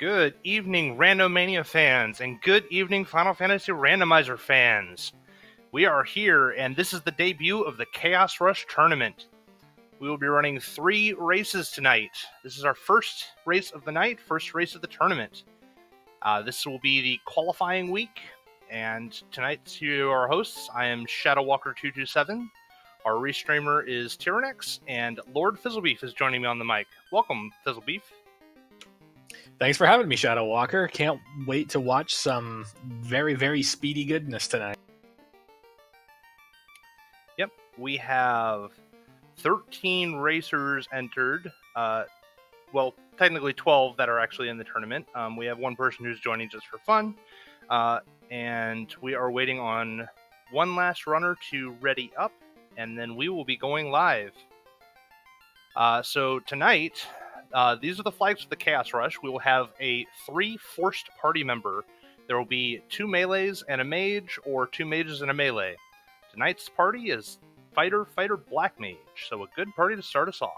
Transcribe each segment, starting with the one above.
Good evening, Randomania fans, and good evening, Final Fantasy Randomizer fans. We are here, and this is the debut of the Chaos Rush Tournament. We will be running 3 races tonight. This is our first race of the night, first race of the tournament. This will be the qualifying week, and tonight to our hosts, I am ShadowWalker227. Our restreamer is Tyrannex, and Lord Fizzlebeef is joining me on the mic. Welcome, Fizzlebeef. Thanks for having me, Shadow Walker. Can't wait to watch some very, very speedy goodness tonight. Yep, we have 13 racers entered. Well, technically 12 that are actually in the tournament. We have one person who's joining just for fun. And we are waiting on one last runner to ready up, and then we will be going live. So tonight... these are the flags for the Chaos Rush. We will have 3 forced party member. There will be 2 melees and a mage, or 2 mages and a melee. Tonight's party is Fighter, Black Mage, so a good party to start us off.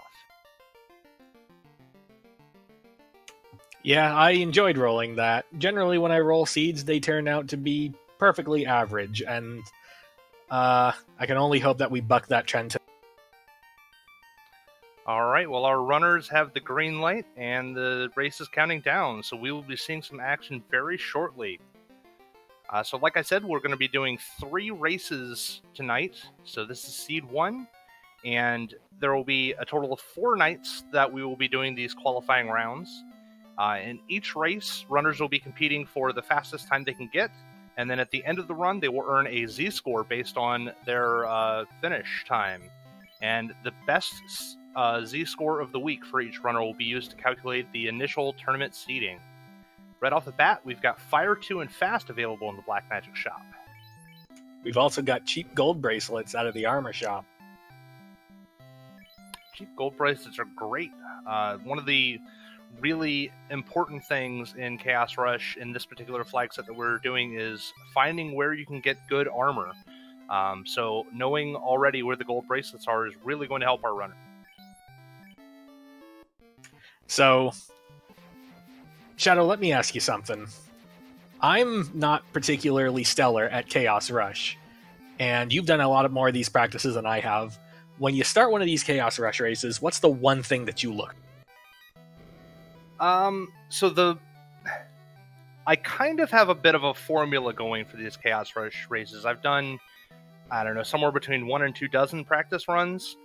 Yeah, I enjoyed rolling that. Generally, when I roll seeds, they turn out to be perfectly average, and I can only hope that we buck that trend tonight. Alright, well, our runners have the green light, and the race is counting down, so we will be seeing some action very shortly. So like I said, we're going to be doing 3 races tonight. So this is Seed 1, and there will be a total of 4 nights that we will be doing these qualifying rounds. In each race, runners will be competing for the fastest time they can get, and then at the end of the run, they will earn a Z-score based on their finish time. And the best Z-score of the week for each runner will be used to calculate the initial tournament seeding. Right off the bat, we've got Fire 2 and Fast available in the Black Magic shop. We've also got cheap gold bracelets out of the armor shop. Cheap gold bracelets are great. One of the really important things in Chaos Rush in this particular flag set that we're doing is finding where you can get good armor. So knowing already where the gold bracelets are is really going to help our runner. So, Shadow, let me ask you something. I'm not particularly stellar at Chaos Rush, and you've done a lot more of these practices than I have. When you start one of these Chaos Rush races, what's the one thing that you look? I kind of have a bit of a formula going for these Chaos Rush races. I've done, I don't know, somewhere between 1 and 2 dozen practice runs.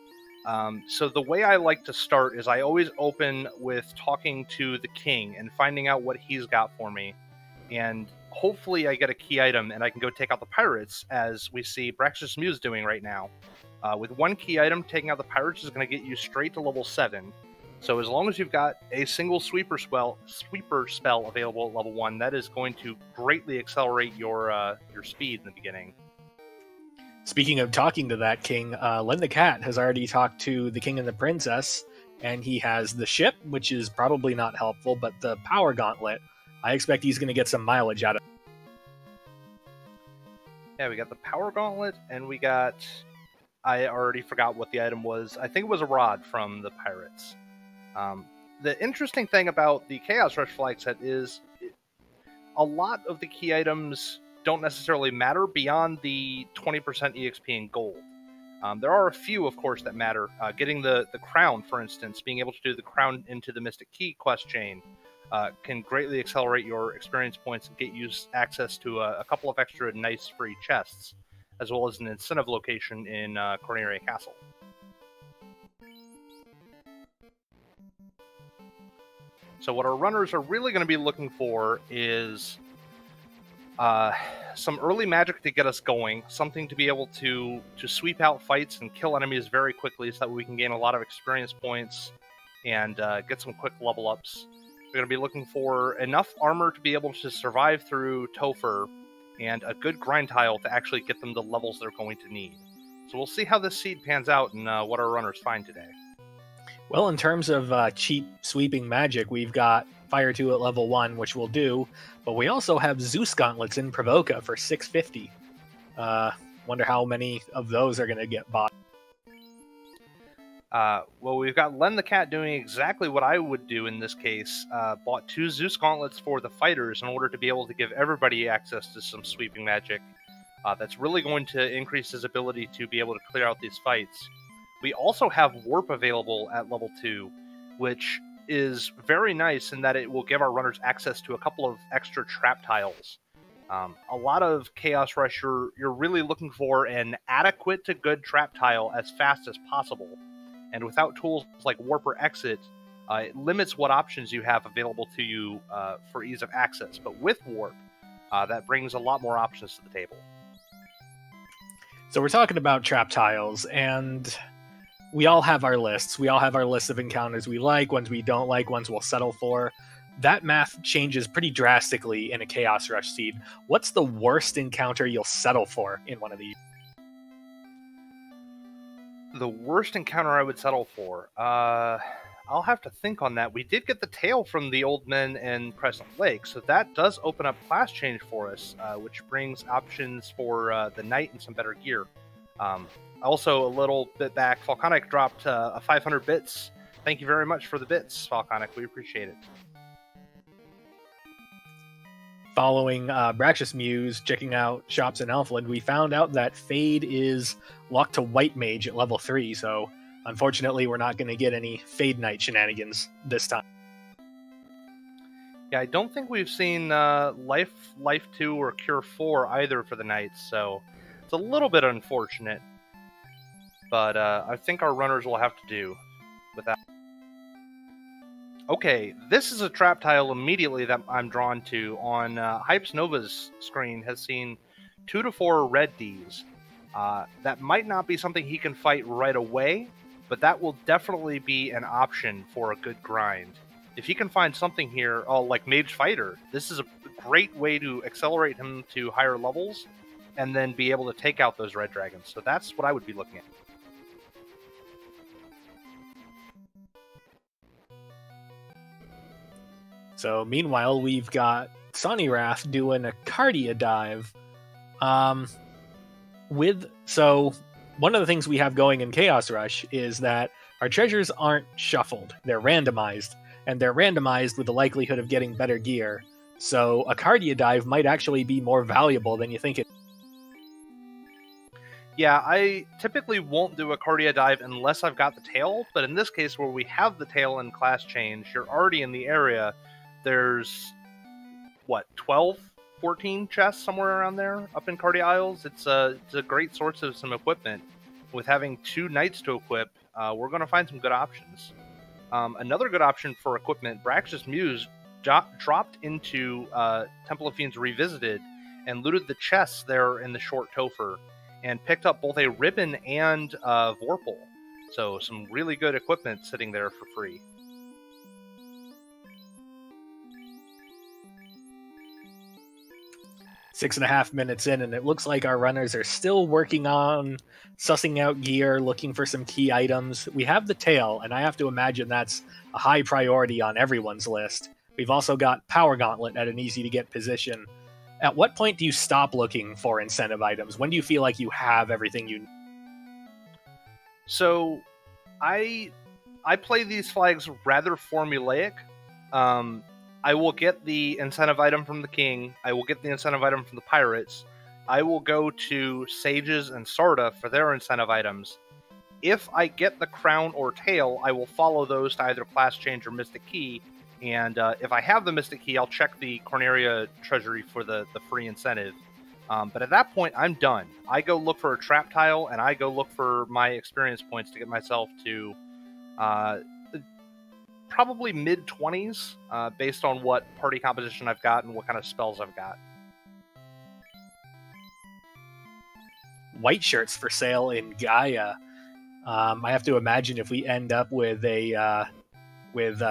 So the way I like to start is I always open with talking to the king and finding out what he's got for me. And hopefully I get a key item and I can go take out the pirates, as we see Braxis Muse doing right now. With 1 key item, taking out the pirates is going to get you straight to level 7. So as long as you've got a single sweeper spell available at level 1, that is going to greatly accelerate your speed in the beginning. Speaking of talking to that king, Len the Cat has already talked to the king and the princess, and he has the ship, which is probably not helpful, but the power gauntlet, I expect he's going to get some mileage out of it. Yeah, we got the power gauntlet, and we got... I already forgot what the item was. I think it was a rod from the pirates. The interesting thing about the Chaos Rush flag set is a lot of the key items don't necessarily matter beyond the 20% EXP in gold. There are a few, of course, that matter. Getting the crown, for instance, being able to do the crown into the Mystic Key quest chain can greatly accelerate your experience points and get you access to a couple of extra nice free chests, as well as an incentive location in Corneria Castle. So what our runners are really going to be looking for is some early magic to get us going, something to be able to sweep out fights and kill enemies very quickly so that we can gain a lot of experience points and get some quick level ups. We're going to be looking for enough armor to be able to survive through Topher, and a good grind tile to actually get them the levels they're going to need. So we'll see how this seed pans out and what our runners find today. Well, in terms of cheap sweeping magic, we've got Fire 2 at level 1, which will do, but we also have Zeus Gauntlets in Provoca for 650. Wonder how many of those are going to get bought. Well, we've got Len the Cat doing exactly what I would do in this case. Bought 2 Zeus Gauntlets for the fighters in order to be able to give everybody access to some sweeping magic. That's really going to increase his ability to be able to clear out these fights. We also have Warp available at level 2, which is very nice in that it will give our runners access to a couple of extra trap tiles. A lot of Chaos Rush, you're really looking for an adequate to good trap tile as fast as possible. And without tools like Warp or Exit, it limits what options you have available to you for ease of access. But with Warp, that brings a lot more options to the table. So we're talking about trap tiles, and we all have our lists. We all have our lists of encounters we like, ones we don't like, ones we'll settle for. That math changes pretty drastically in a Chaos Rush seed. What's the worst encounter you'll settle for in one of these? The worst encounter I would settle for? I'll have to think on that. We did get the tail from the old men in Crescent Lake, so that does open up class change for us, which brings options for the knight and some better gear. Also, a little bit back, Falconic dropped a 500 bits. Thank you very much for the bits, Falconic. We appreciate it. Following Braxis Muse, checking out shops in Elfland, we found out that Fade is locked to White Mage at level 3, so unfortunately we're not going to get any Fade Knight shenanigans this time. Yeah, I don't think we've seen Life 2 or Cure 4 either for the Knights, so it's a little bit unfortunate. But I think our runners will have to do with that. Okay, this is a trap tile immediately that I'm drawn to. On Hypes Nova's screen has seen 2 to 4 red Ds. That might not be something he can fight right away, but that will definitely be an option for a good grind. If he can find something here, like Mage Fighter, this is a great way to accelerate him to higher levels and then be able to take out those red dragons. So that's what I would be looking at. So meanwhile, we've got Sonny Wrath doing a Cardia dive. So one of the things we have going in Chaos Rush is that our treasures aren't shuffled. They're randomized, and they're randomized with the likelihood of getting better gear. So a Cardia dive might actually be more valuable than you think it. Yeah, I typically won't do a Cardia dive unless I've got the tail, but in this case where we have the tail and class change, you're already in the area. There's, 12, 14 chests somewhere around there up in Cardia Isles. It's a great source of some equipment. With having 2 knights to equip, we're going to find some good options. Another good option for equipment, Braxis Muse dropped into Temple of Fiends Revisited and looted the chests there in the Short Topher and picked up both a ribbon and Vorpal. So some really good equipment sitting there for free. Six and a half minutes in, and it looks like our runners are still working on sussing out gear, looking for some key items. We have the tail, and I have to imagine that's a high priority on everyone's list. We've also got Power Gauntlet at an easy-to-get position. At what point do you stop looking for incentive items? When do you feel like you have everything you need? So, I play these flags rather formulaic. I will get the incentive item from the king. I will get the incentive item from the pirates. I will go to Sages and Sarda for their incentive items. If I get the crown or tail, I will follow those to either class change or Mystic Key. And if I have the Mystic Key, I'll check the Corneria treasury for the free incentive. But at that point, I'm done. I go look for a trap tile, and I go look for my experience points to get myself to probably mid-20s, based on what party composition I've got and what kind of spells I've got. White shirts for sale in Gaia. I have to imagine if we end up with a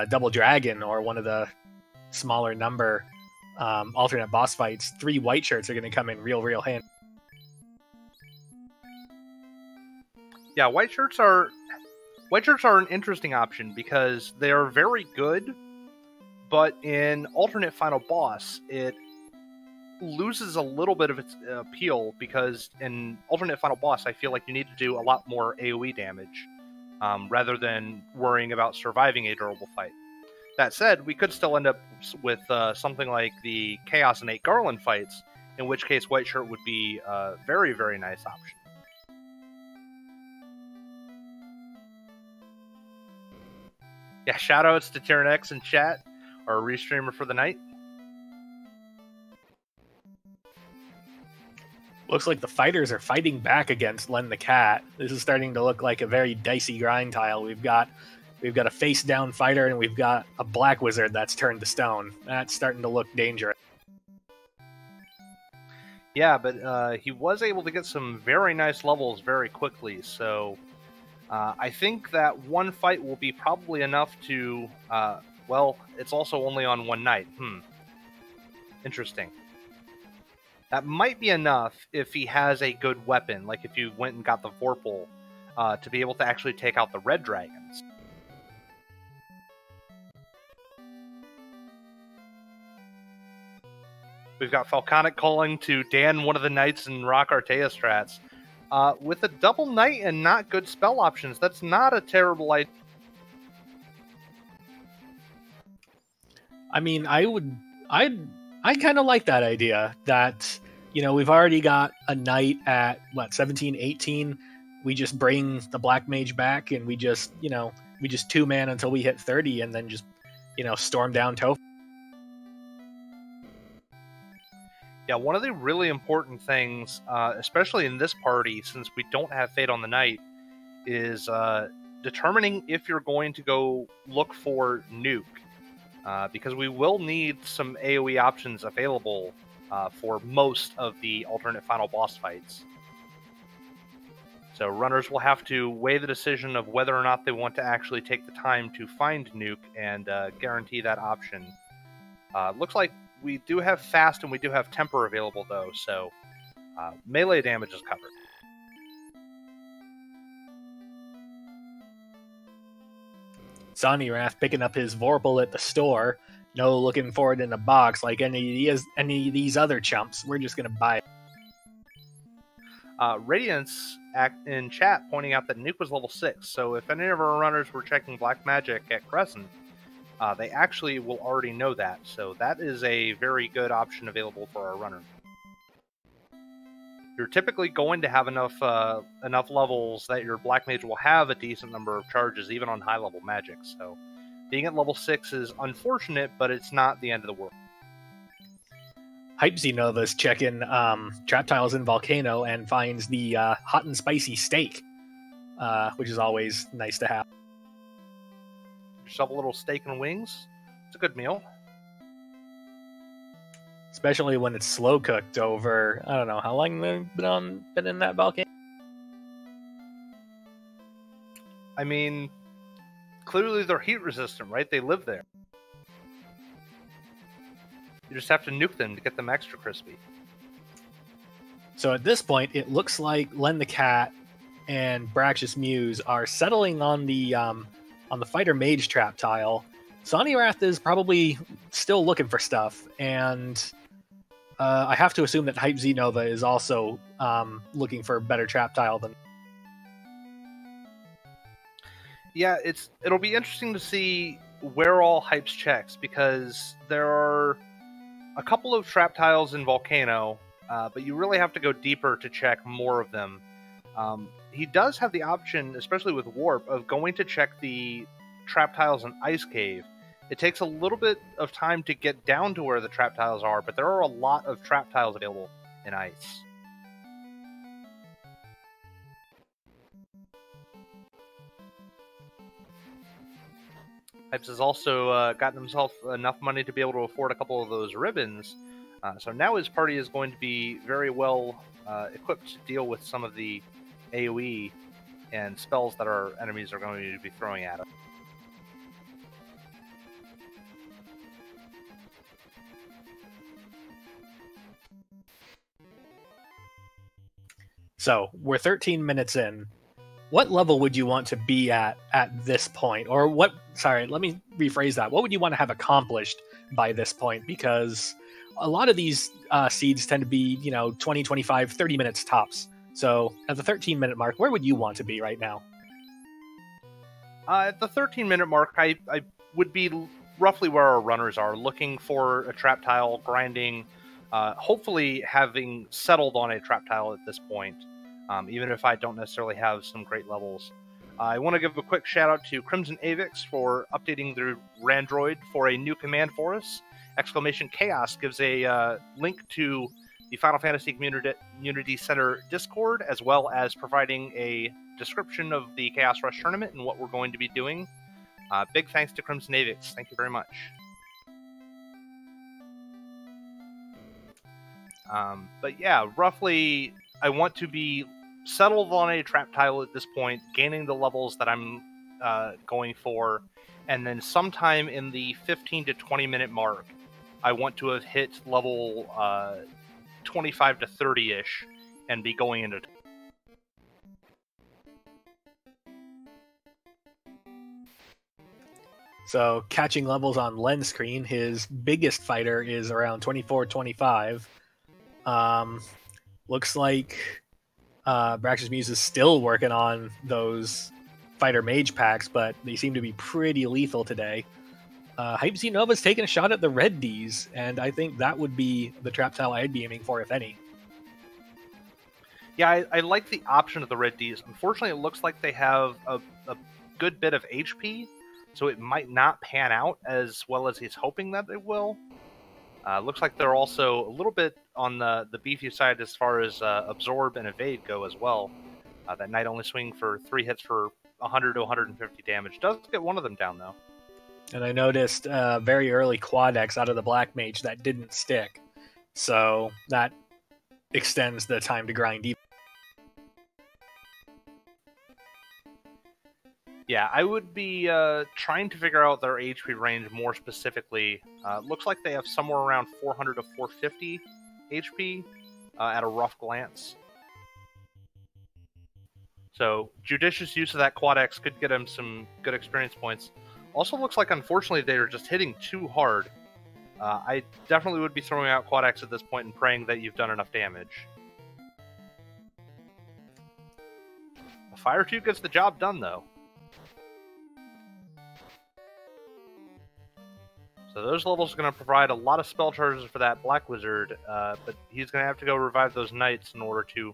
Double Dragon or one of the smaller number alternate boss fights, 3 white shirts are going to come in real handy. Yeah, white shirts are an interesting option because they are very good, but in alternate final boss, it loses a little bit of its appeal because in alternate final boss, I feel like you need to do a lot more AoE damage. rather than worrying about surviving a durable fight. That said, we could still end up with something like the Chaos and 8 Garland fights, in which case White Shirt would be a very, very nice option. Yeah, shoutouts to Tyrannex in chat, our restreamer for the night. Looks like the fighters are fighting back against Len the Cat. This is starting to look like a very dicey grind tile. We've got a face-down fighter, and we've got a black wizard that's turned to stone. That's starting to look dangerous. Yeah, but he was able to get some very nice levels very quickly, so I think that one fight will be probably enough to, well, it's also only on one night. Interesting. That might be enough if he has a good weapon, like if you went and got the Vorpal, to be able to actually take out the red dragons. We've got Falconic calling to Dan one of the knights in Rock Artea strats. With a double knight and not good spell options, that's not a terrible idea. I mean, I kind of like that idea that, you know, we've already got a knight at, 17, 18. We just bring the black mage back and we just, two-man until we hit 30 and then just, storm down Toph. Yeah, one of the really important things, especially in this party, since we don't have Fate on the Night, is determining if you're going to go look for Nuke. Because we will need some AoE options available for most of the alternate final boss fights. So runners will have to weigh the decision of whether or not they want to actually take the time to find Nuke and guarantee that option. Looks like we do have Fast and we do have Temper available, though, so melee damage is covered. Sonnyrath picking up his Vorpal at the store. No looking for it in a box like any of these other chumps. We're just going to buy it. Radiance in chat pointing out that Nuke was level 6, so if any of our runners were checking Black Magic at Crescent, they actually will already know that, so that is a very good option available for our runner. You're typically going to have enough levels that your Black Mage will have a decent number of charges, even on high-level magic, so being at level 6 is unfortunate, but it's not the end of the world. Hype Nova's checking trap tiles in Volcano and finds the hot and spicy steak, which is always nice to have. Yourself a little steak and wings. It's a good meal. Especially when it's slow cooked over, I don't know, how long they've been in that volcano? I mean, clearly they're heat resistant, right? They live there. You just have to nuke them to get them extra crispy. So at this point, it looks like Len the Cat and Braxious Muse are settling on the fighter mage trap tile. Sonnyrath is probably still looking for stuff, and I have to assume that Hype Nova is also looking for a better trap tile than. Yeah, it'll be interesting to see where all Hype's checks, because there are a couple of trap tiles in Volcano, but you really have to go deeper to check more of them. He does have the option, especially with Warp, of going to check the trap tiles in Ice Cave. It takes a little bit of time to get down to where the trap tiles are, but there are a lot of trap tiles available in Ice. Hypes has also gotten himself enough money to be able to afford a couple of those ribbons, so now his party is going to be very well equipped to deal with some of the AoE and spells that our enemies are going to be throwing at him. So we're 13 minutes in. What level would you want to be at this point? Or what, sorry, let me rephrase that. What would you want to have accomplished by this point? Because a lot of these seeds tend to be, 20, 25, 30 minutes tops. So at the 13-minute mark, where would you want to be right now? At the 13-minute mark, I would be roughly where our runners are, looking for a trap tile, grinding, hopefully having settled on a trap tile at this point, even if I don't necessarily have some great levels. I want to give a quick shout out to Crimson Avix for updating their Randroid for a new command for us. !Chaos gives a link to the Final Fantasy Community Center Discord, as well as providing a description of the Chaos Rush tournament and what we're going to be doing. Big thanks to Crimson Avix. Thank you very much. But yeah, roughly, I want to be settled on a trap tile at this point, gaining the levels that I'm going for, and then sometime in the 15 to 20 minute mark, I want to have hit level 25 to 30-ish and be going into... So catching levels on Len's screen, his biggest fighter is around 24, 25. Looks like Brax's Muse is still working on those fighter mage packs, but they seem to be pretty lethal today. Hypesy Nova's taking a shot at the red Ds, and I think that would be the trap tile I'd be aiming for, if any. Yeah, I like the option of the red Ds. Unfortunately, it looks like they have a good bit of HP, so it might not pan out as well as he's hoping that it will. Looks like they're also a little bit on the beefy side as far as absorb and evade go as well. That Knight only swinging for 3 hits for 100 to 150 damage. Does get one of them down, though. And I noticed very early Quad X out of the Black Mage that didn't stick. So that extends the time to grind even. Yeah, I would be trying to figure out their HP range more specifically. Looks like they have somewhere around 400 to 450 HP at a rough glance. So judicious use of that Quad X could get him some good experience points. Also looks like, unfortunately, they are just hitting too hard. I definitely would be throwing out Quad X at this point and praying that you've done enough damage. Fire 2 gets the job done, though. So those levels are going to provide a lot of spell charges for that Black Wizard, but he's going to have to go revive those Knights in order to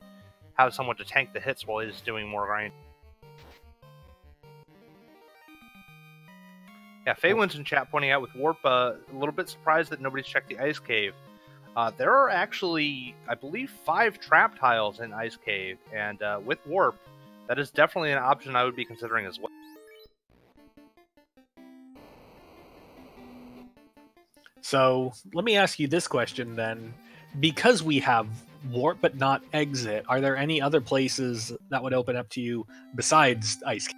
have someone to tank the hits while he's doing more grind. Yeah, Faywin's in chat pointing out with Warp, a little bit surprised that nobody's checked the Ice Cave. There are actually, I believe, 5 trap tiles in Ice Cave, and with Warp, that is definitely an option I would be considering as well. So let me ask you this question then. Because we have Warp but not Exit, are there any other places that would open up to you besides Ice Cave?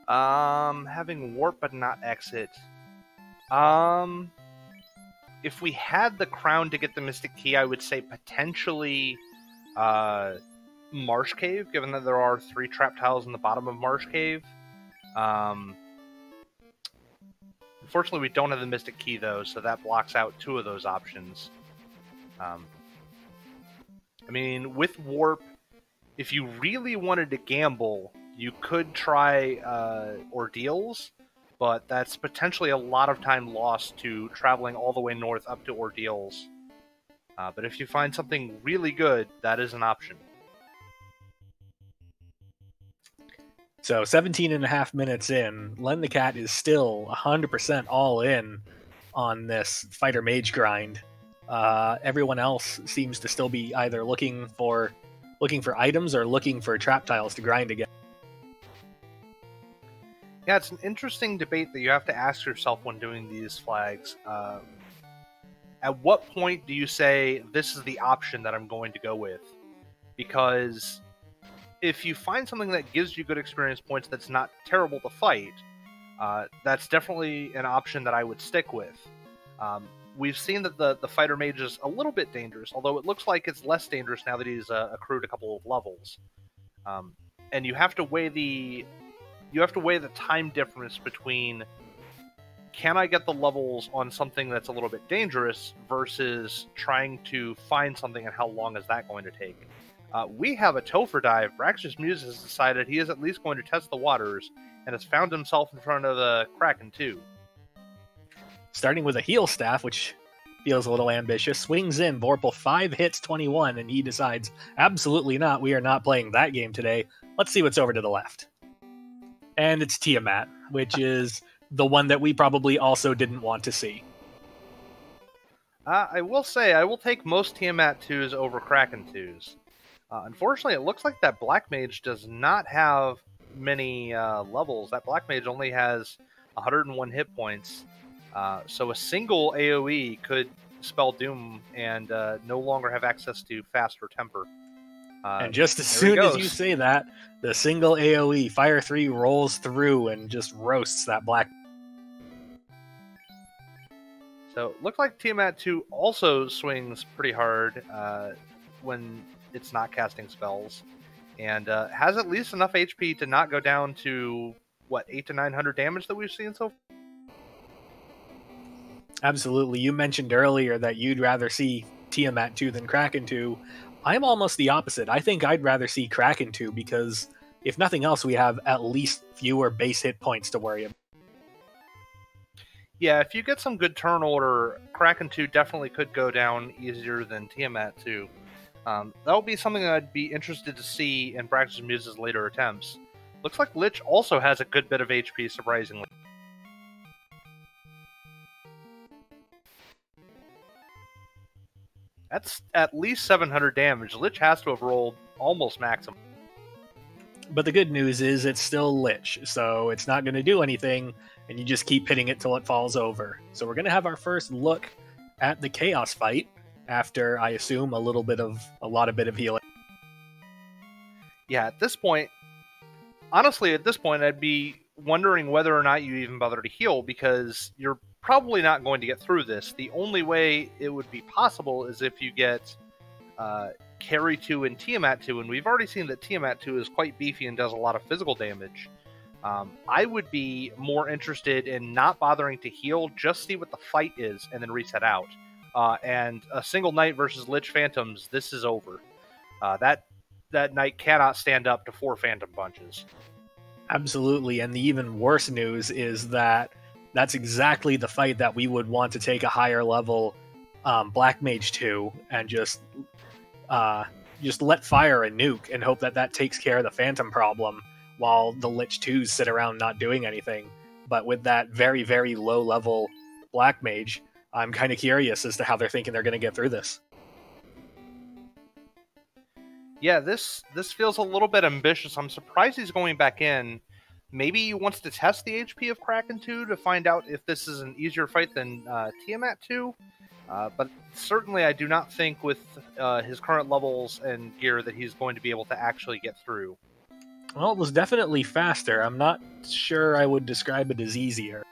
Having Warp but not Exit. If we had the crown to get the Mystic Key, I would say potentially Marsh Cave, given that there are 3 trap tiles in the bottom of Marsh Cave. Unfortunately, we don't have the Mystic Key, though, so that blocks out 2 of those options. I mean, with Warp, if you really wanted to gamble, you could try Ordeals, but that's potentially a lot of time lost to traveling all the way north up to Ordeals. But if you find something really good, that is an option. So 17 and a half minutes in, Len the Cat is still 100% all in on this fighter mage grind. Everyone else seems to still be either looking for items or looking for trap tiles to grind again. Yeah, it's an interesting debate that you have to ask yourself when doing these flags. At what point do you say, this is the option that I'm going to go with? Because if you find something that gives you good experience points that's not terrible to fight, that's definitely an option that I would stick with. We've seen that the fighter mage is a little bit dangerous, although it looks like it's less dangerous now that he's accrued a couple of levels. And you have to weigh the time difference between, can I get the levels on something that's a little bit dangerous versus trying to find something, and how long is that going to take? We have a Topher dive. Braxis Muse has decided he is at least going to test the waters and has found himself in front of the Kraken too. Starting with a heal staff, which feels a little ambitious, swings in. Vorpal 5 hits 21, and he decides, absolutely not, we are not playing that game today. Let's see what's over to the left. And it's Tiamat, which is the one that we probably also didn't want to see. I will say, I will take most Tiamat 2s over Kraken 2s. Unfortunately, it looks like that Black Mage does not have many levels. That Black Mage only has 101 hit points. So a single AoE could spell Doom and no longer have access to Fast or Temper. And just as soon as you say that, the single AoE, Fire 3 rolls through and just roasts that Black. So it looks like Tiamat 2 also swings pretty hard when it's not casting spells. And has at least enough HP to not go down to, what, 800 to 900 damage that we've seen so far? Absolutely. You mentioned earlier that you'd rather see Tiamat 2 than Kraken 2. I'm almost the opposite. I think I'd rather see Kraken 2 because, if nothing else, we have at least fewer base hit points to worry about. Yeah, if you get some good turn order, Kraken 2 definitely could go down easier than Tiamat 2. That would be something that I'd be interested to see in Braxis Muse's later attempts. Looks like Lich also has a good bit of HP, surprisingly. That's at least 700 damage. Lich has to have rolled almost maximum. But the good news is it's still Lich, so it's not going to do anything, and you just keep hitting it till it falls over. So we're going to have our first look at the Chaos fight after, I assume, a lot of healing. Yeah, at this point, honestly, I'd be wondering whether or not you even bother to heal, because you're probably not going to get through this. The only way it would be possible is if you get Carry 2 and Tiamat 2, and we've already seen that Tiamat 2 is quite beefy and does a lot of physical damage. I would be more interested in not bothering to heal, just see what the fight is, and then reset out. And a single knight versus Lich Phantoms, this is over. That knight cannot stand up to 4 Phantom punches. Absolutely, and the even worse news is that that's exactly the fight that we would want to take a higher level Black Mage to, and just let fire a nuke and hope that takes care of the Phantom problem, while the Lich 2s sit around not doing anything. But with that very, very low level Black Mage, I'm kind of curious as to how they're thinking they're going to get through this. Yeah, this feels a little bit ambitious. I'm surprised he's going back in. Maybe he wants to test the HP of Kraken 2 to find out if this is an easier fight than Tiamat 2. But certainly I do not think with his current levels and gear that he's going to be able to actually get through. Well, it was definitely faster. I'm not sure I would describe it as easier.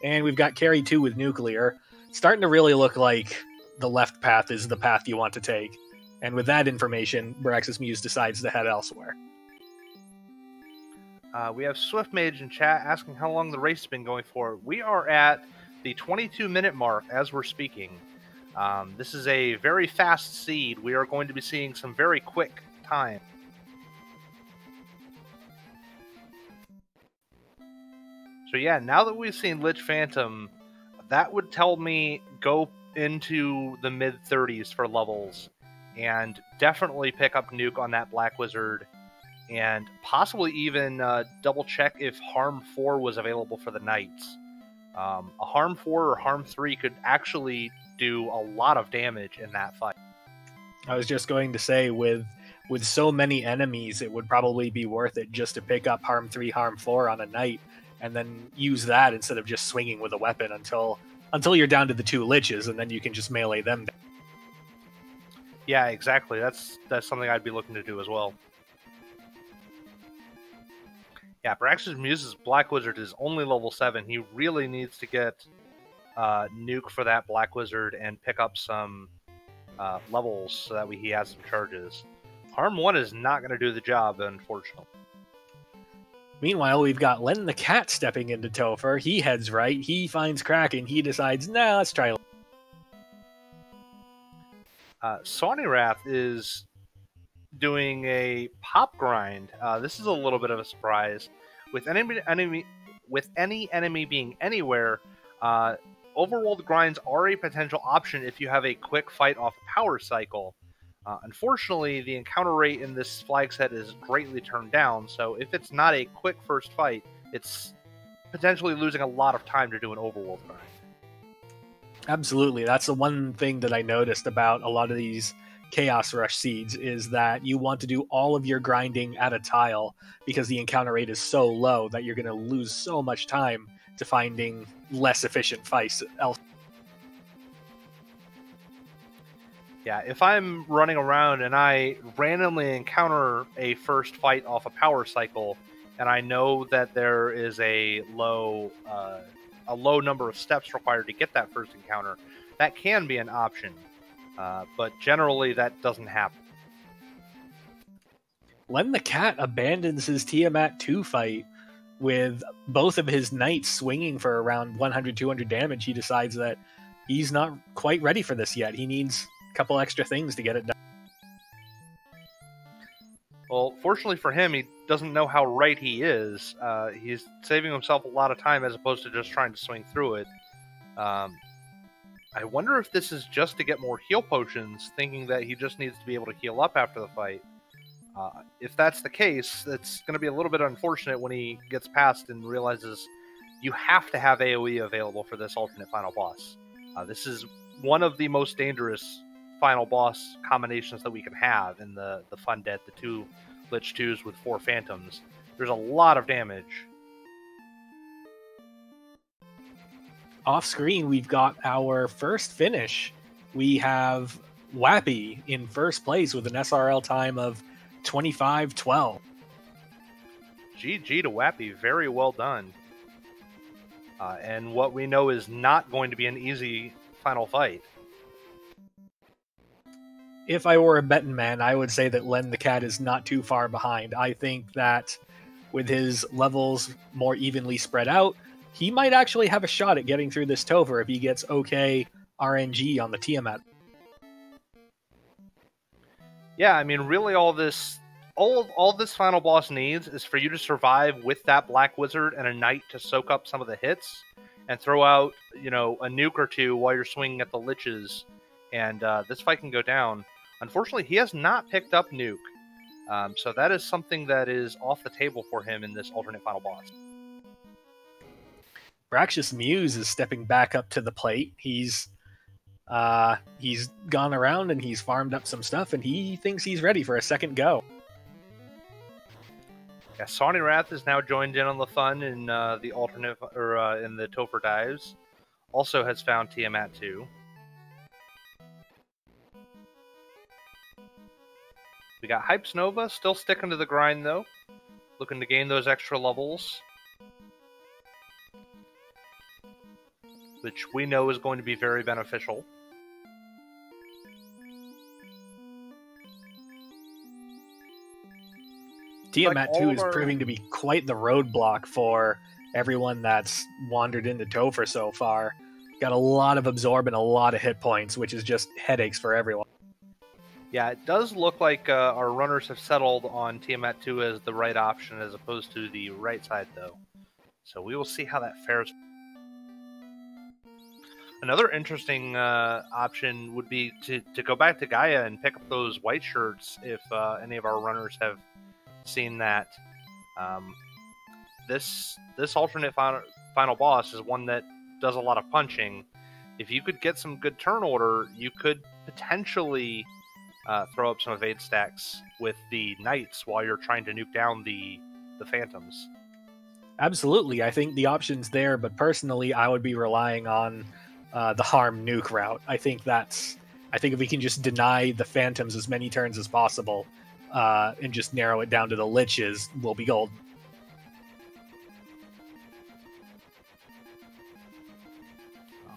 And we've got Carry 2 with Nuclear. Starting to really look like the left path is the path you want to take. And with that information, Braxis Muse decides to head elsewhere. We have Swift Mage in chat asking how long the race has been going for. We are at the 22-minute mark as we're speaking. This is a very fast seed. We are going to be seeing some very quick time. So yeah, now that we've seen Lich Phantom, that would tell me go into the mid-30s for levels, and definitely pick up Nuke on that Black Wizard, and possibly even double check if Harm 4 was available for the Knights. A Harm 4 or Harm 3 could actually do a lot of damage in that fight. I was just going to say, with so many enemies, it would probably be worth it just to pick up Harm 3, Harm 4 on a Knight, and then use that instead of just swinging with a weapon until you're down to the 2 Liches, and then you can just melee them down. Yeah, exactly. That's something I'd be looking to do as well. Yeah, Braxis Muse's Black Wizard is only level 7. He really needs to get Nuke for that Black Wizard and pick up some levels so that he has some charges. Harm 1 is not going to do the job, unfortunately. Meanwhile, we've got Len the Cat stepping into Topher. He heads right. He finds Kraken. He decides, nah, let's try. Sawney Wrath is doing a pop grind. This is a little bit of a surprise. With any enemy being anywhere, overworld grinds are a potential option if you have a quick fight off a power cycle. Unfortunately, the encounter rate in this flag set is greatly turned down, so if it's not a quick first fight, it's potentially losing a lot of time to do an overworld grind. Absolutely. That's the one thing that I noticed about a lot of these Chaos Rush seeds is that you want to do all of your grinding at a tile because the encounter rate is so low that you're going to lose so much time to finding less efficient fights elsewhere. Yeah, if I'm running around and I randomly encounter a first fight off a power cycle, and I know that there is a low number of steps required to get that first encounter, that can be an option. But generally, that doesn't happen. Len the Cat abandons his Tiamat 2 fight with both of his knights swinging for around 100-200 damage. He decides that he's not quite ready for this yet. He needs a couple extra things to get it done. Well, fortunately for him, he doesn't know how right he is. He's saving himself a lot of time as opposed to just trying to swing through it. I wonder if this is just to get more heal potions, thinking that he just needs to be able to heal up after the fight. If that's the case, it's going to be a little bit unfortunate when he gets past and realizes you have to have AoE available for this alternate final boss. This is one of the most dangerous final boss combinations that we can have in the Fun Dead, the 2 Lich 2s with 4 Phantoms. There's a lot of damage. Off screen, we've got our first finish. We have Wappy in first place with an SRL time of 25:12. GG to Wappy, very well done. And what we know is not going to be an easy final fight. If I were a betting man, I would say that Len the Cat is not too far behind. I think that with his levels more evenly spread out, he might actually have a shot at getting through this Topher if he gets okay RNG on the Tiamat. Yeah, I mean, really all this final boss needs is for you to survive with that Black Wizard and a Knight to soak up some of the hits and throw out, a nuke or two while you're swinging at the Liches, and this fight can go down. Unfortunately, he has not picked up nuke, so that is something that is off the table for him in this alternate final boss. Bractious Muse is stepping back up to the plate. He's gone around and he's farmed up some stuff, and he thinks he's ready for a second go. Yeah, Sawney Wrath is now joined in on the fun in the alternate in the Topher dives. Also has found Tiamat 2. We got Hypes Nova still sticking to the grind though, looking to gain those extra levels, which we know is going to be very beneficial. Tiamat 2 is proving to be quite the roadblock for everyone that's wandered into Topher so far. Got a lot of absorb and a lot of hit points, which is just headaches for everyone. Yeah, it does look like our runners have settled on Tiamat 2 as the right option as opposed to the right side, though. So we will see how that fares. Another interesting option would be to go back to Gaia and pick up those white shirts if any of our runners have seen that. This alternate final boss is one that does a lot of punching. If you could get some good turn order, you could potentially throw up some evade stacks with the Knights while you're trying to nuke down the Phantoms. Absolutely, I think the option's there, but personally I would be relying on the harm nuke route. I think if we can just deny the Phantoms as many turns as possible and just narrow it down to the Liches, we'll be gold.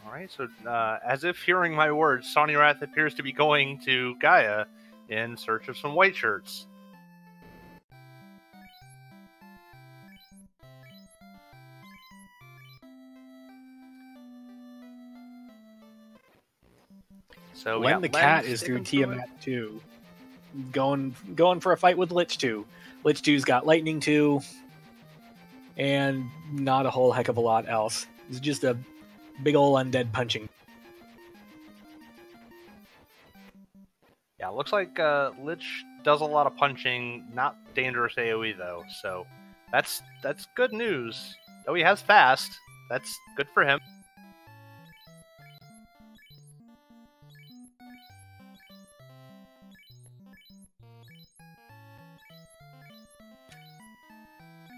Alright, so as if hearing my words, Sawney Wrath appears to be going to Gaia in search of some white shirts. So we When got the Len cat is through sticking through it. Tiamat too, going for a fight with Lich 2. Going for a fight with Lich 2. Lich 2's got Lightning 2, and not a whole heck of a lot else. It's just a big ol' undead punching. Yeah, looks like Lich does a lot of punching, not dangerous AoE though, so that's good news. Though he has fast, that's good for him.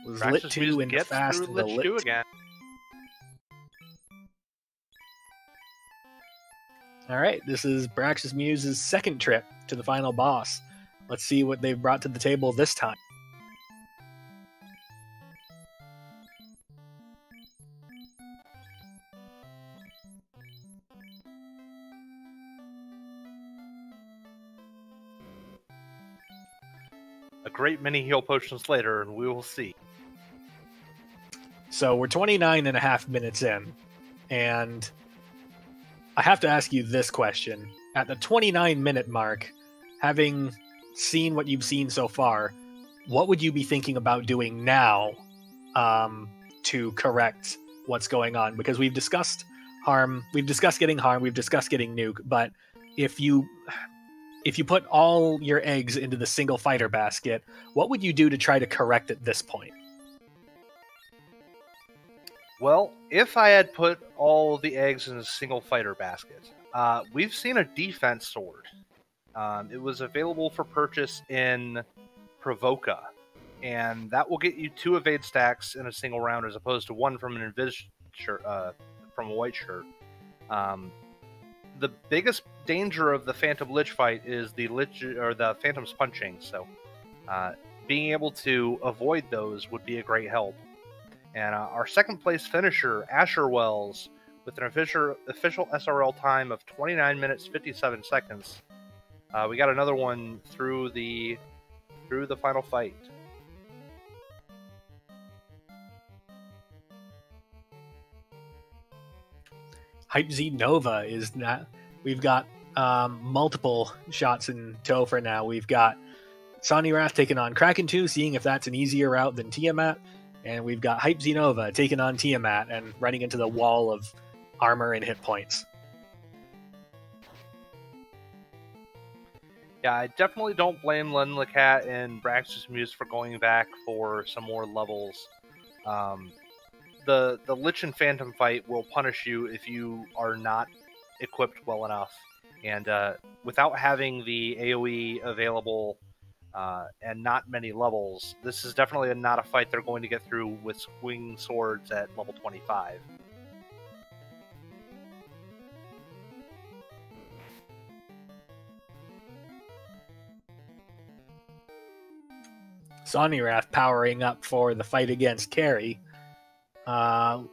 Was Praxis Lit 2 Muse into gets fast through into Lich Lit 2 again. Alright, this is Braxis Muse's second trip to the final boss. Let's see what they've brought to the table this time. A great many heal potions later, and we will see. So we're 29 and a half minutes in, and I have to ask you this question. At the 29-minute mark, having seen what you've seen so far, what would you be thinking about doing now to correct what's going on? Because we've discussed harm, we've discussed getting harm, we've discussed getting nuke, but if you put all your eggs into the single fighter basket, what would you do to try to correct at this point? Well, if I had put all the eggs in a single fighter basket, we've seen a defense sword. It was available for purchase in Provoca, and that will get you 2 evade stacks in a single round as opposed to 1 from an invis shirt, from a white shirt. The biggest danger of the Phantom Lich fight is the Lich or the Phantom's punching, so being able to avoid those would be a great help. And our second place finisher, Asher Wells, with an official SRL time of 29 minutes 57 seconds. We got another one through the final fight. Hype Z Nova is not. We've got multiple shots in tow for now. We've got Sonny Wrath taking on Kraken 2, seeing if that's an easier route than Tiamat. And we've got Hype Z Nova taking on Tiamat and running into the wall of armor and hit points. Yeah, I definitely don't blame Len the Cat and Braxis Muse for going back for some more levels. The Lich and Phantom fight will punish you if you are not equipped well enough. And without having the AoE available and not many levels, this is definitely not a fight they're going to get through with swing swords at level 25. Sonny Wrath powering up for the fight against Carrie. I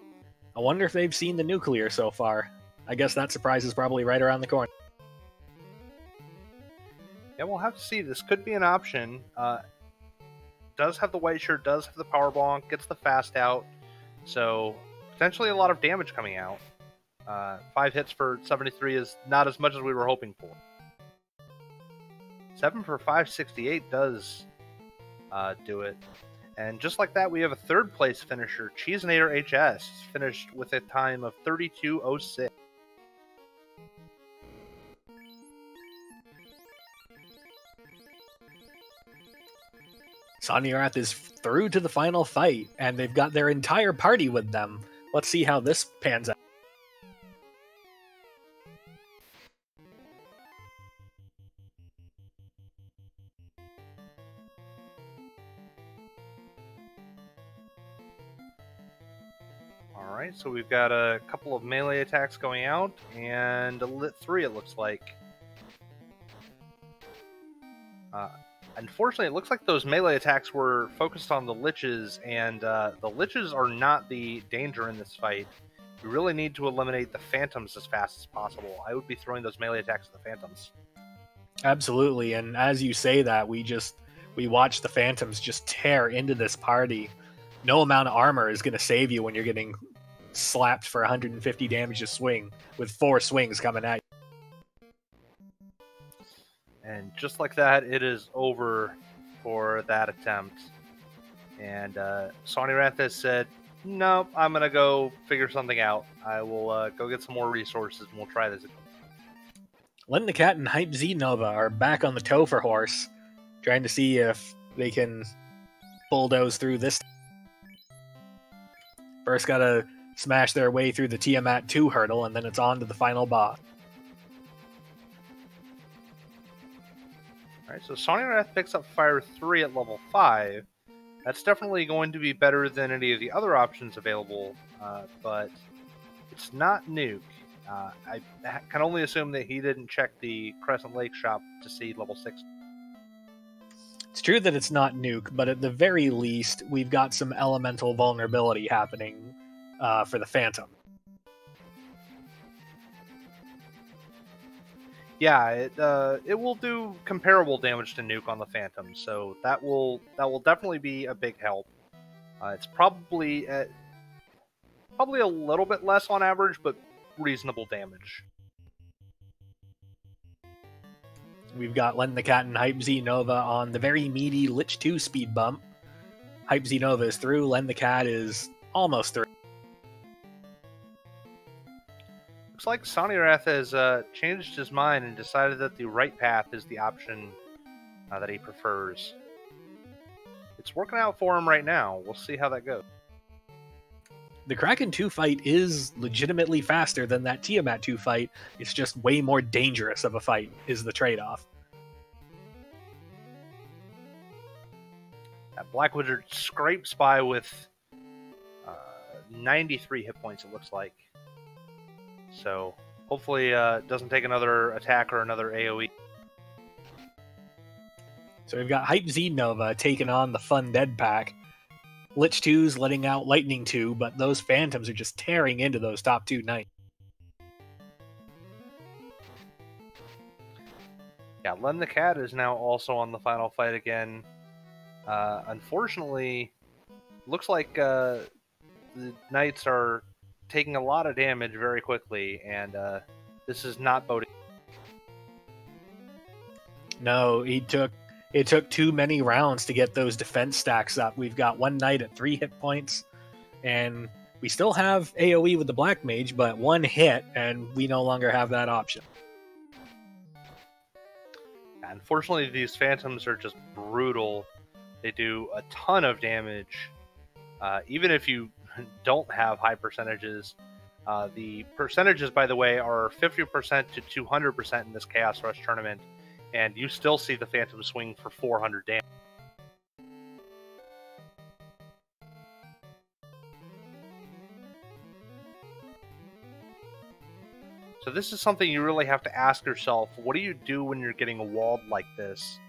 wonder if they've seen the nuclear so far. I guess that surprise is probably right around the corner. Yeah, we'll have to see. This could be an option. Does have the white shirt, does have the power bonk, gets the fast out, so potentially a lot of damage coming out. 5 hits for 73 is not as much as we were hoping for. 7 for 568 does do it. And just like that, we have a third place finisher, Cheesenator HS, finished with a time of 32:06. Sonny Wrath is through to the final fight, and they've got their entire party with them. Let's see how this pans out. Alright, so we've got a couple of melee attacks going out, and a lit 3 it looks like. Unfortunately, it looks like those melee attacks were focused on the Liches, and the Liches are not the danger in this fight. We really need to eliminate the Phantoms as fast as possible. I would be throwing those melee attacks at the Phantoms. Absolutely, and as you say that, we watch the Phantoms just tear into this party. No amount of armor is going to save you when you're getting slapped for 150 damage a swing, with 4 swings coming at you. And just like that, it is over for that attempt. And Sony Wrath has said, nope, I'm going to go figure something out. I will go get some more resources and we'll try this again. Len the Cat and Hype Z Nova are back on the Topher horse, trying to see if they can bulldoze through this. First gotta smash their way through the Tiamat 2 hurdle, and then it's on to the final boss. Alright, so Sony Wrath picks up Fire 3 at level 5. That's definitely going to be better than any of the other options available, but it's not Nuke. I can only assume that he didn't check the Crescent Lake shop to see level 6. It's true that it's not Nuke, but at the very least, we've got some elemental vulnerability happening for the Phantom. Yeah, it will do comparable damage to Nuke on the Phantom, so that will definitely be a big help. It's probably a little bit less on average, but reasonable damage. We've got Len the Cat and Hype Z Nova on the very meaty Lich 2 speed bump. Hype Z Nova is through, Len the Cat is almost through. Looks like Sony Wrath has changed his mind and decided that the right path is the option that he prefers. It's working out for him right now. We'll see how that goes. The Kraken 2 fight is legitimately faster than that Tiamat 2 fight. It's just way more dangerous of a fight, is the trade-off. That Black Wizard scrapes by with 93 hit points, it looks like. So, hopefully doesn't take another attack or another AoE. So we've got Hype Z Nova taking on the Fun Dead pack. Lich 2's letting out Lightning 2, but those Phantoms are just tearing into those top 2 knights. Yeah, Len the Cat is now also on the final fight again. Unfortunately, looks like the knights are taking a lot of damage very quickly, and this is not boding. No, it took too many rounds to get those defense stacks up. We've got one knight at 3 hit points, and we still have AoE with the Black Mage, but 1 hit, and we no longer have that option. Unfortunately, these Phantoms are just brutal. They do a ton of damage. Even if you don't have high percentages. The percentages, by the way, are 50% to 200% in this Chaos Rush tournament, and you still see the Phantom swing for 400 damage. So this is something you really have to ask yourself, what do you do when you're getting walled like this?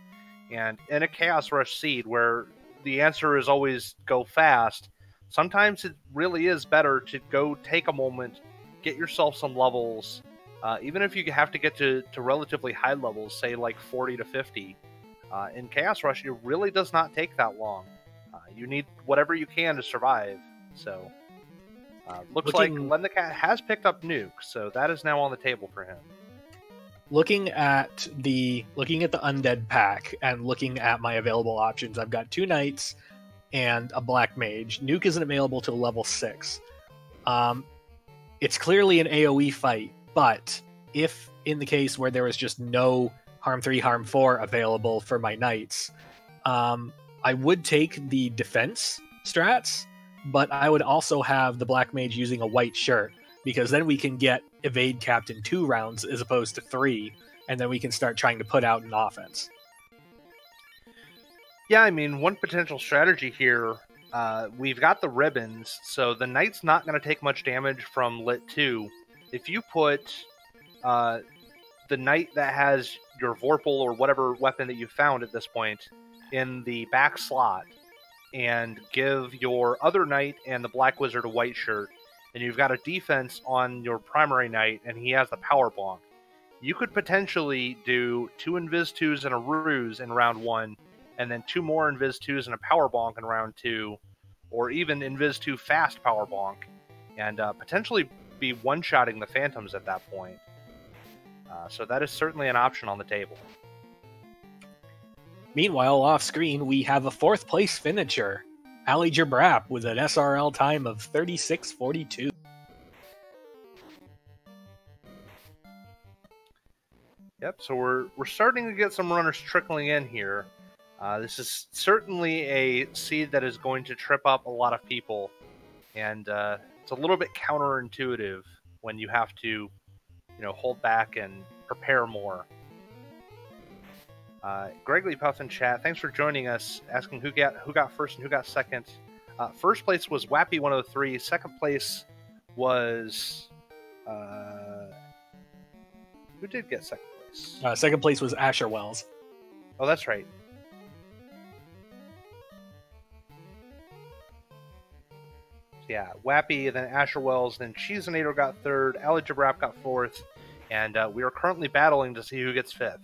And in a Chaos Rush seed, where the answer is always go fast, sometimes it really is better to go take a moment, get yourself some levels, even if you have to get to relatively high levels, say like 40 to 50. In Chaos Rush, it really does not take that long. You need whatever you can to survive. So, looks like Len the Cat has picked up Nuke, so that is now on the table for him. Looking at the Undead pack and looking at my available options, I've got 2 knights and a Black Mage. Nuke isn't available till level 6. It's clearly an AoE fight, but if in the case where there was just no Harm 3, Harm 4 available for my knights, I would take the defense strats, but I would also have the Black Mage using a white shirt, because then we can get evade capped in 2 rounds as opposed to 3, and then we can start trying to put out an offense. Yeah, I mean, one potential strategy here, we've got the ribbons, so the knight's not going to take much damage from Lit 2. If you put the knight that has your Vorpal or whatever weapon that you found at this point in the back slot, and give your other knight and the Black Wizard a white shirt, and you've got a defense on your primary knight, and he has the power bonk, you could potentially do 2 Invis 2s and a Ruse in round 1, and then 2 more Invis 2s and a power bonk in round 2, or even Invis 2 fast power bonk, and potentially be one-shotting the Phantoms at that point. So that is certainly an option on the table. Meanwhile, off screen, we have a 4th place finisher, Ali Jabrap, with an SRL time of 36:42. Yep, so we're starting to get some runners trickling in here. This is certainly a seed that is going to trip up a lot of people, and it's a little bit counterintuitive when you have to, hold back and prepare more. Gregory Puff in chat, thanks for joining us, asking who got first and who got second. First place was Wappy 103. Second place was who did get second place? Second place was Asher Wells. Oh, that's right. Yeah, Wappy, then Asher Wells, then Cheesenator got third, Ali Jabrap got fourth, and we are currently battling to see who gets fifth.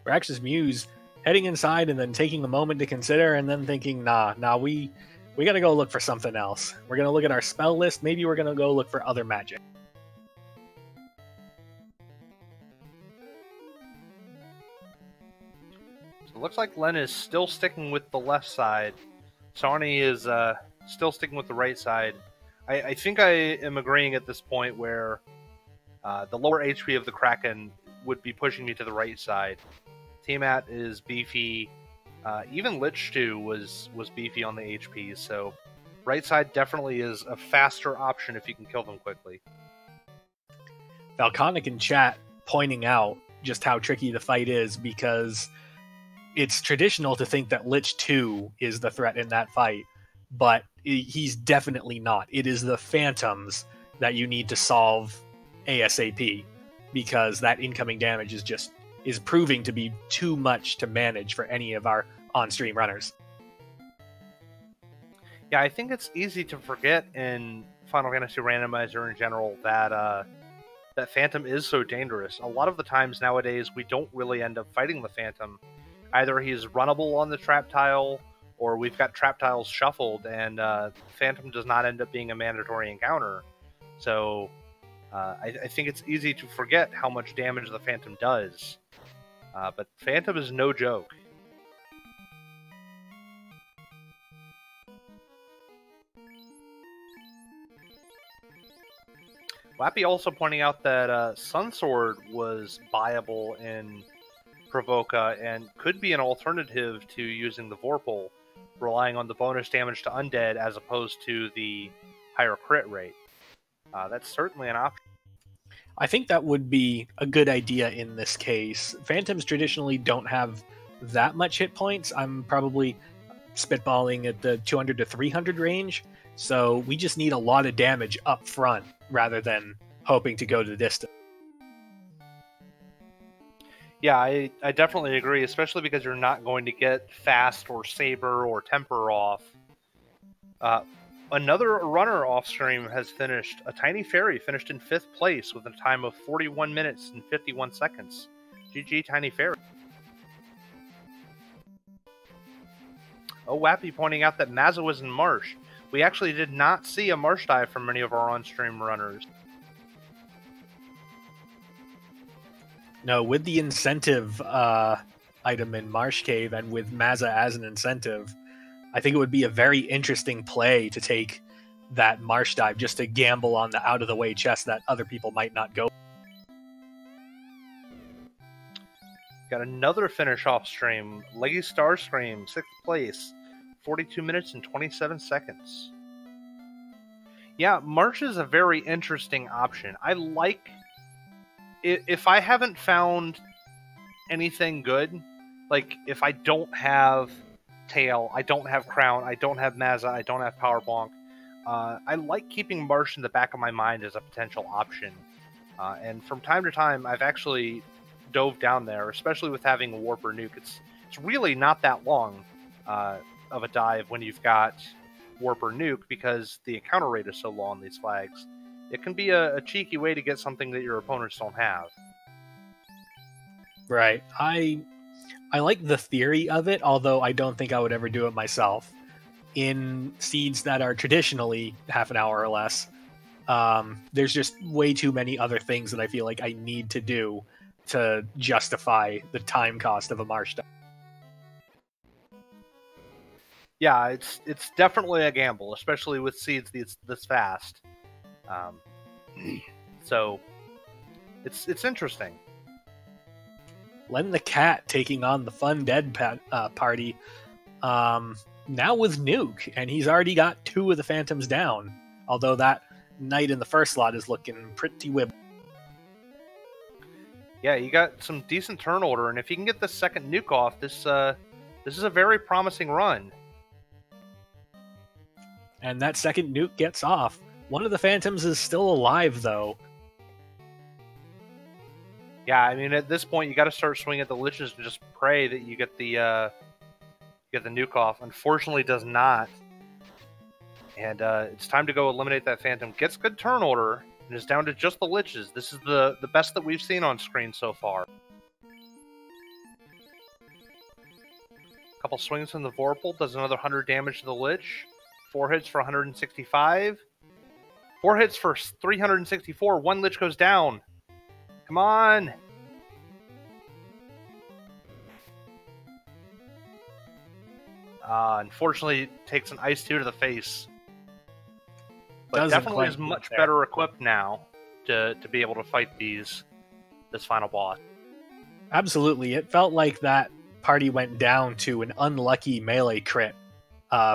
Brax's Muse heading inside and then taking a moment to consider and then thinking, nah, we gotta go look for something else. We're gonna look at our spell list, maybe we're gonna go look for other magic. So it looks like Len is still sticking with the left side. Sarni is still sticking with the right side. I think I am agreeing at this point where the lower HP of the Kraken would be pushing me to the right side. Tiamat is beefy. Even Lich 2 was beefy on the HP, so right side definitely is a faster option if you can kill them quickly. Valconic in chat pointing out just how tricky the fight is, because it's traditional to think that Lich 2 is the threat in that fight, but he's definitely not. It is the Phantoms that you need to solve ASAP, because that incoming damage is proving to be too much to manage for any of our on-stream runners. Yeah, I think it's easy to forget in Final Fantasy Randomizer in general that that Phantom is so dangerous. A lot of the times nowadays we don't really end up fighting the Phantom. Either he's runnable on the trap tile, or we've got trap tiles shuffled, and Phantom does not end up being a mandatory encounter. So I think it's easy to forget how much damage the Phantom does. But Phantom is no joke. Wappy also pointing out that Sunsword was viable in Provoca and could be an alternative to using the Vorpal, relying on the bonus damage to undead as opposed to the higher crit rate. That's certainly an option. I think that would be a good idea in this case. Phantoms traditionally don't have that much hit points. I'm probably spitballing at the 200 to 300 range, so we just need a lot of damage up front rather than hoping to go to the distance. Yeah, I definitely agree, especially because you're not going to get Fast or Saber or Temper off. Another runner off stream has finished. A Tiny Fairy finished in 5th place with a time of 41 minutes and 51 seconds. GG, Tiny Fairy. Oh, Wappy pointing out that Mazza was in Marsh. We actually did not see a Marsh dive from many of our on-stream runners. No, with the incentive item in Marsh Cave and with Mazza as an incentive, I think it would be a very interesting play to take that Marsh dive just to gamble on the out-of-the-way chest that other people might not go. Got another finish off stream. Leggy Starscream, 6th place, 42 minutes and 27 seconds. Yeah, Marsh is a very interesting option. I like... If I haven't found anything good, like if I don't have Tail, I don't have Crown, I don't have Mazza, I don't have Power Bonk, I like keeping Marsh in the back of my mind as a potential option. And from time to time, I've actually dove down there, especially with having a Warp or Nuke. It's really not that long of a dive when you've got Warp or Nuke, because the encounter rate is so low on these flags. It can be a cheeky way to get something that your opponents don't have. Right. I like the theory of it, although I don't think I would ever do it myself. in seeds that are traditionally half an hour or less. There's just way too many other things that I feel like I need to do to justify the time cost of a marsh dive. Yeah, it's definitely a gamble, especially with seeds this fast. So it's interesting. Len the Cat taking on the Fun Dead party. Now with Nuke, and he's already got 2 of the Phantoms down. Although that Knight in the first slot is looking pretty wibbly. Yeah, you got some decent turn order, and if you can get the second Nuke off, this is a very promising run. And that second Nuke gets off. One of the Phantoms is still alive, though. Yeah, I mean, at this point, you got to start swinging at the Liches and just pray that you get the Nuke off. Unfortunately, does not. And it's time to go eliminate that Phantom. Gets good turn order, and is down to just the Liches. This is the best that we've seen on screen so far. Couple swings from the Vorpal, does another 100 damage to the Lich. 4 hits for 165. 4 hits for 364. 1 Lich goes down. Come on! Unfortunately, takes an Ice 2 to the face. But definitely is much better equipped now to be able to fight this final boss. Absolutely. It felt like that party went down to an unlucky melee crit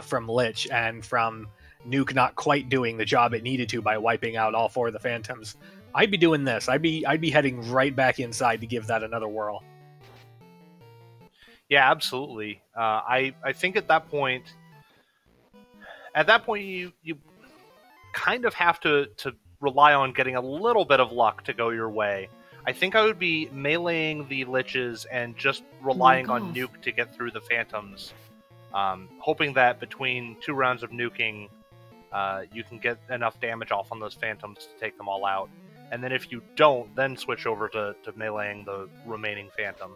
from Lich, and from Nuke not quite doing the job it needed to by wiping out all 4 of the Phantoms. I'd be doing this. I'd be heading right back inside to give that another whirl. Yeah, absolutely. I think at that point you kind of have to rely on getting a little bit of luck to go your way. I think I would be meleeing the Liches and just relying on Nuke to get through the Phantoms, hoping that between 2 rounds of nuking, you can get enough damage off on those Phantoms to take them all out. And then if you don't, then switch over to meleeing the remaining Phantom.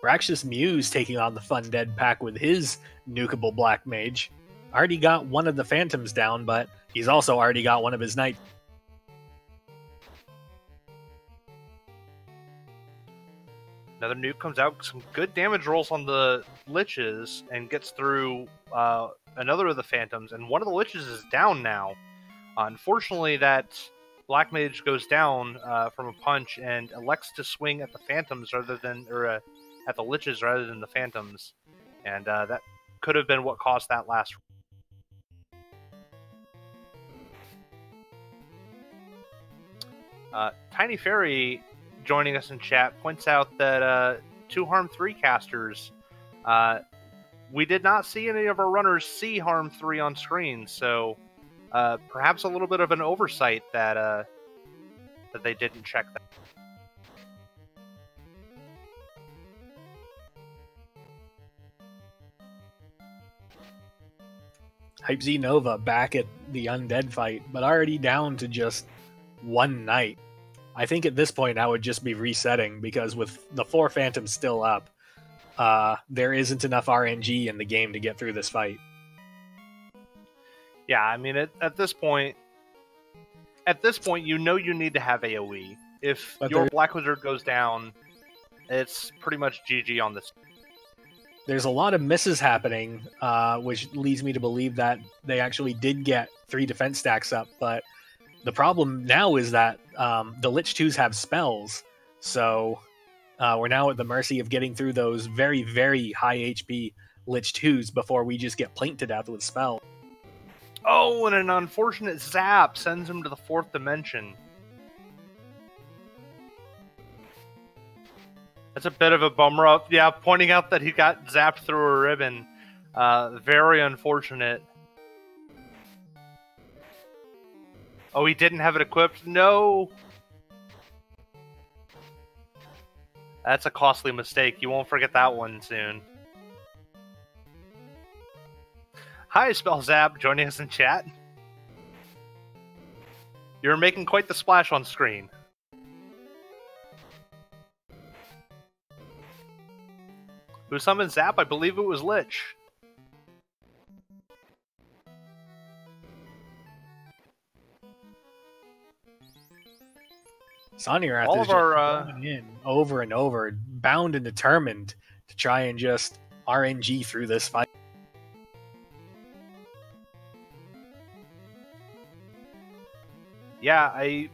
Raxus Muse taking on the Fun Dead pack with his nukeable Black Mage. Already got 1 of the Phantoms down, but he's also already got 1 of his Knights. Another Nuke comes out, some good damage rolls on the Liches, and gets through another of the Phantoms, and 1 of the Liches is down now. Unfortunately, that Black Mage goes down from a punch and elects to swing at the Phantoms at the Liches rather than the Phantoms, and that could have been what caused that last. Tiny Fairy joining us in chat points out that 2 Harm 3 casters, we did not see any of our runners see Harm 3 on screen, so perhaps a little bit of an oversight that they didn't check that. Hype Z Nova back at the Undead fight, but already down to just 1 Knight. I think at this point I would just be resetting, because with the 4 Phantoms still up, there isn't enough RNG in the game to get through this fight. Yeah, I mean, at this point, you know you need to have AoE. If your Black Wizard goes down, it's pretty much GG on this. There's a lot of misses happening, which leads me to believe that they actually did get 3 defense stacks up, but the problem now is that the Lich 2s have spells, so we're now at the mercy of getting through those very, very high HP Lich 2s before we just get planked to death with spells. Oh, and an unfortunate zap sends him to the 4th dimension. That's a bit of a bummer up. Yeah, pointing out that he got zapped through a ribbon. Very unfortunate. Oh, he didn't have it equipped? No! That's a costly mistake. You won't forget that one soon. Hi, Spellzap, joining us in chat. You're making quite the splash on screen. Who summoned Zap? I believe it was Lich. Sonirath all is of our just going in over and over, bound and determined to try and just RNG through this fight. Yeah,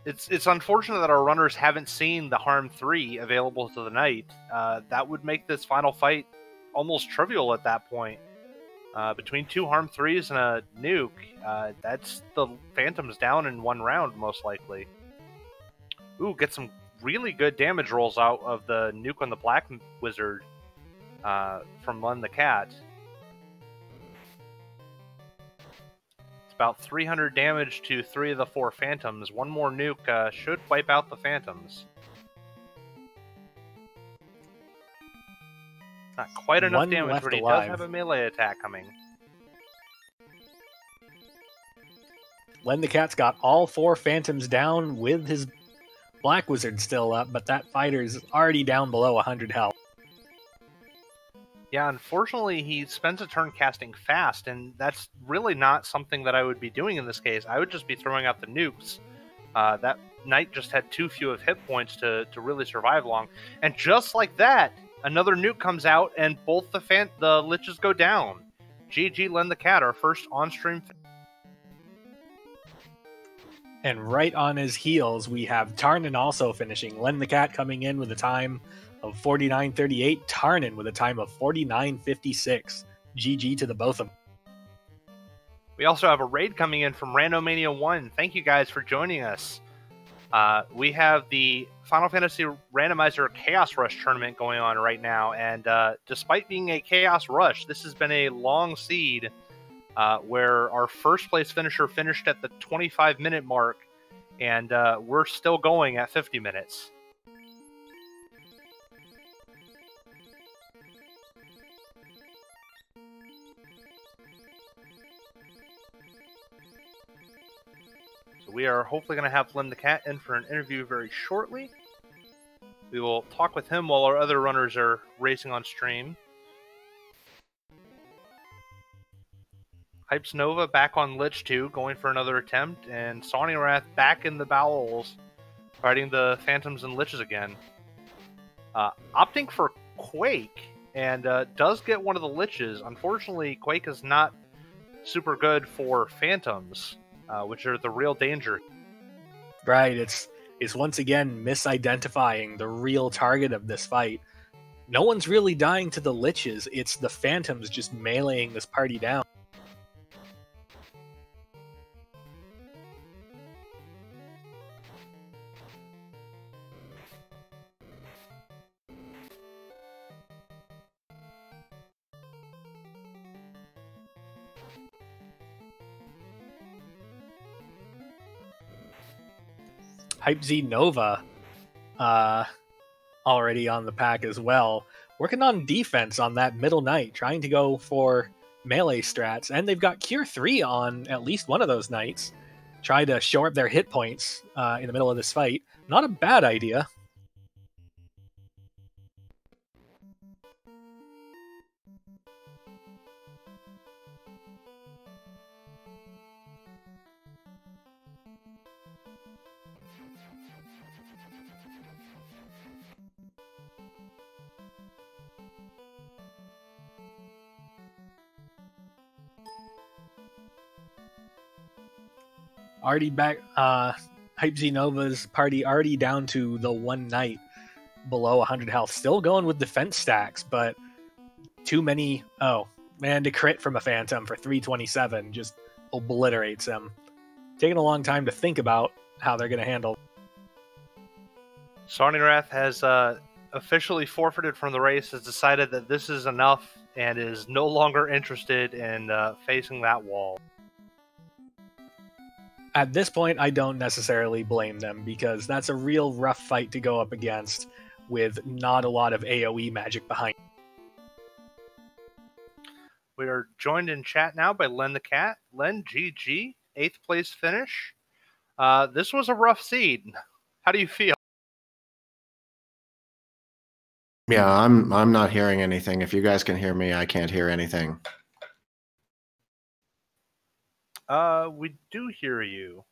it's unfortunate that our runners haven't seen the Harm 3 available to the knight. That would make this final fight almost trivial at that point. Between 2 Harm 3s and a nuke, that's the Phantoms down in 1 round, most likely. Ooh, get some really good damage rolls out of the nuke on the Black Wizard from Len the Cat. It's about 300 damage to 3 of the 4 Phantoms. 1 more nuke should wipe out the Phantoms. Not quite enough damage, but he does have a melee attack coming. Len the Cat's got all 4 Phantoms down with his Black Wizard still up, but that fighter's already down below 100 health. Yeah, unfortunately, he spends a turn casting fast, and that's really not something that I would be doing in this case. I would just be throwing out the nukes. That knight just had too few of hit points to really survive long. And just like that, another nuke comes out, and both the liches go down. GG Len the Cat, our first on-stream. And right on his heels, we have Tarnan also finishing. Len the Cat coming in with a time of 49.38. Tarnan with a time of 49.56. GG to the both of them. We also have a raid coming in from Randomania 1. Thank you guys for joining us. We have the Final Fantasy Randomizer Chaos Rush tournament going on right now, and despite being a Chaos Rush, this has been a long seed where our first place finisher finished at the 25-minute mark, and we're still going at 50 minutes. So we are hopefully going to have Len the Cat in for an interview very shortly. We will talk with him while our other runners are racing on stream. Hypes Nova back on Lich 2, going for another attempt, and Sonirath back in the bowels, fighting the Phantoms and Liches again. Opting for Quake, and does get one of the Liches. Unfortunately, Quake is not super good for Phantoms, which are the real danger. Right, it's once again misidentifying the real target of this fight. No one's really dying to the Liches, it's the Phantoms just meleeing this party down. Hype Z Nova already on the pack as well. Working on defense on that middle knight, trying to go for melee strats. And they've got Cure 3 on at least one of those knights. Try to shore up their hit points in the middle of this fight. Not a bad idea. Already back, Hype Z Nova's party already down to the one knight below 100 health. Still going with defense stacks, but too many. Oh, man, to crit from a Phantom for 327 just obliterates him. Taking a long time to think about how they're going to handle. Sonirath has officially forfeited from the race, has decided that this is enough, and is no longer interested in facing that wall. At this point, I don't necessarily blame them, because that's a real rough fight to go up against with not a lot of AoE magic behind. We are joined in chat now by Len the Cat. Len, GG, 8th place finish. This was a rough seed. How do you feel? Yeah, I'm not hearing anything. If you guys can hear me, I can't hear anything. We do hear you.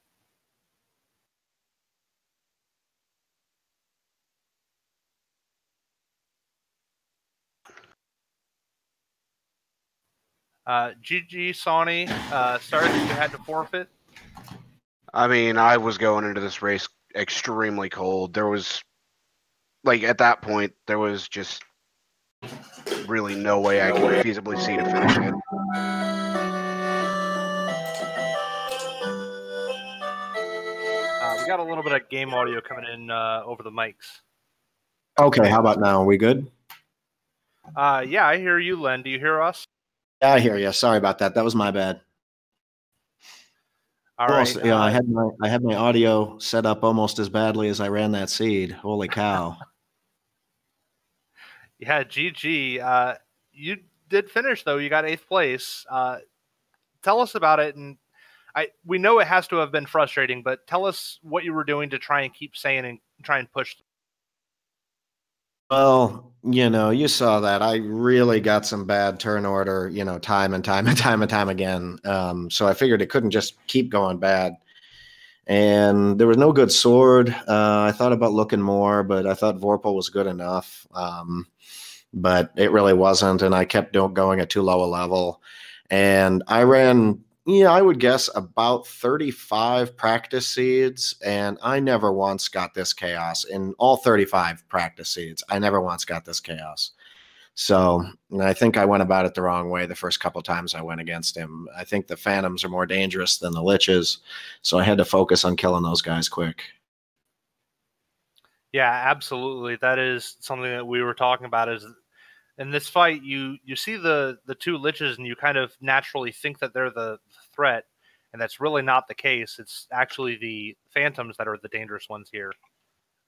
GG, Sonny. Sorry that you had to forfeit. I mean, I was going into this race extremely cold. There was, like, at that point, there was just really no way I could feasibly see to finish it. We got a little bit of game audio coming in over the mics. Okay, how about now? Are we good? Yeah, I hear you, Len. Do you hear us? Yeah, I hear you. Sorry about that. That was my bad. All Almost, right. yeah, I had my audio set up almost as badly as I ran that seed. Holy cow! Yeah, GG. You did finish though. You got 8th place. Tell us about it, and we know it has to have been frustrating, but tell us what you were doing to try and keep saying and try and push. Well, you saw that I really got some bad turn order, time and time and time and time again. So I figured it couldn't just keep going bad. And there was no good sword. I thought about looking more, but I thought Vorpal was good enough. But it really wasn't, and I kept going at too low a level. And I ran, I would guess about 35 practice seeds, and I never once got this chaos. In all 35 practice seeds, I never once got this chaos. So I think I went about it the wrong way the first couple of times I went against him. I think the Phantoms are more dangerous than the Liches, so I had to focus on killing those guys quick. Yeah, absolutely. That is something that we were talking about. Is in this fight, you see the 2 Liches, and you kind of naturally think that they're the threat, and that's really not the case. It's actually the Phantoms that are the dangerous ones here.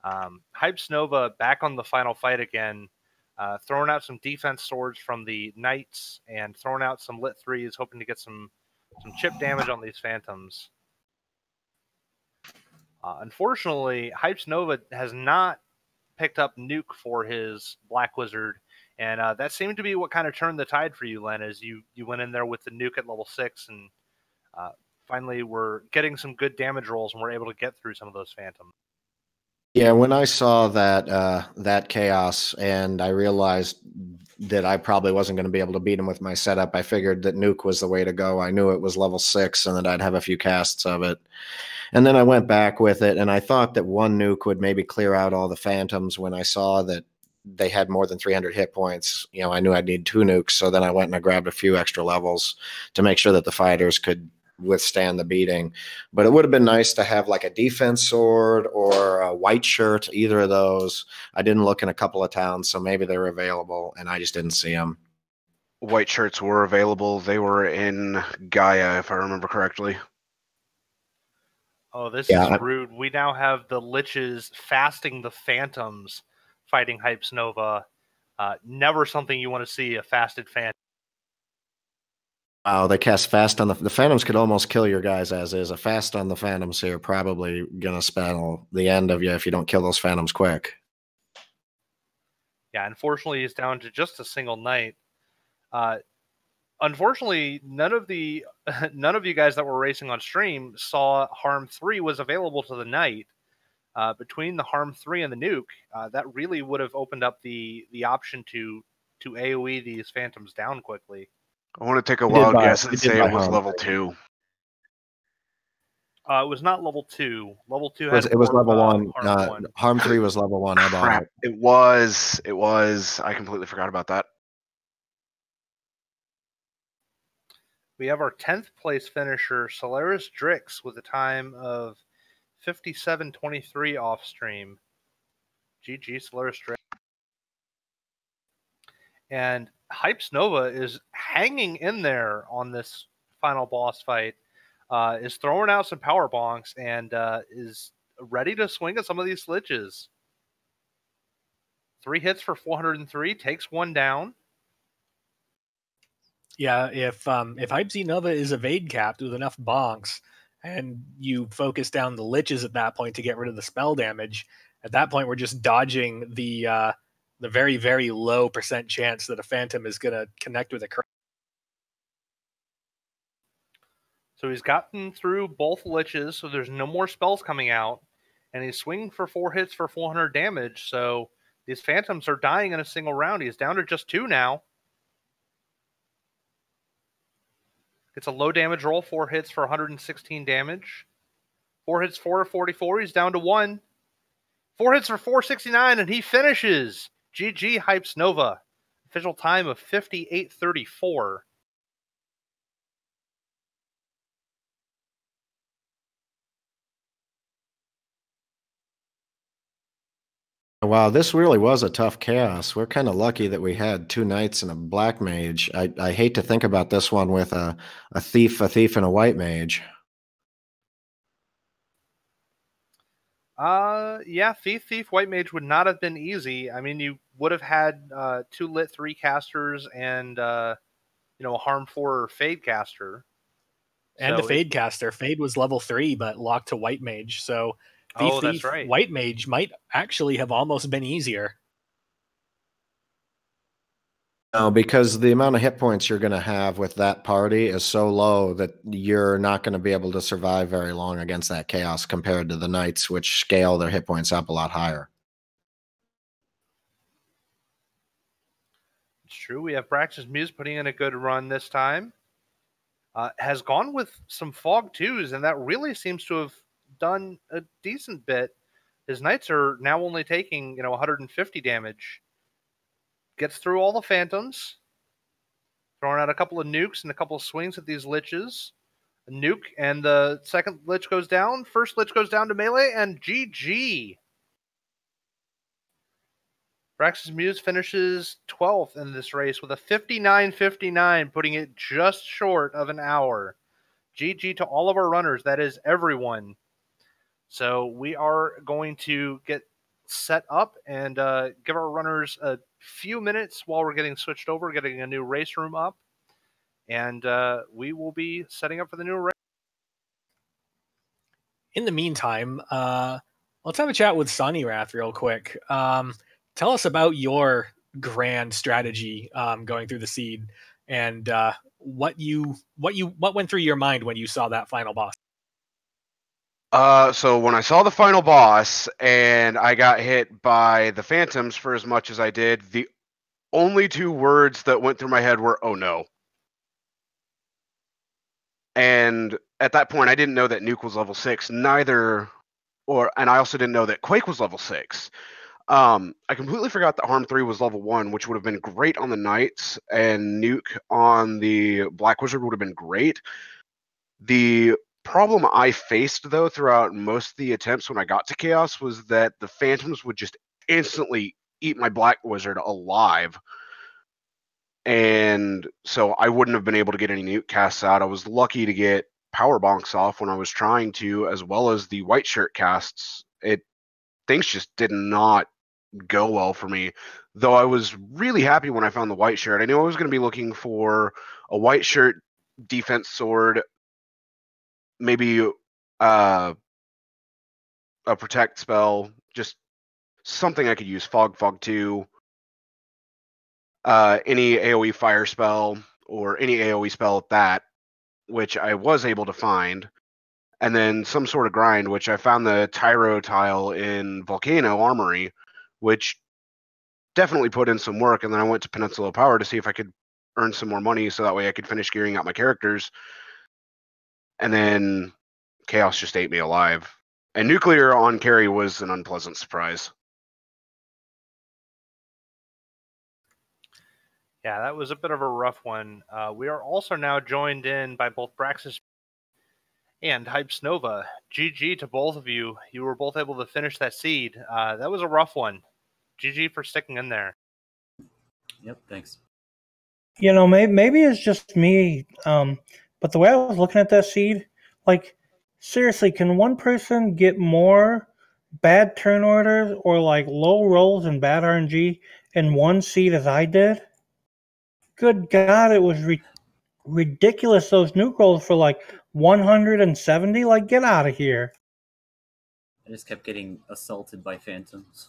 Hypes Nova back on the final fight again. Throwing out some defense swords from the Knights and throwing out some lit 3s, hoping to get some chip damage on these Phantoms. Unfortunately, Hypes Nova has not picked up Nuke for his Black Wizard, and that seemed to be what kind of turned the tide for you, Len, as you went in there with the Nuke at level 6, and finally were getting some good damage rolls and were able to get through some of those Phantoms. Yeah, when I saw that chaos and I realized that I probably wasn't going to be able to beat him with my setup, I figured that Nuke was the way to go. I knew it was level 6 and that I'd have a few casts of it. And then I went back with it, and I thought that 1 Nuke would maybe clear out all the Phantoms. When I saw that they had more than 300 hit points, I knew I'd need 2 Nukes, so then I went and I grabbed a few extra levels to make sure that the fighters could withstand the beating. But it would have been nice to have like a defense sword or a white shirt, either of those. I didn't look in a couple of towns, so maybe they were available and I just didn't see them. White shirts were available. They were in Gaia, if I remember correctly. Oh, this is rude. We now have the Liches fasting the Phantoms fighting Hypes Nova. Never something you want to see, a fasted Phantom. Wow, they cast fast on the Phantoms could almost kill your guys as is. A fast on the Phantoms here probably going to spell the end of you if you don't kill those Phantoms quick. Yeah, unfortunately, he's down to just a single Knight. Unfortunately, none of you guys that were racing on stream saw Harm 3 was available to the Knight. Between the Harm 3 and the Nuke, that really would have opened up the option to AoE these Phantoms down quickly. I want to take a wild guess and say it was level 2. It was not level 2. Level 2 it was level 1. Harm 1. Harm 3 was level 1. I bought it. It was. I completely forgot about that. We have our 10th place finisher, Solaris Drix, with a time of 57:23 off stream. GG, Solaris Drix. And Hypes Nova is hanging in there on this final boss fight, is throwing out some power bonks, and is ready to swing at some of these Liches. 3 hits for 403, takes 1 down. Yeah, if Hypesy Nova is evade capped with enough bonks, and you focus down the Liches at that point to get rid of the spell damage, at that point we're just dodging the very, very low % chance that a Phantom is going to connect with a crit. So he's gotten through both Liches, so there's no more spells coming out, and he's swinging for 4 hits for 400 damage, so these Phantoms are dying in a single round. He's down to just 2 now. Gets a low damage roll, 4 hits for 116 damage. 4 hits, 444. He's down to 1. 4 hits for 469, and he finishes. GG Hypes Nova. Official time of 58:34. Wow, this really was a tough chaos. We're kind of lucky that we had 2 knights and a black mage. I hate to think about this one with a thief, and a white mage. Yeah, Thief, White Mage would not have been easy. I mean, you would have had 2 Lit 3 casters and, a Harm 4 Fade caster. And a Fade caster. Fade was level 3, but locked to White Mage. So Thief, that's right. White Mage might actually have almost been easier. No, because the amount of hit points you're going to have with that party is so low that you're not going to be able to survive very long against that chaos compared to the knights, which scale their hit points up a lot higher. It's true. We have Brax's Muse putting in a good run this time. Has gone with some Fog 2s, and that really seems to have done a decent bit. His knights are now only taking, 150 damage. Gets through all the phantoms. Throwing out a couple of nukes and a couple of swings at these liches. A nuke, and the second lich goes down. First lich goes down to melee, and GG. Brax's Muse finishes 12th in this race with a 59:59, putting it just short of an hour. GG to all of our runners. That is everyone. So we are going to get set up and give our runners a few minutes while we're getting switched over, getting a new race room up. And we will be setting up for the new race. In the meantime, let's have a chat with Sunnyrath real quick. Tell us about your grand strategy going through the seed, and what went through your mind when you saw that final boss. So when I saw the final boss and I got hit by the phantoms for as much as I did, the only 2 words that went through my head were, "Oh no." And at that point, I didn't know that Nuke was level 6, and I also didn't know that Quake was level 6. I completely forgot that Harm 3 was level 1, which would have been great on the Knights, and Nuke on the Black Wizard would have been great. The problem I faced, though, throughout most of the attempts when I got to Chaos was that the Phantoms would just instantly eat my Black Wizard alive. And so I wouldn't have been able to get any nuke casts out. I was lucky to get power bonks off when I was trying to, as well as the white shirt casts. Things just did not go well for me. Though I was really happy when I found the white shirt. I knew I was going to be looking for a white shirt defense sword, maybe a protect spell, just something I could use. Fog 2. Any AoE fire spell or any AoE spell at that, which I was able to find, and then some sort of grind, which I found the Tyro tile in Volcano Armory, which definitely put in some work, and then I went to Peninsula Power to see if I could earn some more money so that way I could finish gearing out my characters, and then Chaos just ate me alive. And Nuclear on carry was an unpleasant surprise. Yeah, that was a bit of a rough one. We are also now joined in by both Braxis and Hypes Nova. GG to both of you. You were both able to finish that seed. That was a rough one. GG for sticking in there. Yep, thanks. Maybe it's just me, but the way I was looking at that seed, seriously, can one person get more bad turn orders or low rolls and bad RNG in one seed as I did? Good God, it was ridiculous, those nuke rolls for 170. Get out of here. I just kept getting assaulted by phantoms.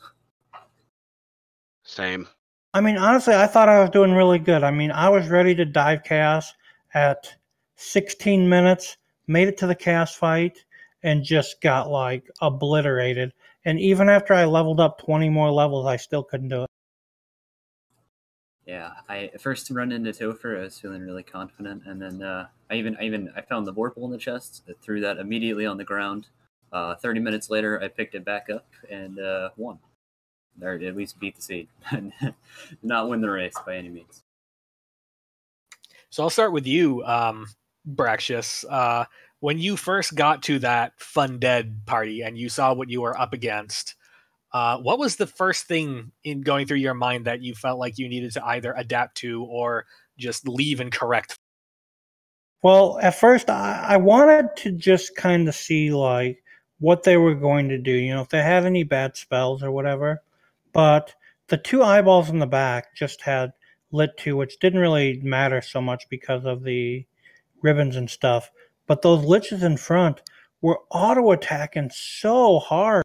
Same. I mean, honestly, I thought I was doing really good. I mean, I was ready to dive Chaos at 16 minutes, made it to the Chaos fight, and just got, obliterated. And even after I leveled up 20 more levels, I still couldn't do it. Yeah, I first run into Topher, I was feeling really confident, and then I found the Vorpal in the chest, I threw that immediately on the ground. 30 minutes later, I picked it back up and won. Or at least beat the seed. Did not win the race by any means. So I'll start with you, Braxius. When you first got to that Fun Dead party and you saw what you were up against, what was the first thing in going through your mind that you felt like you needed to either adapt to or just leave and correct? Well, at first, I wanted to just kind of see like what they were going to do. If they had any bad spells or whatever. But the two eyeballs in the back just had lit 2, which didn't really matter so much because of the ribbons and stuff. But those liches in front were auto attacking so hard.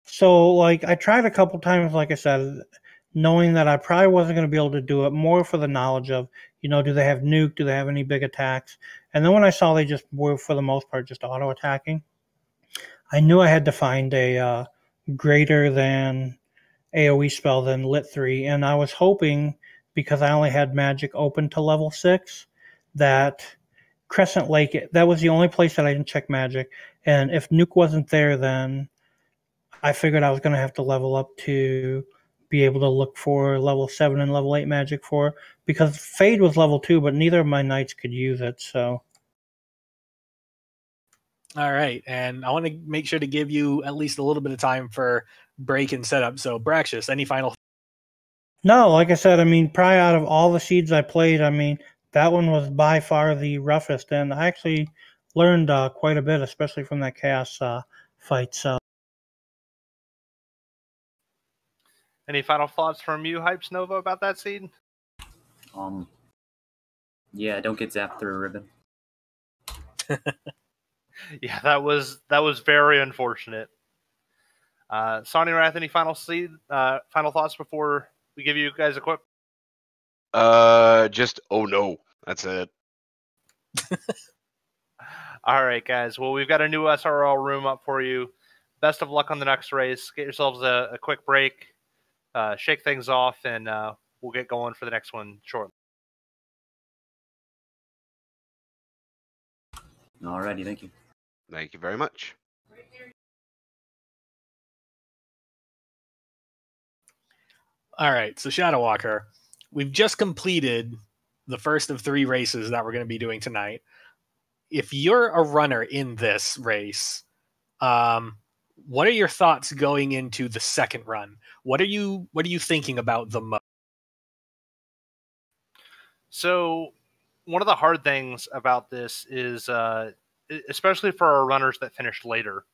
So, like, I tried a couple times, like I said, knowing that I probably wasn't going to be able to do it, more for the knowledge of, do they have nuke? Do they have any big attacks? And then when I saw they just were, for the most part, just auto attacking, I knew I had to find a greater than AoE spell than Lit 3. And I was hoping, because I only had magic open to level 6, that Crescent Lake, that was the only place that I didn't check magic. And if nuke wasn't there, then I figured I was going to have to level up to be able to look for level 7 and level 8 magic for, because Fade was level 2, but neither of my knights could use it, so. All right, and I want to make sure to give you at least a little bit of time for break and setup. So, Braxius, any final? No, like I said, probably out of all the seeds I played, that one was by far the roughest, and I actually learned quite a bit, especially from that chaos fight, so. Any final thoughts from you, Hypes Nova, about that seed? Yeah, don't get zapped through a ribbon. Yeah, that was very unfortunate. Sonny Wrath, any final thoughts before we give you guys a quick? Just oh no, that's it. All right, guys. Well, we've got a new SRL room up for you. Best of luck on the next race. Get yourselves a quick break, shake things off, and we'll get going for the next one shortly. Alrighty, thank you. Thank you very much. All right, so Shadow Walker, we've just completed the first of 3 races that we're going to be doing tonight. If you're a runner in this race, what are your thoughts going into the second run? What are you thinking about the most? So, one of the hard things about this is, especially for our runners that finished later,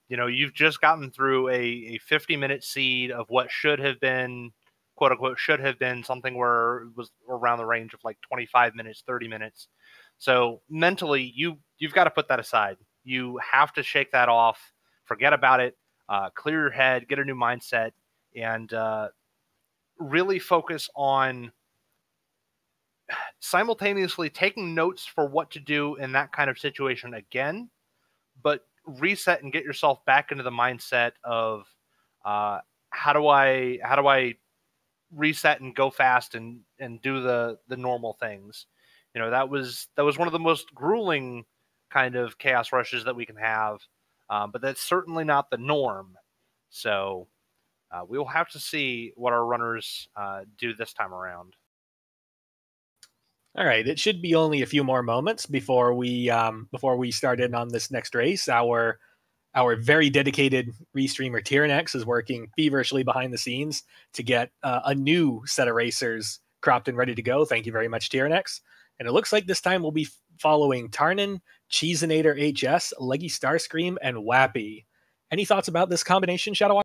you've just gotten through a 50-minute seed of what should have been, quote unquote, should have been something where it was around the range of like 25 minutes, 30 minutes. So mentally, you've got to put that aside. You have to shake that off, forget about it, clear your head, get a new mindset, and really focus on simultaneously taking notes for what to do in that kind of situation again, but reset and get yourself back into the mindset of how do I reset and go fast and do the normal things. That was one of the most grueling kind of chaos rushes that we can have, but that's certainly not the norm. So we will have to see what our runners do this time around. All right, it should be only a few more moments before we start in on this next race. Our very dedicated restreamer Tyrannex is working feverishly behind the scenes to get a new set of racers cropped and ready to go. Thank you very much, Tyrannex. And it looks like this time we'll be following Tarnin, Cheesinator HS, Leggy Starscream, and Wappy. Any thoughts about this combination, Shadow?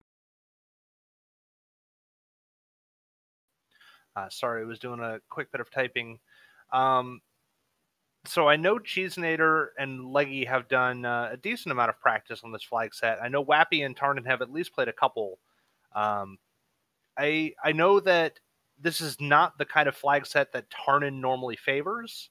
Sorry, I was doing a quick bit of typing. So I know Cheesinator and Leggy have done a decent amount of practice on this flag set. I know Wappy and Tarnin have at least played a couple. I know that this is not the kind of flag set that Tarnin normally favors.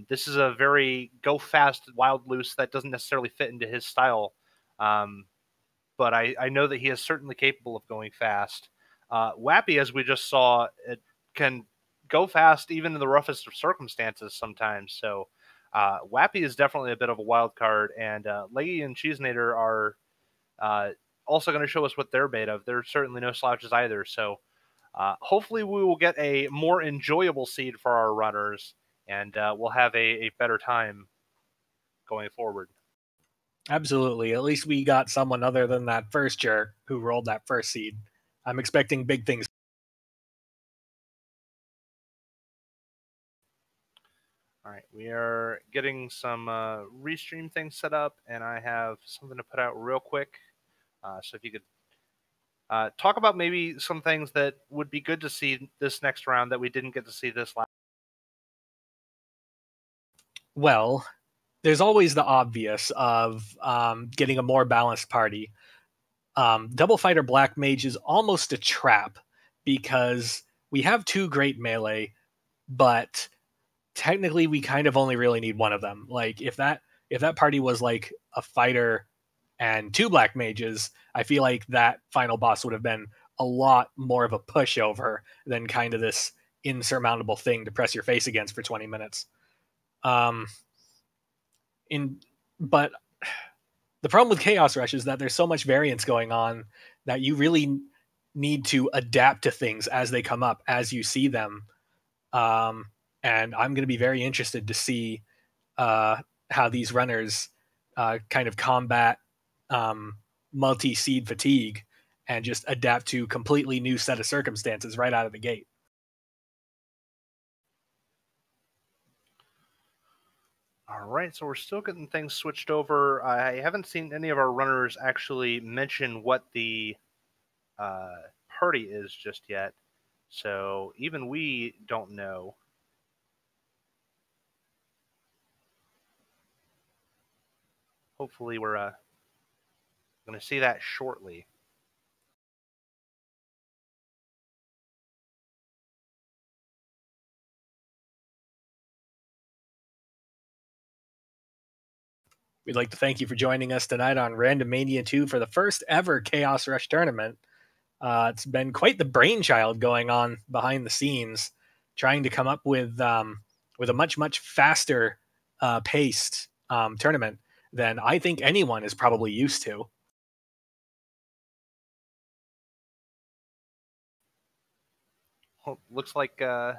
This is a very go fast, wild loose that doesn't necessarily fit into his style. But I know that he is certainly capable of going fast. Wappy, as we just saw, it can go fast even in the roughest of circumstances sometimes. So Wappy is definitely a bit of a wild card, and Leggy and Cheesenator are also going to show us what they're made of. They're certainly no slouches either. So hopefully we will get a more enjoyable seed for our runners, and we'll have a better time going forward. Absolutely. At least we got someone other than that first jerk who rolled that first seed. I'm expecting big things. All right, we are getting some restream things set up, and I have something to put out real quick. So if you could talk about maybe some things that would be good to see this next round that we didn't get to see this last. Well, there's always the obvious of getting a more balanced party. Double Fighter Black Mage is almost a trap because we have two great melee, but technically we kind of only really need one of them. Like if that party was like a fighter and two black mages, I feel like that final boss would have been a lot more of a pushover than kind of this insurmountable thing to press your face against for 20 minutes. But the problem with Chaos Rush is that there's so much variance going on that you really need to adapt to things as they come up, as you see them. And I'm going to be very interested to see how these runners kind of combat multi-seed fatigue and just adapt to completely new set of circumstances right out of the gate. All right, so we're still getting things switched over. I haven't seen any of our runners actually mention what the party is just yet, so even we don't know. Hopefully we're going to see that shortly. We'd like to thank you for joining us tonight on Randomania 2 for the first ever Chaos Rush tournament. It's been quite the brainchild going on behind the scenes, trying to come up with a much faster paced tournament than I think anyone is probably used to. Well, looks like the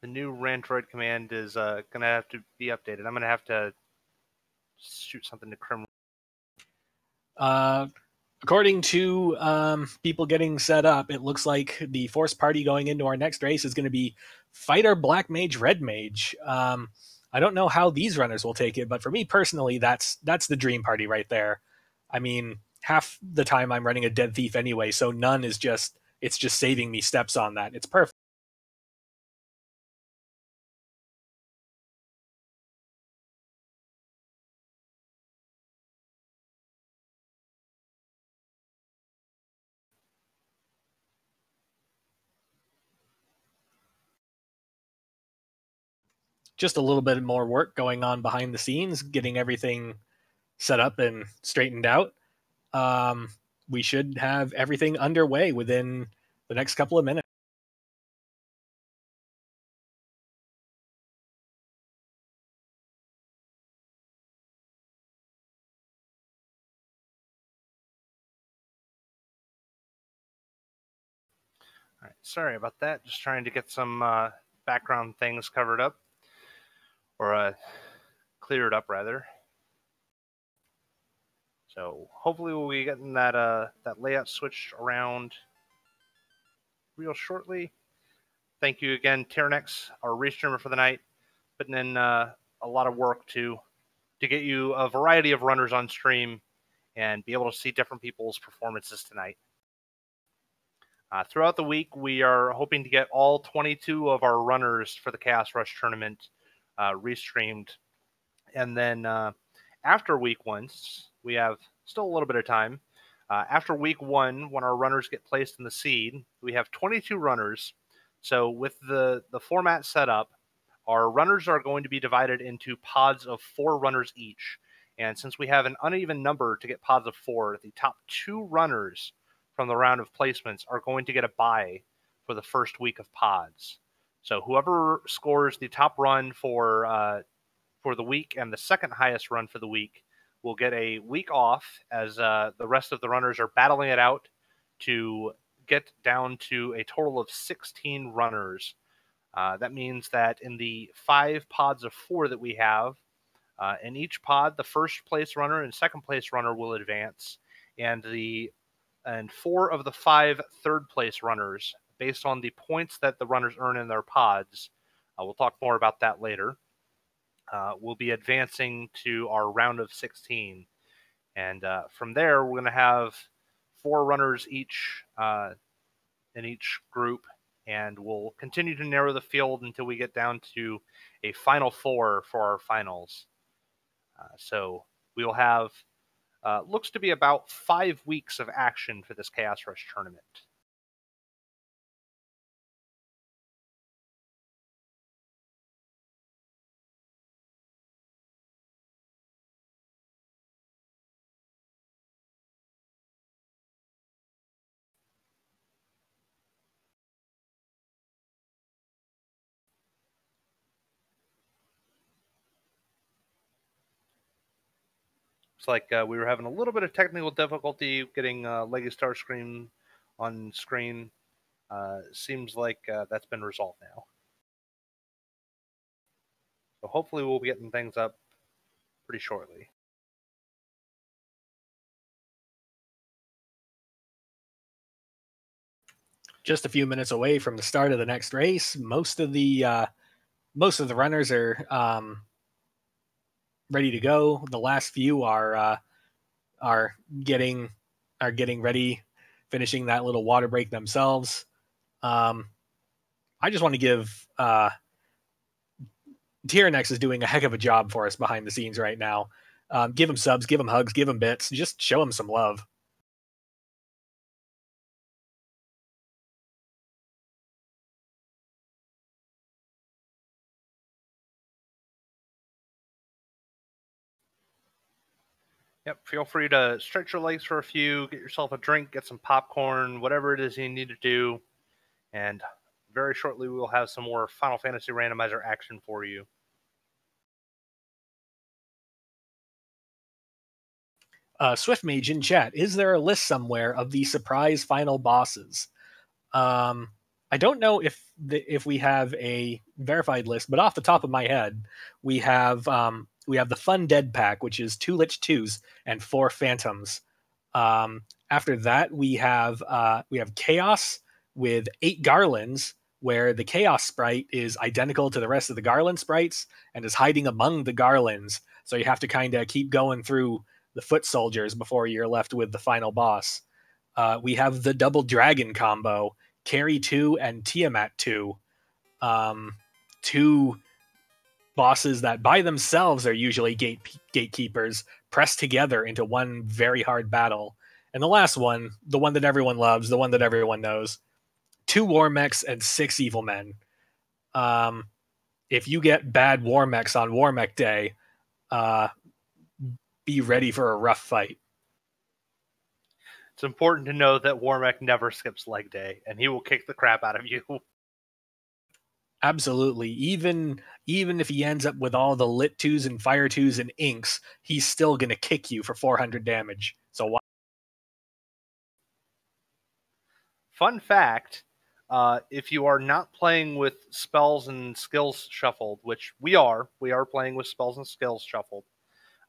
new Randroid command is going to have to be updated. I'm going to have to shoot something to Crim. According to people getting set up, it looks like the force party going into our next race is going to be Fighter Black Mage Red Mage. I don't know how these runners will take it, but for me personally, that's the dream party right there. I mean, half the time I'm running a Dead Thief anyway, so none is just saving me steps on that. It's perfect. Just a little bit more work going on behind the scenes, getting everything set up and straightened out. We should have everything underway within the next couple of minutes. All right, sorry about that. Just trying to get some background things covered up, or cleared up rather. So hopefully we'll be getting that layout switched around real shortly. Thank you again, Tyrannex, our restreamer for the night, putting in a lot of work to get you a variety of runners on stream and be able to see different people's performances tonight. Throughout the week, we are hoping to get all 22 of our runners for the Chaos Rush tournament restreamed. And then after week one, we have still a little bit of time. After week one, when our runners get placed in the seed, we have 22 runners. So with the format set up, our runners are going to be divided into pods of 4 runners each. And since we have an uneven number to get pods of 4, the top 2 runners from the round of placements are going to get a bye for the first week of pods. So whoever scores the top run for the week and the second highest run for the week will get a week off as the rest of the runners are battling it out to get down to a total of 16 runners. That means that in the 5 pods of 4 that we have, in each pod, the first place runner and second place runner will advance, and 4 of the 5 third place runners, based on the points that the runners earn in their pods, we'll talk more about that later, will be advancing to our round of 16. And from there, we're going to have 4 runners each in each group, and we'll continue to narrow the field until we get down to a final 4 for our finals. So we'll have, looks to be about 5 weeks of action for this Chaos Rush tournament. Looks like we were having a little bit of technical difficulty getting Leggy Starscream on screen. Seems like that's been resolved now. So hopefully we'll be getting things up pretty shortly. Just a few minutes away from the start of the next race. Most of the runners are ready to go. The last few are getting ready, finishing that little water break themselves. I just want to give Tyrannex is doing a heck of a job for us behind the scenes right now. Give him subs, give him hugs, give him bits, just show him some love. Yep, feel free to stretch your legs for a few, get yourself a drink, get some popcorn, whatever it is you need to do. And very shortly we will have some more Final Fantasy Randomizer action for you. Swift Mage in chat, is there a list somewhere of the surprise final bosses? I don't know if we have a verified list, but off the top of my head, we have the Fun Dead Pack, which is 2 Lich 2s and 4 Phantoms. After that, we have Chaos with 8 Garlands, where the Chaos sprite is identical to the rest of the Garland sprites and is hiding among the Garlands. So you have to kind of keep going through the foot soldiers before you're left with the final boss. We have the Double Dragon combo, Carry 2 and Tiamat 2. 2 bosses that by themselves are usually gatekeepers pressed together into one very hard battle. And the last one, the one that everyone loves, the one that everyone knows, 2 War Mechs and 6 Evil Men. If you get bad War Mechs on War Mech Day, be ready for a rough fight. It's important to know that Warmech never skips leg day, and he will kick the crap out of you. Absolutely. Even if he ends up with all the Lit 2s and Fire 2s and Inks, he's still going to kick you for 400 damage. So why? Fun fact, if you are not playing with spells and skills shuffled, which we are playing with spells and skills shuffled,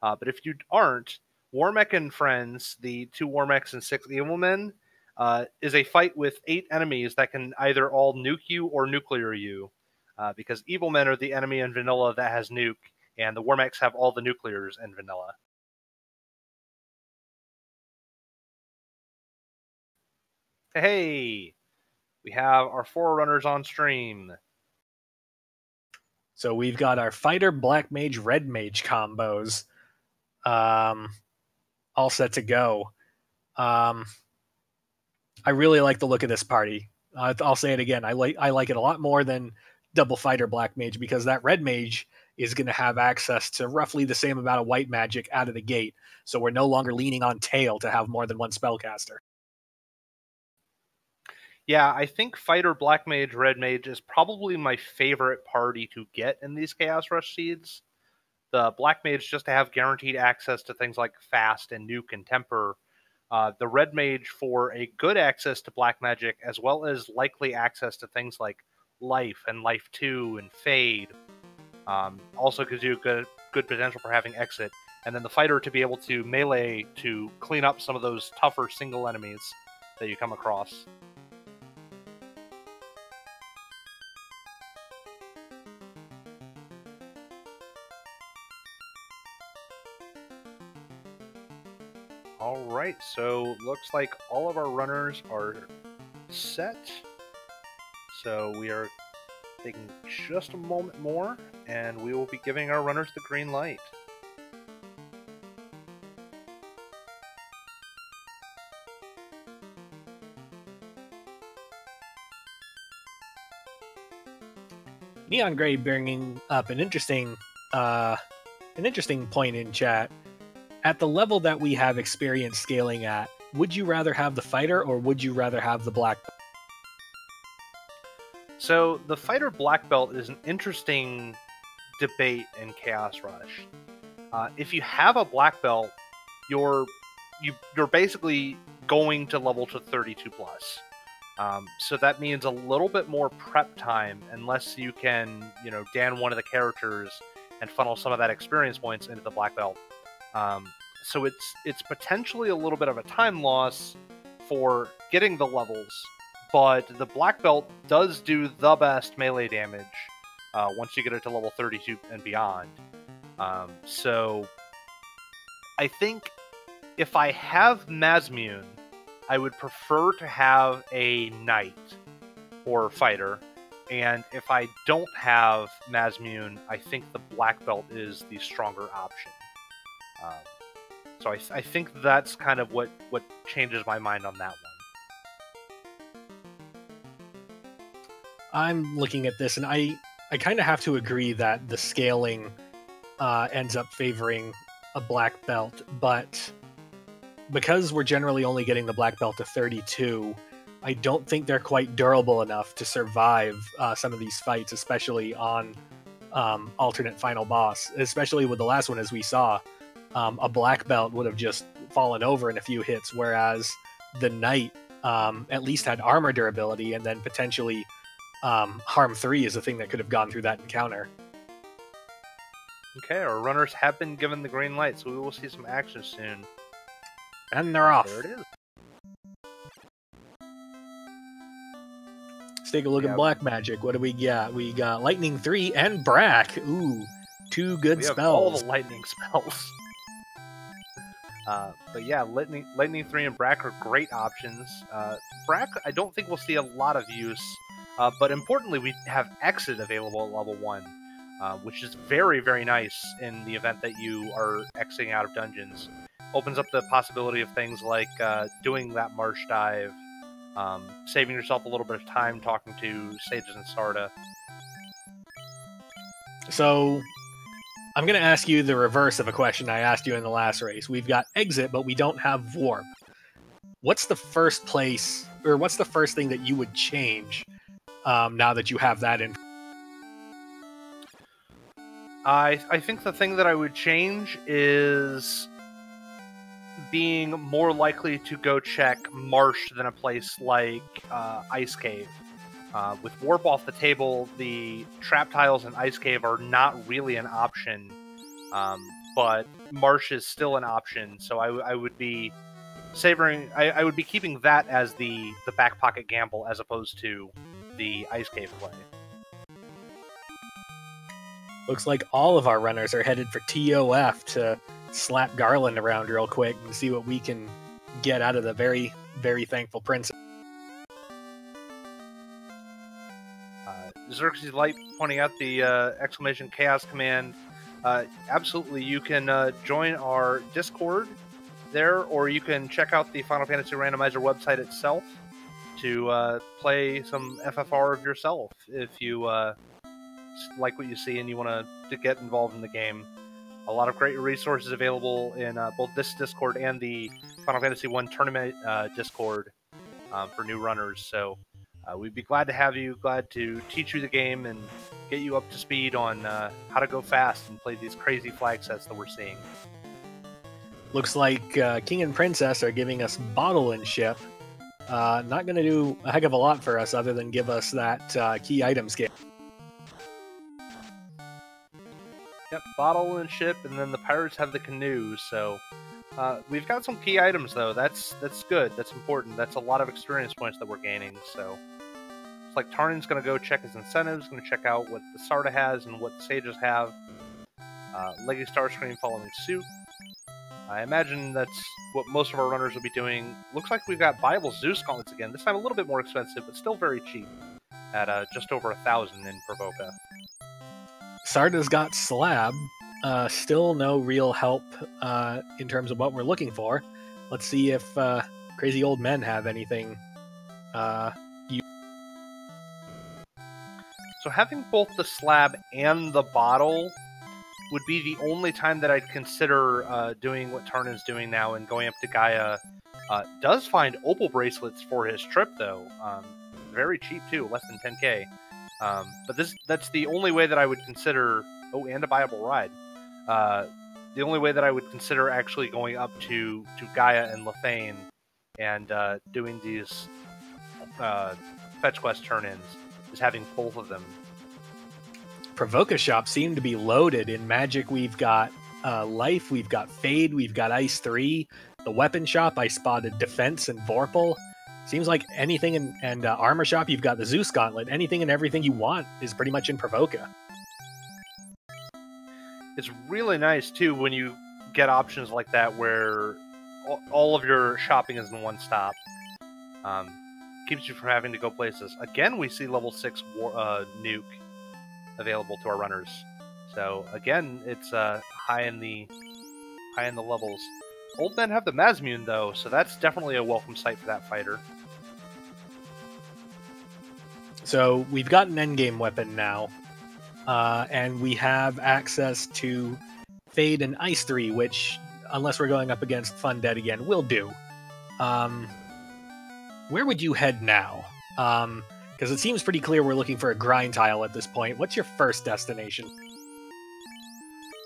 but if you aren't, Warmech and Friends, the 2 Warmechs and 6 Evil Men, is a fight with 8 enemies that can either all nuke you or nuclear you, because Evil Men are the enemy in vanilla that has nuke, and the Warmechs have all the nuclears in vanilla. Hey, we have our 4 runners on stream. So we've got our Fighter, Black Mage, Red Mage combos. All set to go. I really like the look of this party. I'll say it again. I like it a lot more than Double Fighter Black Mage, because that Red Mage is going to have access to roughly the same amount of white magic out of the gate. So we're no longer leaning on Tail to have more than one spellcaster. Yeah, I think Fighter, Black Mage, Red Mage is probably my favorite party to get in these Chaos Rush seeds. The Black Mage just to have guaranteed access to things like Fast and Nuke and Temper. The Red Mage for a good access to Black Magic, as well as likely access to things like Life and Life 2 and Fade. Also gives you good potential for having Exit. And then the Fighter to be able to melee to clean up some of those tougher single enemies that you come across. Alright, so looks like all of our runners are set. So we are taking just a moment more, and we will be giving our runners the green light. Neon Gray bringing up an interesting point in chat. At the level that we have experience scaling at, would you rather have the Fighter or would you rather have the Black Belt? So the Fighter Black Belt is an interesting debate in Chaos Rush. If you have a Black Belt, you're basically going to level to 32 plus. So that means a little bit more prep time, unless you can, Dan one of the characters and funnel some of that experience points into the Black Belt. So it's potentially a little bit of a time loss for getting the levels, but the Black Belt does do the best melee damage once you get it to level 32 and beyond. So I think if I have Mazmune, I would prefer to have a Knight or Fighter, and if I don't have Mazmune, I think the Black Belt is the stronger option. So I think that's kind of what changes my mind on that one. I'm looking at this, and I kind of have to agree that the scaling ends up favoring a Black Belt, but because we're generally only getting the Black Belt to 32, I don't think they're quite durable enough to survive some of these fights, especially on alternate final boss, especially with the last one, as we saw. A Black Belt would have just fallen over in a few hits, whereas the Knight at least had armor durability, and then potentially Harm 3 is a thing that could have gone through that encounter. Okay, our runners have been given the green light, so we will see some action soon. And they're off. There it is. Let's take a look at Black Magic. What do we got? We got Lightning 3 and Brack. Ooh, two good we spells. Have all the lightning spells. But yeah, Lightning 3 and Brack are great options. Brack, I don't think we'll see a lot of use, but importantly, we have Exit available at level 1, which is very, very nice in the event that you are exiting out of dungeons. Opens up the possibility of things like doing that marsh dive, saving yourself a little bit of time talking to sages and Sarda. So I'm going to ask you the reverse of a question I asked you in the last race. We've got Exit, but we don't have Warp. What's the first place, or what's the first thing that you would change now that you have that in? I think the thing that I would change is being more likely to go check Marsh than a place like Ice Cave. With Warp off the table, the trap tiles in Ice Cave are not really an option, but Marsh is still an option, so I would be savoring. I would be keeping that as the back pocket gamble as opposed to the Ice Cave play. Looks like all of our runners are headed for TOF to slap Garland around real quick and see what we can get out of the very, very thankful princess. Xerxes Light pointing out the exclamation chaos command. Absolutely, you can join our Discord there, or you can check out the Final Fantasy Randomizer website itself to play some FFR of yourself if you like what you see and you want to get involved in the game. A lot of great resources available in both this Discord and the Final Fantasy 1 Tournament Discord for new runners, so We'd be glad to have you, glad to teach you the game and get you up to speed on how to go fast and play these crazy flag sets that we're seeing. Looks like King and Princess are giving us Bottle and Ship. Not going to do a heck of a lot for us other than give us that key item scale. Yep, Bottle and Ship, and then the Pirates have the canoes, so we've got some key items, though. That's good. That's important. That's a lot of experience points that we're gaining, so it's like Tarnin's going to go check his incentives, going to check out what the Sarda has and what the Sages have. Leggy Starscream following suit. I imagine that's what most of our runners will be doing. Looks like we've got Bible Zeus gauntlets again. This time a little bit more expensive, but still very cheap at just over 1,000 in Provoca. Sarda's got Slab. Still no real help in terms of what we're looking for. Let's see if Crazy Old Men have anything. So having both the Slab and the Bottle would be the only time that I'd consider doing what Tarnin's doing now and going up to Gaia. Does find opal bracelets for his trip, though. Very cheap, too, less than 10k. But that's the only way that I would consider... Oh, and a viable ride. The only way that I would consider actually going up to Gaia and Lethane and doing these fetch quest turn-ins is having both of them. Provoca shops seem to be loaded. In Magic, we've got Life, we've got Fade, we've got Ice 3. The weapon shop, I spotted Defense and Vorpal. Seems like anything in and armor shop, you've got the Zeus Gauntlet. Anything and everything you want is pretty much in Provoca. It's really nice, too, when you get options like that where all of your shopping is in one stop. Keeps you from having to go places. Again, we see level 6 nuke available to our runners. So again, it's high in the levels. Old Men have the Mazmune though, so that's definitely a welcome sight for that fighter. So we've got an endgame weapon now, and we have access to Fade and Ice 3, which, unless we're going up against Fun Dead again, will do. Where would you head now? Because it seems pretty clear we're looking for a grind tile at this point. What's your first destination?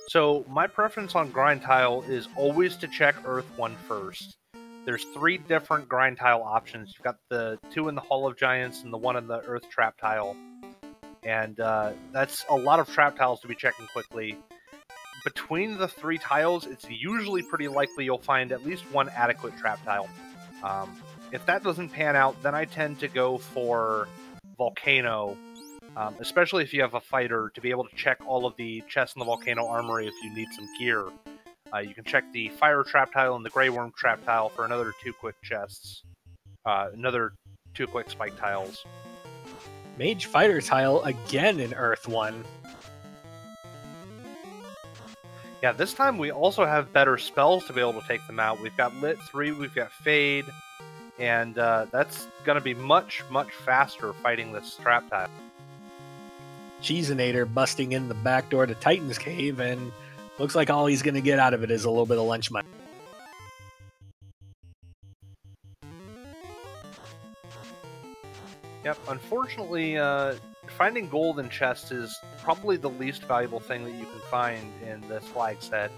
So my preference on grind tile is always to check Earth 1 first. There's 3 different grind tile options. You've got the 2 in the Hall of Giants and the 1 in the Earth trap tile. And that's a lot of trap tiles to be checking quickly. Between the 3 tiles, it's usually pretty likely you'll find at least 1 adequate trap tile. If that doesn't pan out, then I tend to go for Volcano, especially if you have a fighter, to be able to check all of the chests in the Volcano Armory if you need some gear. You can check the Fire Trap Tile and the Grey Worm Trap Tile for another 2 quick chests. Another 2 quick spike tiles. Mage Fighter tile again in Earth 1. Yeah, this time we also have better spells to be able to take them out. We've got Lit 3, we've got Fade, and that's going to be much, much faster fighting this trap tile. Cheesinator busting in the back door to Titan's Cave, and looks like all he's going to get out of it is a little bit of lunch money. Yep, unfortunately, finding gold in chests is probably the least valuable thing that you can find in this flag set.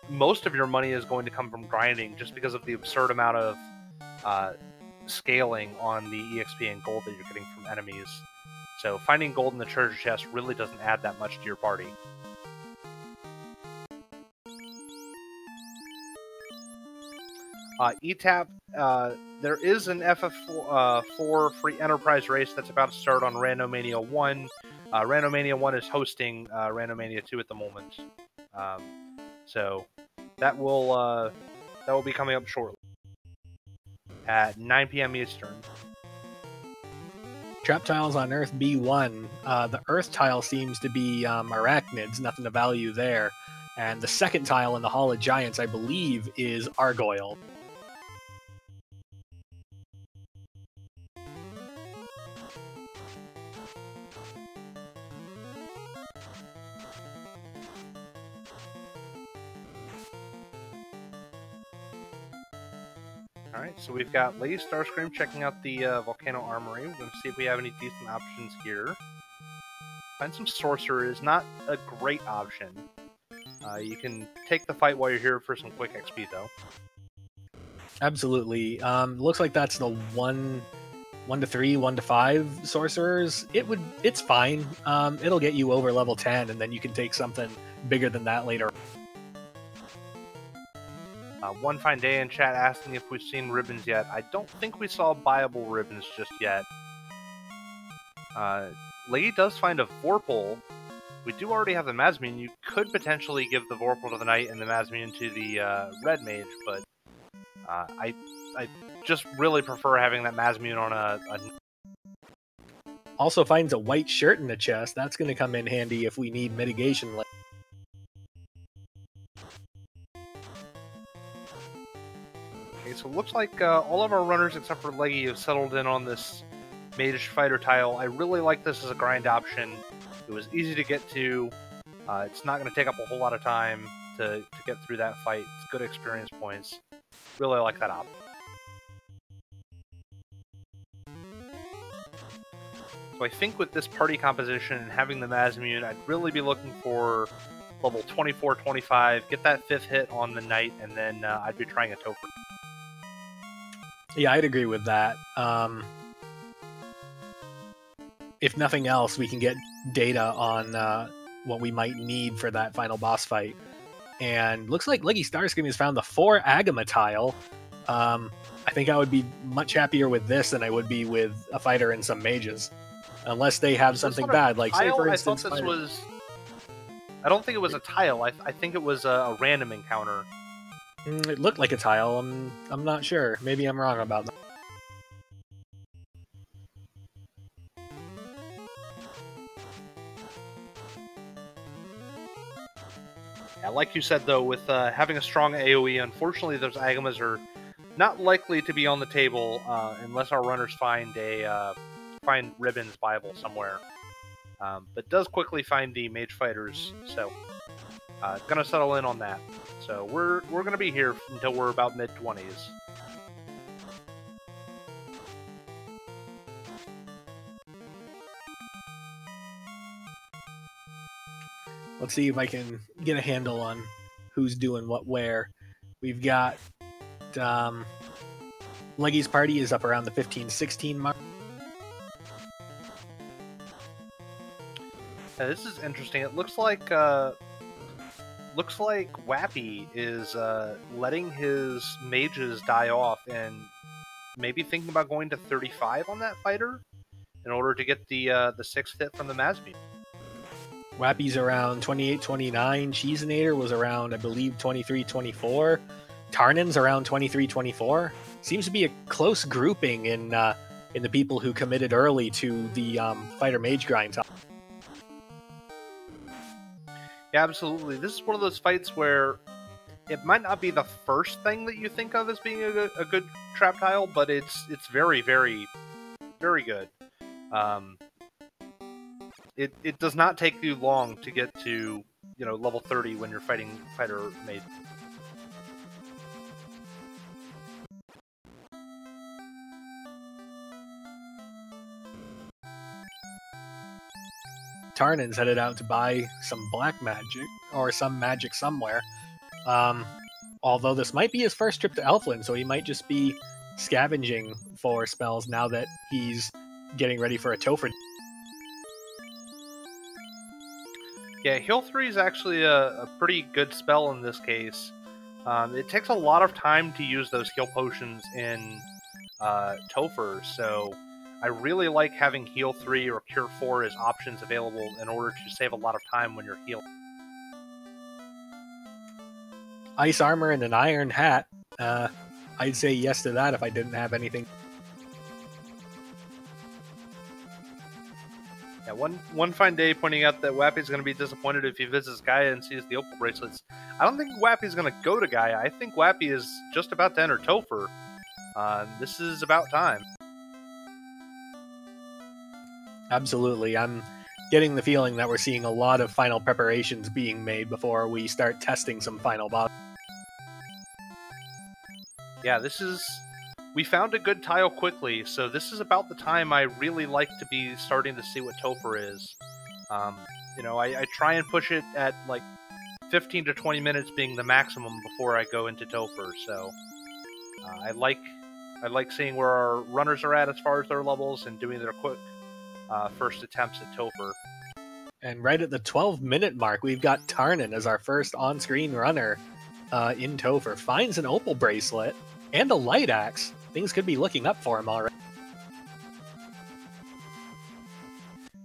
Most of your money is going to come from grinding just because of the absurd amount of scaling on the EXP and gold that you're getting from enemies. So finding gold in the treasure chest really doesn't add that much to your party. ETAP, there is an FF4 free enterprise race that's about to start on Randomania 1. Randomania 1 is hosting Randomania 2 at the moment. So that will be coming up shortly at 9 p.m. Eastern. Trap tiles on Earth B1. The Earth tile seems to be arachnids, nothing to value there. And the second tile in the Hall of Giants, I believe, is Argoyle. Alright, so we've got Lady Starscream checking out the Volcano Armory. We're going to see if we have any decent options here. Find some Sorcerer is not a great option. You can take the fight while you're here for some quick XP, though. Absolutely. Looks like that's the 1 to 3, 1 to 5 sorcerers. It's fine. It'll get you over level 10, and then you can take something bigger than that later. One Fine Day in chat asking if we've seen ribbons yet. I don't think we saw buyable ribbons just yet. Lady does find a Vorpal. We do already have the Mazmune. You could potentially give the Vorpal to the Knight and the Mazmune to the Red Mage, but I just really prefer having that Mazmune on a... Also finds a white shirt in the chest. That's going to come in handy if we need mitigation. Okay, so it looks like all of our runners except for Leggy have settled in on this Mage Fighter tile. I really like this as a grind option. It was easy to get to. It's not going to take up a whole lot of time to get through that fight. It's good experience points. Really like that option. So I think with this party composition and having the Mazmune, I'd really be looking for level 24, 25, get that 5th hit on the Knight, and then I'd be trying a Topher. Yeah, I'd agree with that. If nothing else, we can get data on what we might need for that final boss fight. And looks like Leggy Starscream has found the 4 Agama tile. I think I would be much happier with this than I would be with a fighter and some mages. Unless they have something bad, like say for instance... I thought this was... I don't think it was a tile. I think it was a random encounter. It looked like a tile. I'm not sure. Maybe I'm wrong about that. Yeah, like you said, though, with having a strong AoE, unfortunately those Agamas are not likely to be on the table unless our runners find ribbons viable somewhere. But does quickly find the mage fighters, so gonna settle in on that. So we're gonna be here until we're about mid-20s. Let's see if I can get a handle on who's doing what where. We've got Leggy's party is up around the 15-16 mark. This is interesting. It looks like Wappy is letting his mages die off and maybe thinking about going to 35 on that fighter in order to get the 6th hit from the Mazmune. Wappy's around 28-29. Cheesenator was around, I believe, 23-24. Tarnin's around 23-24. Seems to be a close grouping in the people who committed early to the fighter mage grind. Yeah, absolutely. This is one of those fights where it might not be the first thing that you think of as being a good trap tile, but it's very, very, very good. It does not take you long to get to, level 30 when you're fighting fighter mage. Tarnin's headed out to buy some black magic, or some magic somewhere. Although this might be his first trip to Elfland, so he might just be scavenging for spells now that he's getting ready for a Topher. Yeah, Heal 3 is actually a pretty good spell in this case. It takes a lot of time to use those heal potions in Topher, so I really like having Heal 3 or Cure 4 as options available in order to save a lot of time when you're healing. Ice armor and an iron hat. I'd say yes to that if I didn't have anything. Yeah, one fine day pointing out that Wappy's going to be disappointed if he visits Gaia and sees the opal bracelets. I don't think Wappy's going to go to Gaia. I think Wappy is just about to enter Topher. This is about time. Absolutely. I'm getting the feeling that we're seeing a lot of final preparations being made before we start testing some final boss. Yeah, this is we found a good tile quickly, so this is about the time I really like to be starting to see what Topher is. I try and push it at like 15 to 20 minutes being the maximum before I go into Topher, so I like seeing where our runners are at as far as their levels and doing their quick first attempts at Topher. And right at the 12-minute mark, we've got Tarnan as our first on-screen runner in Topher. Finds an opal bracelet and a light axe. Things could be looking up for him already.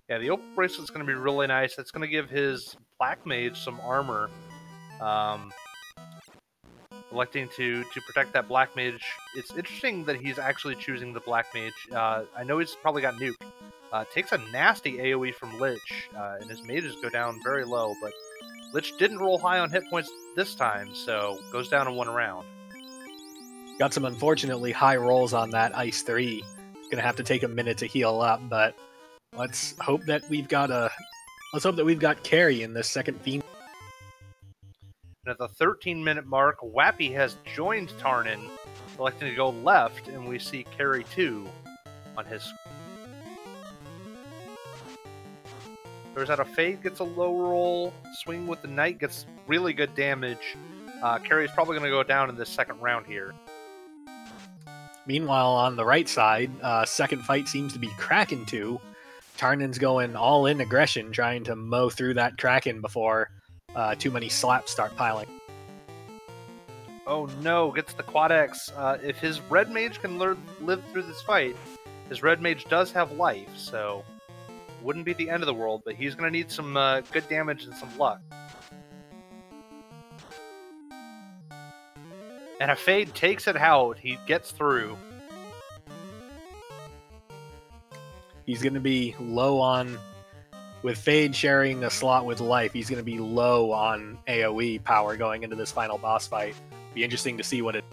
Yeah, the opal bracelet's going to be really nice. That's going to give his black mage some armor. Electing to protect that black mage. It's interesting that he's actually choosing the black mage. I know he's probably got nuke. Takes a nasty AoE from Lich, and his mages go down very low, but Lich didn't roll high on hit points this time, so goes down in one round. Got some unfortunately high rolls on that Ice 3. Gonna have to take a minute to heal up, but let's hope that we've got carry in this second theme. And at the 13-minute mark, Wappy has joined Tarnan, electing to go left, and we see carry 2 on his. There's out a Fade, gets a low roll. Swing with the Knight gets really good damage. Carry's probably going to go down in this second round here. Meanwhile, on the right side, second fight seems to be Kraken 2. Tarnan's going all-in aggression, trying to mow through that Kraken before too many slaps start piling. Oh no, gets the Quad X. If his Red Mage can live through this fight, his Red Mage does have life, so wouldn't be the end of the world, but he's going to need some good damage and some luck. And a Fade takes it out. He gets through. He's going to be low on... With Fade sharing a slot with life, he's going to be low on AoE power going into this final boss fight. Be interesting to see what it...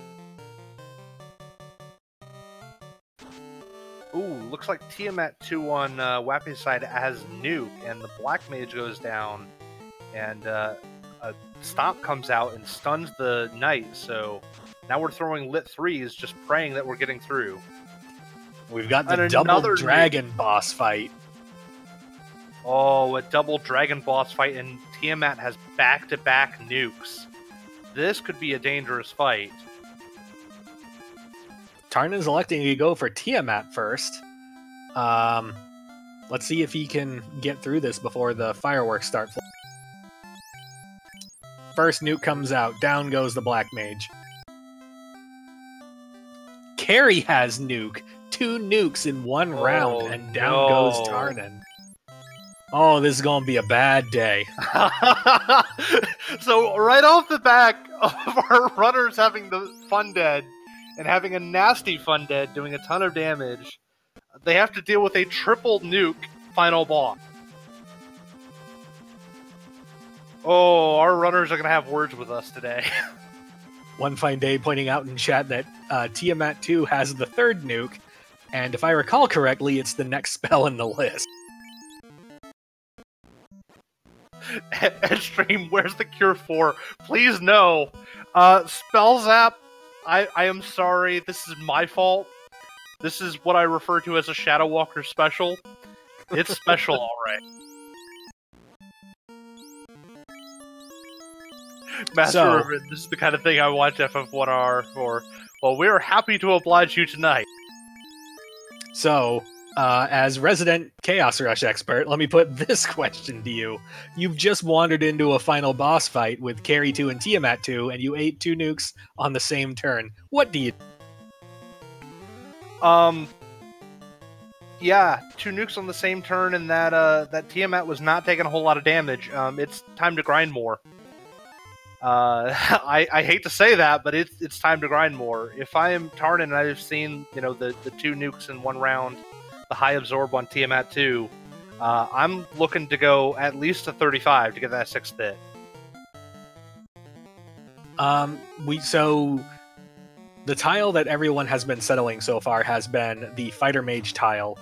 Ooh, looks like Tiamat 2 on Wappy's side has nuke, and the Black Mage goes down, and a Stomp comes out and stuns the Knight, so now we're throwing Lit 3s, just praying that we're getting through. We've got the double dragon boss fight. Oh, a double dragon boss fight, and Tiamat has back-to-back nukes. This could be a dangerous fight. Tarnan's electing to go for Tiamat first. Let's see if he can get through this before the fireworks start. First nuke comes out. Down goes the Black Mage. Carry has nuke. 2 nukes in one round, and down goes Tarnan. Oh, this is going to be a bad day. So right off the back of our runners having the Fun Dead and having a nasty Fun Dead doing a ton of damage, they have to deal with a triple nuke final boss. Oh, our runners are going to have words with us today. One Fine Day pointing out in chat that Tiamat 2 has the 3rd nuke, and if I recall correctly, it's the next spell in the list. Edstream, where's the cure for? Please no. Spell Zap, I am sorry. This is my fault. This is what I refer to as a Shadow Walker special. It's special, alright. Master Ribbon, this is the kind of thing I watch FF1R for. Well, we're happy to oblige you tonight. So, as resident Chaos Rush expert, let me put this question to you. You've just wandered into a final boss fight with Carry 2 and Tiamat 2, and you ate 2 nukes on the same turn. What do you... Yeah, 2 nukes on the same turn, and that Tiamat was not taking a whole lot of damage. It's time to grind more. I hate to say that, but it's time to grind more. If I am Tarnan and I've seen, the 2 nukes in one round, the high absorb on Tiamat 2, I'm looking to go at least to 35 to get that 6th hit. So the tile that everyone has been settling so far has been the Fighter Mage tile.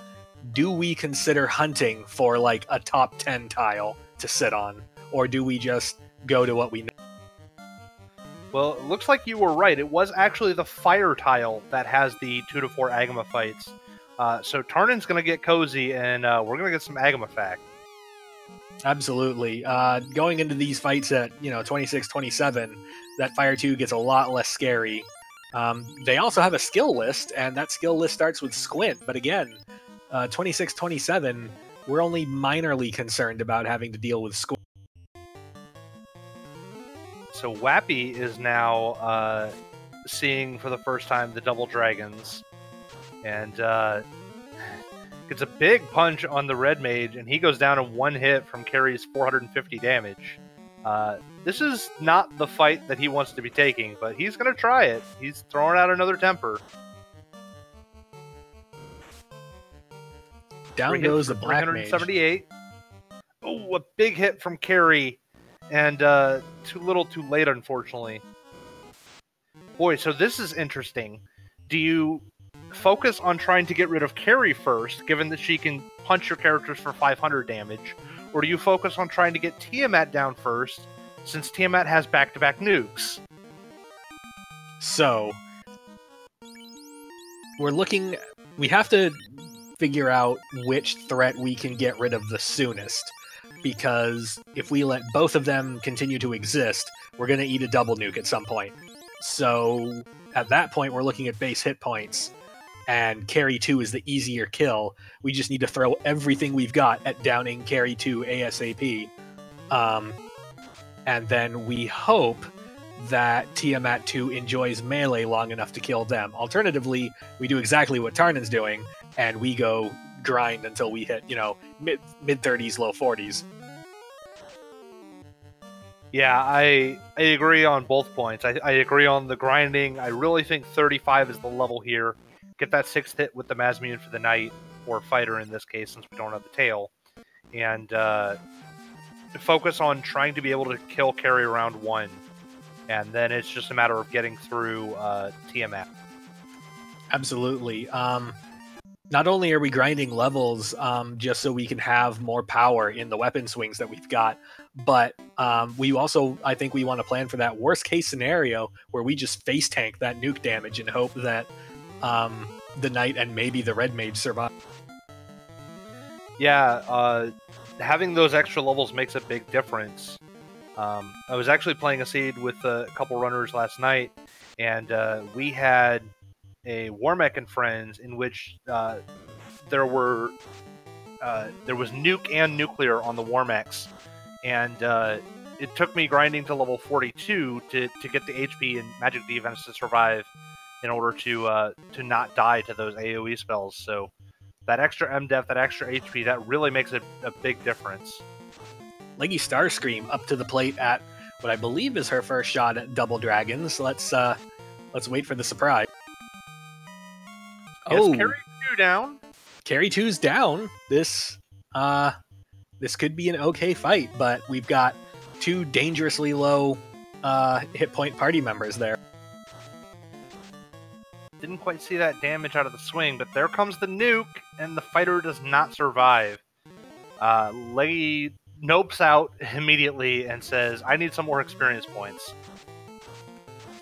Do we consider hunting for like a top 10 tile to sit on, or do we just go to what we know? Well, it looks like you were right. It was actually the fire tile that has the 2 to 4 Agama fights. So Tarnin's going to get cozy, and we're going to get some Agama fact. Absolutely. Going into these fights at 26, 27, that Fire 2 gets a lot less scary. They also have a skill list, and that skill list starts with Squint. But again, 26, 27, we're only minorly concerned about having to deal with Squint. So Wappy is now seeing for the first time the double dragons, and gets a big punch on the red mage, and he goes down in one hit from Carrie's 450 damage. This is not the fight that he wants to be taking, but he's going to try it. He's throwing out another temper. Down goes the black mage. 378. Oh, a big hit from Carrie, and too little too late, unfortunately. Boy, so this is interesting. Do you focus on trying to get rid of Carrie first, given that she can punch your characters for 500 damage, or do you focus on trying to get Tiamat down first, since Tiamat has back-to-back nukes? So, we have to figure out which threat we can get rid of the soonest, because if we let both of them continue to exist, we're going to eat a double nuke at some point. So, at that point, we're looking at base hit points, and Carry 2 is the easier kill. We just need to throw everything we've got at downing Carry 2 ASAP. And then we hope that Tiamat 2 enjoys melee long enough to kill them. Alternatively, we do exactly what Tarnin's doing, and we go grind until we hit, mid-30s, low 40s. Yeah, I agree on both points. I agree on the grinding. I really think 35 is the level here. Get that 6th hit with the Mazmune for the Knight, or Fighter in this case, since we don't have the tail. And focus on trying to be able to kill Carry round 1. And then it's just a matter of getting through Tiamat. Absolutely. Not only are we grinding levels just so we can have more power in the weapon swings that we've got, but we also, I think we want to plan for that worst case scenario where we just face tank that nuke damage and hope that the Knight and maybe the Red Mage survive. Yeah, having those extra levels makes a big difference. I was actually playing a seed with a couple runners last night, and we had a Warmech and Friends in which there was nuke and nuclear on the Warmechs, and it took me grinding to level 42 to get the HP and magic defense to survive in order to not die to those AoE spells. So that extra MDef, that extra HP, that really makes a big difference. Leggy Starscream up to the plate at what I believe is her first shot at Double Dragons. Let's wait for the surprise. Yes, Carry 2 down. Carry 2's down. This could be an okay fight, but we've got 2 dangerously low hit point party members there. Didn't quite see that damage out of the swing, but there comes the nuke, and the fighter does not survive. Leggy nopes out immediately and says, I need some more experience points.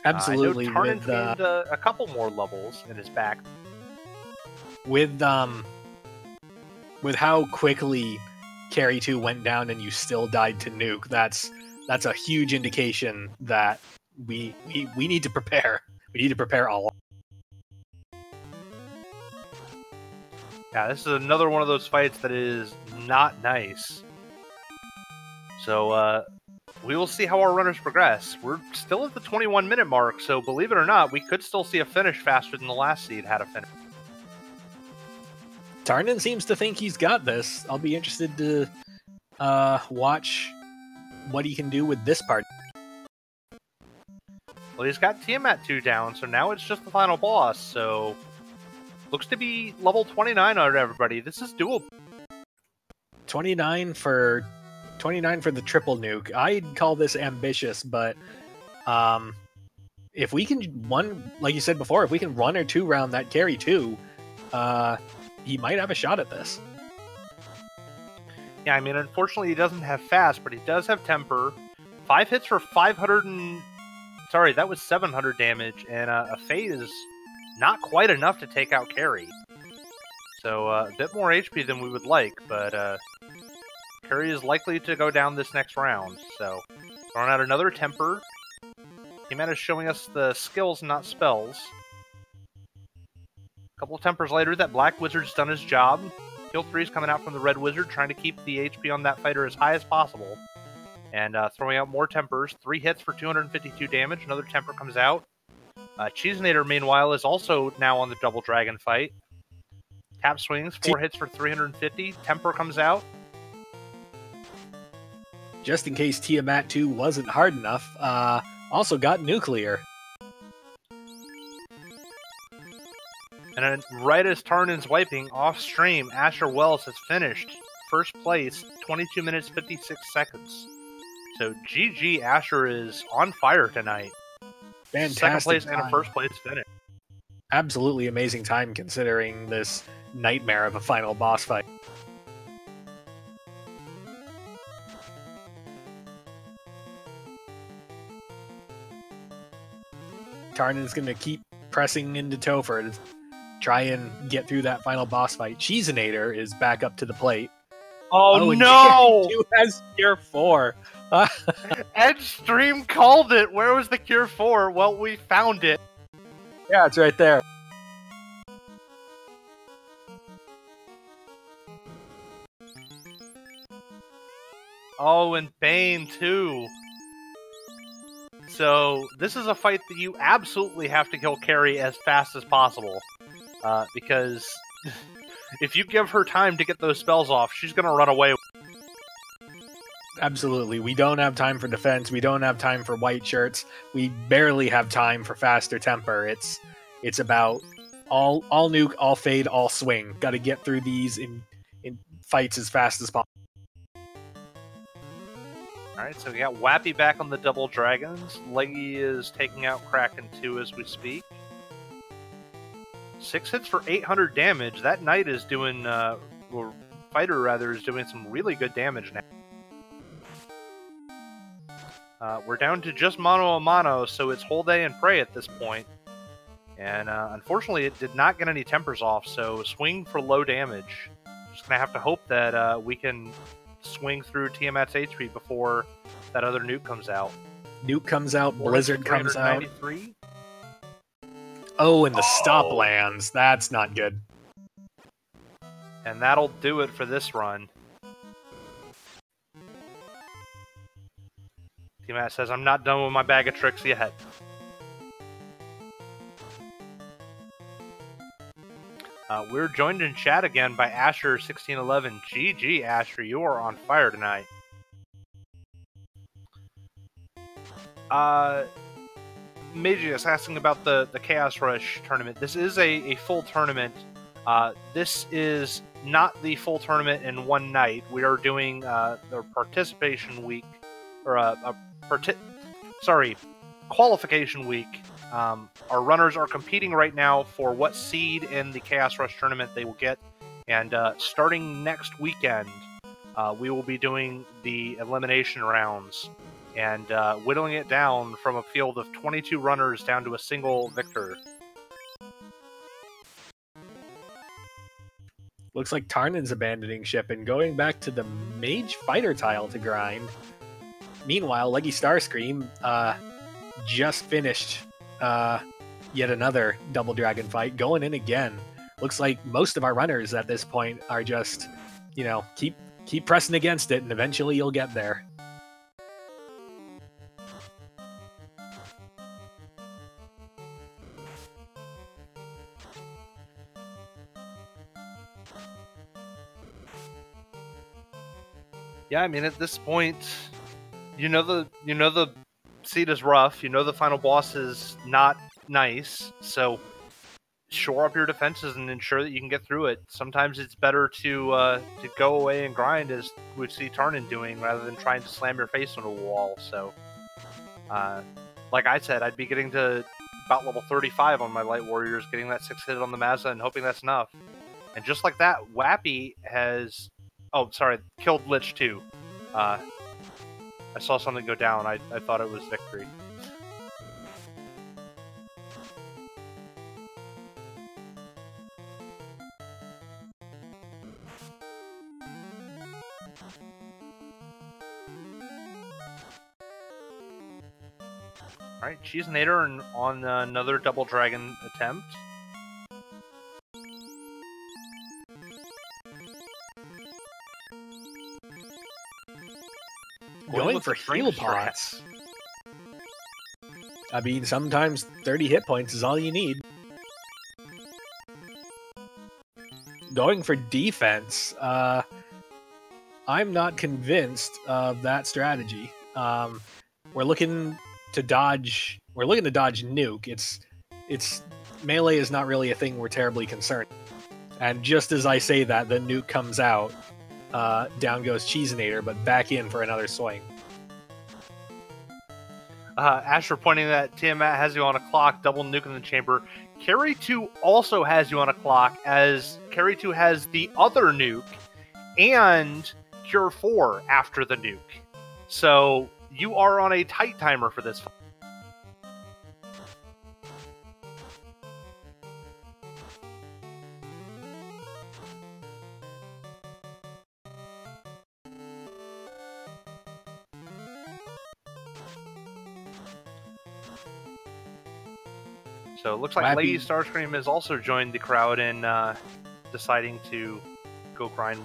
Absolutely. I know Tarnin's gained a couple more levels in his back. With how quickly Carry 2 went down and you still died to nuke, that's a huge indication that we need to prepare. We need to prepare a lot. Yeah, this is another one of those fights that is not nice. So, we will see how our runners progress. We're still at the 21-minute mark, so believe it or not, we could still see a finish faster than the last seed had a finish. Tarnin seems to think he's got this. I'll be interested to watch what he can do with this part. Well, he's got Tiamat 2 down, so now it's just the final boss, so looks to be level 29 on everybody. This is doable. 29 for the triple nuke. I'd call this ambitious, but if we can like you said before, if we can 1 or 2 round that Carry 2, he might have a shot at this. Yeah, I mean, unfortunately he doesn't have fast, but he does have temper. 5 hits for 500 and sorry, that was 700 damage, and a Fade is not quite enough to take out Carrie. So a bit more HP than we would like, but Carrie is likely to go down this next round. So throwing out another Temper. Tiamat is showing us the skills, not spells. A couple of Tempers later, that Black Wizard's done his job. Kill 3 is coming out from the Red Wizard, trying to keep the HP on that fighter as high as possible. And throwing out more Tempers. 3 hits for 252 damage. Another Temper comes out. Cheesenator, meanwhile, is also now on the Double Dragon fight. Tap swings, 4 hits for 350. Temper comes out. Just in case Tiamat 2 wasn't hard enough, also got Nuclear. And then right as Tarnin's wiping, off stream, Asher Wells has finished first place, 22 minutes, 56 seconds. So GG, Asher is on fire tonight. Fantastic Second place time. and a first place finish. Absolutely amazing time considering this nightmare of a final boss fight. Tarnin's going to keep pressing into Topher to try and get through that final boss fight. Cheesenator is back up to the plate. Oh, and no! Who has Cure 4? Edgestream called it! Where was the Cure 4? Well, we found it. Yeah, it's right there. Oh, and Bane, too. So, this is a fight that you absolutely have to kill Carrie as fast as possible. Because if you give her time to get those spells off, she's going to run away. Absolutely. We don't have time for defense. We don't have time for white shirts. We barely have time for faster temper. It's about all nuke, all fade, all swing. Got to get through these in fights as fast as possible. Alright, so we got Wappy back on the Double Dragons. Leggy is taking out Kraken 2 as we speak. 6 hits for 800 damage. That knight is doing, or fighter rather, is doing some really good damage now. We're down to just mono a mono, so it's whole day and pray at this point. And unfortunately, it did not get any tempers off, so swing for low damage. Just gonna have to hope that we can swing through Tiamat's HP before that other nuke comes out. Nuke comes out, Blizzard comes out. 393. Oh, and the stop lands. That's not good. And that'll do it for this run. Tiamat says, I'm not done with my bag of tricks yet. We're joined in chat again by Asher1611. GG, Asher, you are on fire tonight. Magius asking about the Chaos Rush tournament. This is a full tournament. This is not the full tournament in one night. We are doing the participation week, or qualification week. Our runners are competing right now for what seed in the Chaos Rush tournament they will get, and starting next weekend, we will be doing the elimination rounds and whittling it down from a field of 22 runners down to a single victor. Looks like Tarnin's abandoning ship and going back to the Mage Fighter tile to grind. Meanwhile, Leggy Starscream just finished yet another Double Dragon fight, going in again. Looks like most of our runners at this point are just, keep pressing against it, and eventually you'll get there. Yeah, I mean, at this point, you know the seed is rough. You know the final boss is not nice. So shore up your defenses and ensure that you can get through it. Sometimes it's better to go away and grind, as we see Tarnin doing, rather than trying to slam your face into a wall. So, like I said, I'd be getting to about level 35 on my Light Warriors, getting that 6 hit on the Mazda and hoping that's enough. And just like that, Wappy has... Oh, sorry, killed Lich too. I saw something go down. I thought it was Victory. Alright, Cheesenator on another double dragon attempt. Going for heal pots. I mean, sometimes 30 hit points is all you need. Going for defense. I'm not convinced of that strategy. We're looking to dodge. We're looking to dodge nuke. It's melee is not really a thing we're terribly concerned. And just as I say that, the nuke comes out. Down goes Cheesenator, but back in for another swing. Asher pointing that Tiamat has you on a clock, double nuke in the chamber. Carry 2 also has you on a clock, as Carry 2 has the other nuke and Cure 4 after the nuke. So you are on a tight timer for this fight. So it looks like Lady Starscream has also joined the crowd in deciding to go grind.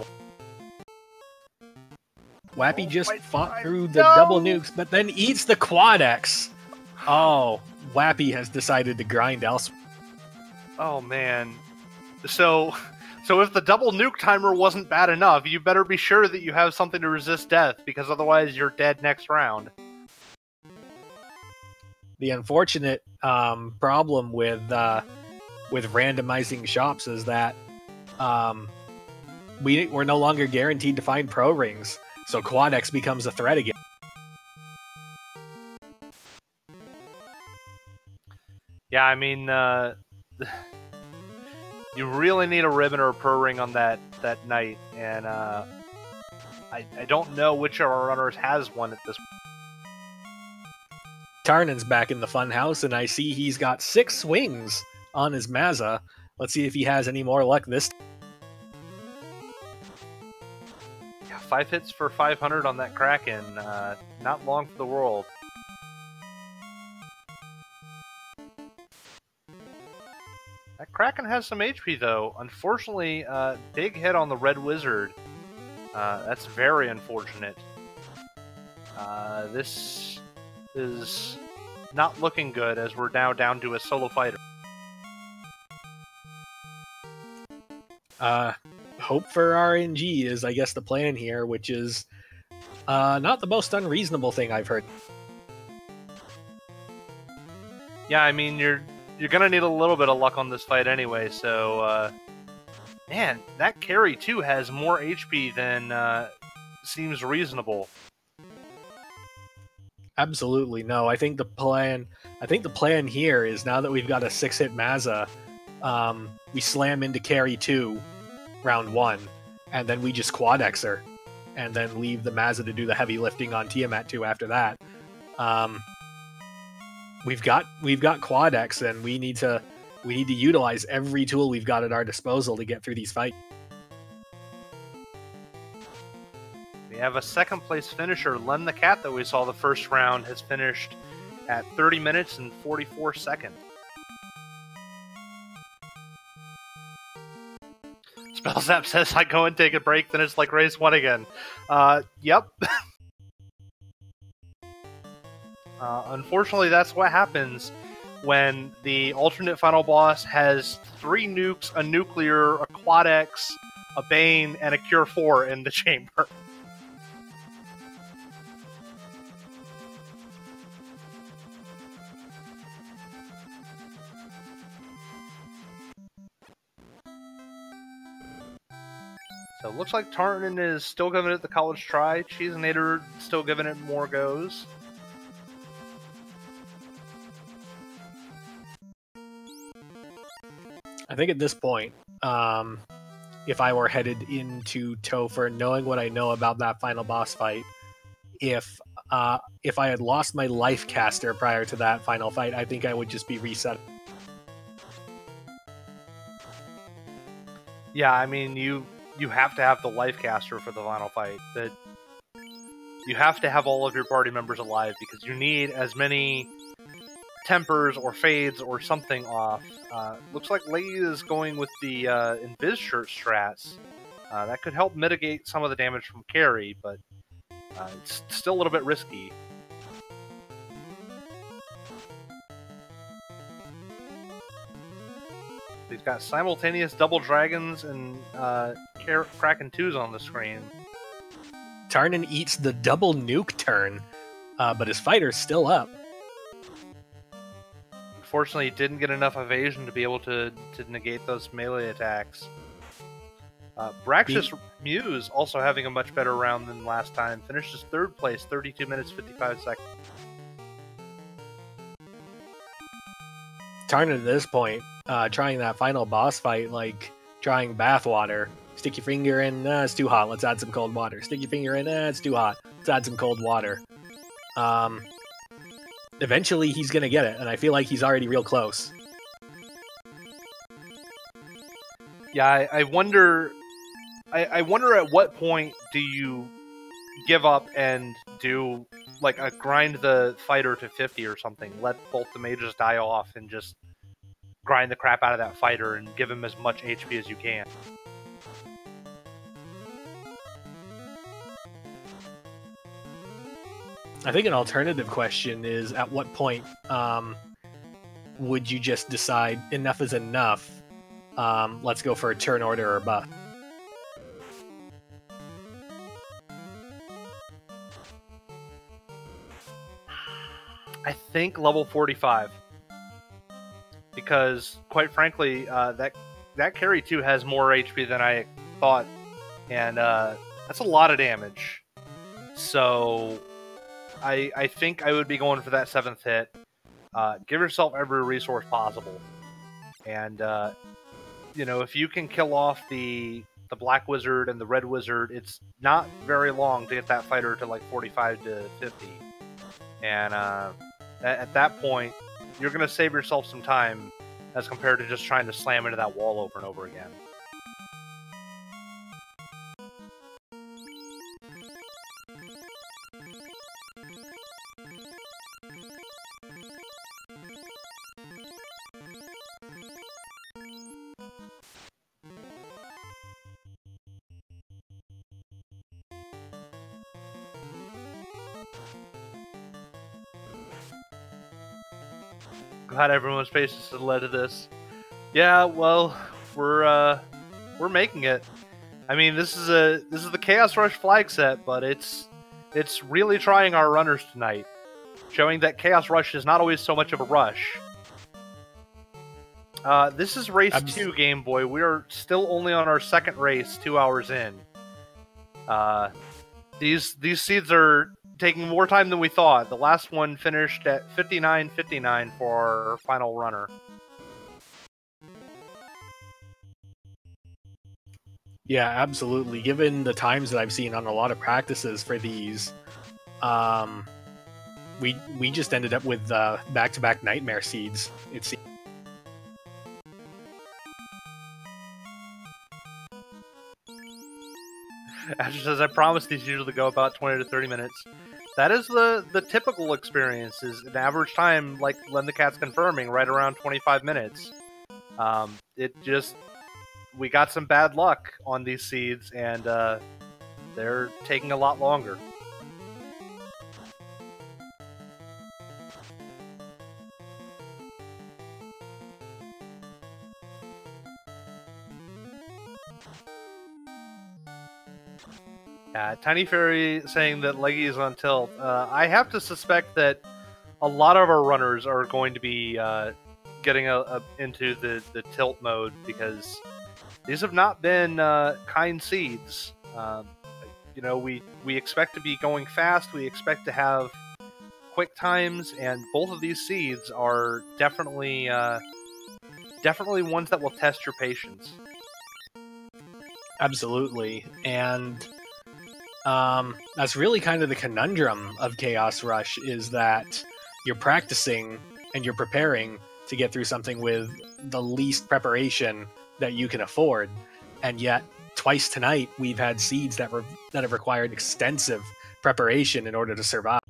Wappy just fought through the double nukes, but then eats the Quad X. Oh, Wappy has decided to grind elsewhere. Oh man. So if the double nuke timer wasn't bad enough, you better be sure that you have something to resist death, because otherwise you're dead next round. The unfortunate problem with randomizing shops is that we're no longer guaranteed to find pro rings, so Quad X becomes a threat again. Yeah, I mean, you really need a ribbon or a pro ring on that night, and I don't know which of our runners has one at this point. Tarnin's back in the funhouse, and I see he's got 6 swings on his Mazza. Let's see if he has any more luck this time. Yeah, 5 hits for 500 on that Kraken. Not long for the world. That Kraken has some HP, though. Unfortunately, big hit on the Red Wizard. That's very unfortunate. This is not looking good, as we're now down to a solo fighter. Hope for RNG is, I guess, the plan here, which is not the most unreasonable thing I've heard. Yeah, I mean, you're gonna need a little bit of luck on this fight anyway, so man, that Carry 2 has more HP than seems reasonable. Absolutely no. I think the plan here is, now that we've got a 6-hit Mazza, we slam into Carry 2 round 1, and then we just Quad X her, and then leave the Mazza to do the heavy lifting on Tiamat 2 after that. We've got Quad X, and we need to utilize every tool we've got at our disposal to get through these fights. We have a second place finisher. Len the Cat, that we saw the first round, has finished at 30 minutes and 44 seconds. Spellzap says, I go and take a break, then it's like race 1 again. Yep. Unfortunately, that's what happens when the alternate final boss has 3 nukes, a nuclear, a Quad X, a Bane, and a Cure 4 in the chamber. So it looks like Tartan is still giving it the college try. Cheesenator still giving it more goes. I think at this point, if I were headed into Topher, knowing what I know about that final boss fight, if I had lost my life caster prior to that final fight, I think I would just be reset. Yeah, I mean, you you have to have the life caster for the final fight. That you have to have all of your party members alive because you need as many tempers or fades or something off. Looks like Leggy is going with the Invis shirt strats. That could help mitigate some of the damage from carry, but it's still a little bit risky. He's got simultaneous double dragons and Kraken 2s on the screen. Tarnan eats the double nuke turn, but his fighter's still up. Unfortunately, he didn't get enough evasion to be able to negate those melee attacks. Braxis Muse also having a much better round than last time. Finishes 3rd place, 32 minutes, 55 seconds. Tarnan at this point, trying that final boss fight like trying bathwater. Stick your finger in, it's too hot, let's add some cold water. Stick your finger in, it's too hot, let's add some cold water. Eventually he's gonna get it, and I feel like he's already real close. Yeah, I wonder at what point do you give up and do like a grind the fighter to 50 or something, let both the mages die off and just grind the crap out of that fighter and give him as much HP as you can. I think an alternative question is, at what point would you just decide enough is enough, let's go for a turn order or buff? I think level 45. Because, quite frankly, that carry 2 has more HP than I thought. And that's a lot of damage. So I think I would be going for that 7th hit. Give yourself every resource possible. And, you know, if you can kill off the Black Wizard and the Red Wizard, it's not very long to get that fighter to like 45 to 50. And at that point, you're going to save yourself some time as compared to just trying to slam into that wall over and over again. Glad everyone's faces has led to this. Yeah, well, we're making it. I mean, this is the Chaos Rush flag set, but it's really trying our runners tonight, showing that Chaos Rush is not always so much of a rush. This is race 2, Game Boy. We are still only on our 2nd race, 2 hours in. These seeds are taking more time than we thought. The last one finished at 59:59 for our final runner. Yeah, absolutely. Given the times that I've seen on a lot of practices for these, we just ended up with back-to-back nightmare seeds. It seems. Asher says, I promise these usually go about 20 to 30 minutes. That is the typical experience, is an average time, like Len the Cat's confirming, right around 25 minutes. We got some bad luck on these seeds, and they're taking a lot longer. Tiny Fairy saying that Leggy is on tilt. I have to suspect that a lot of our runners are going to be getting into the tilt mode, because these have not been kind seeds. You know, we expect to be going fast. We expect to have quick times, and both of these seeds are definitely ones that will test your patience. Absolutely, and that's really kind of the conundrum of Chaos Rush, is that you're practicing and you're preparing to get through something with the least preparation that you can afford, and yet twice tonight we've had seeds that have required extensive preparation in order to survive.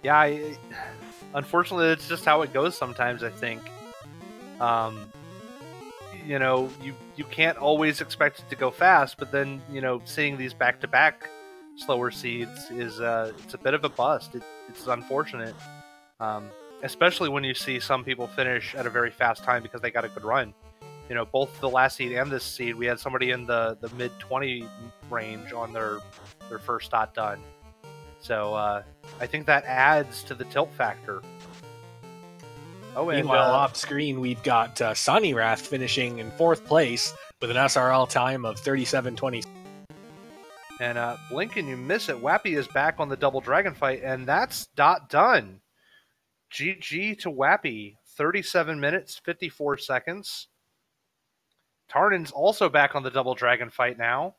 Yeah, unfortunately, it's just how it goes sometimes, I think. You know, you can't always expect it to go fast, but then, you know, seeing these back-to-back slower seeds is it's a bit of a bust. It's unfortunate, especially when you see some people finish at a very fast time because they got a good run. You know, both the last seed and this seed, we had somebody in the mid-20 range on their first dot done. So I think that adds to the tilt factor. Oh, and meanwhile, off screen, we've got Sunny Wrath finishing in 4th place with an SRL time of 37:20. And blink and you miss it. Wappy is back on the double dragon fight, and that's dot done. GG to Wappy, 37 minutes, 54 seconds. Tarnin's also back on the double dragon fight now.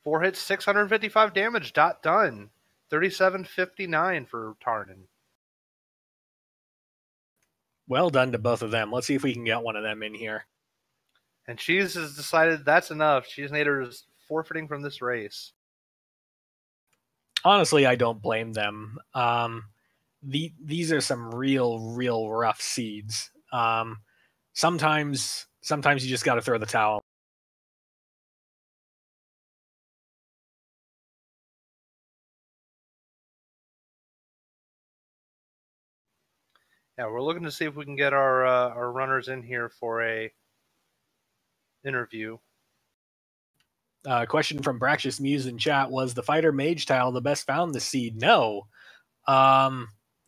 4 hits, 655 damage, dot done. 37.59 for Tarnin. Well done to both of them. Let's see if we can get one of them in here. And Cheese has decided that's enough. Cheese Nader is forfeiting from this race. Honestly, I don't blame them. These are some real rough seeds. Sometimes you just got to throw the towel. Yeah, we're looking to see if we can get our runners in here for a interview. Question from Braxious Muse in chat: was the fighter mage tile the best found this seed? No.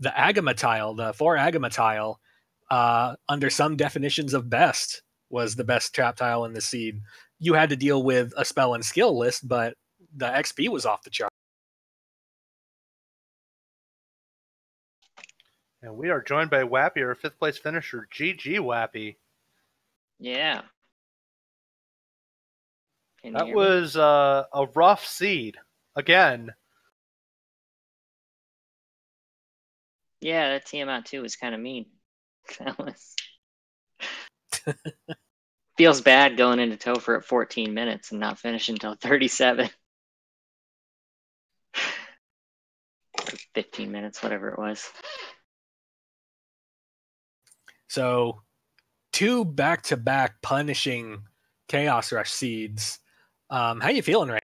The Agama tile, the 4 Agama tile, under some definitions of best, was the best trap tile in the seed. You had to deal with a spell and skill list, but the XP was off the chart. And we are joined by Wappy, our 5th place finisher. GG, Wappy. Yeah. That was a rough seed. Again. Yeah, that Tiamat 2 was kind of mean. That was... Feels bad going into Topher at 14 minutes and not finishing until 37. 15 minutes, whatever it was. So 2 back-to-back punishing Chaos Rush seeds. How you feeling right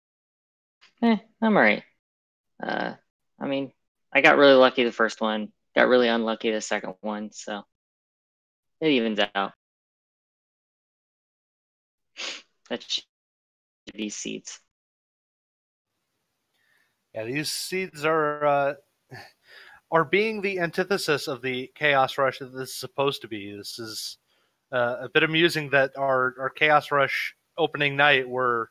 I'm all right. I mean, I got really lucky the first one, got really unlucky the second one, so it evens out. That's these seeds. Yeah, these seeds are being the antithesis of the Chaos Rush that this is supposed to be. This is a bit amusing that our Chaos Rush opening night we're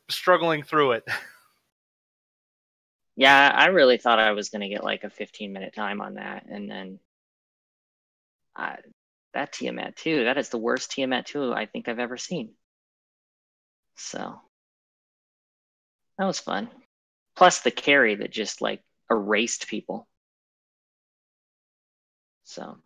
struggling through it. Yeah, I really thought I was going to get like a 15-minute time on that, and then that Tiamat 2, that is the worst Tiamat 2 I think I've ever seen. So that was fun. Plus the carry that just like erased people. So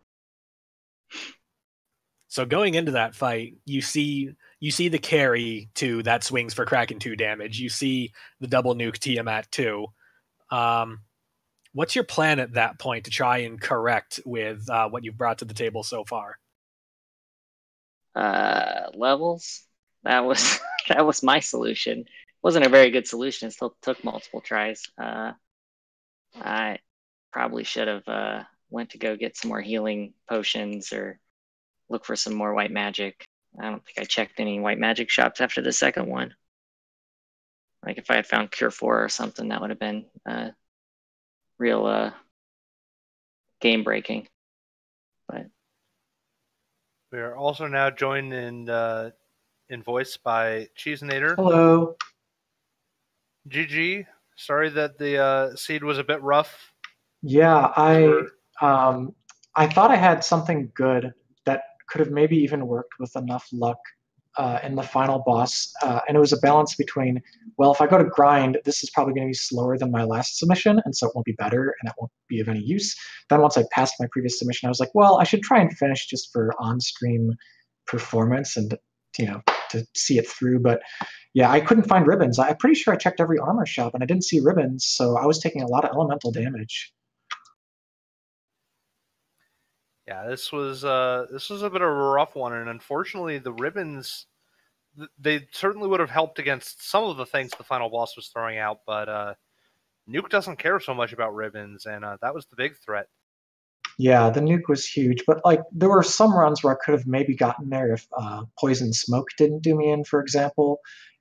going into that fight, you see the carry 2 that swings for Kraken 2 damage. You see the double nuke Tiamat 2. What's your plan at that point to try and correct with what you've brought to the table so far? Levels. That was that was my solution. Wasn't a very good solution. It still took multiple tries. I probably should have went to go get some more healing potions or look for some more white magic. I don't think I checked any white magic shops after the second one. Like if I had found Cure 4 or something, that would have been real game breaking. But We are also now joined in voice by Cheese Nader. Hello. GG. Sorry that the seed was a bit rough. Yeah, I thought I had something good that could have maybe even worked with enough luck in the final boss, and it was a balance between, well, if I go to grind, this is probably going to be slower than my last submission, and so it won't be better, and it won't be of any use. Then once I passed my previous submission, I was like, well, I should try and finish just for on-stream performance and to see it through. But yeah, I couldn't find ribbons. I'm pretty sure I checked every armor shop and I didn't see ribbons, so I was taking a lot of elemental damage. Yeah, this was a bit of a rough one, and unfortunately, the ribbons they certainly would have helped against some of the things the final boss was throwing out, but Nuke doesn't care so much about ribbons, and that was the big threat. Yeah, the nuke was huge, but like there were some runs where I could have maybe gotten there if poison smoke didn't do me in, for example.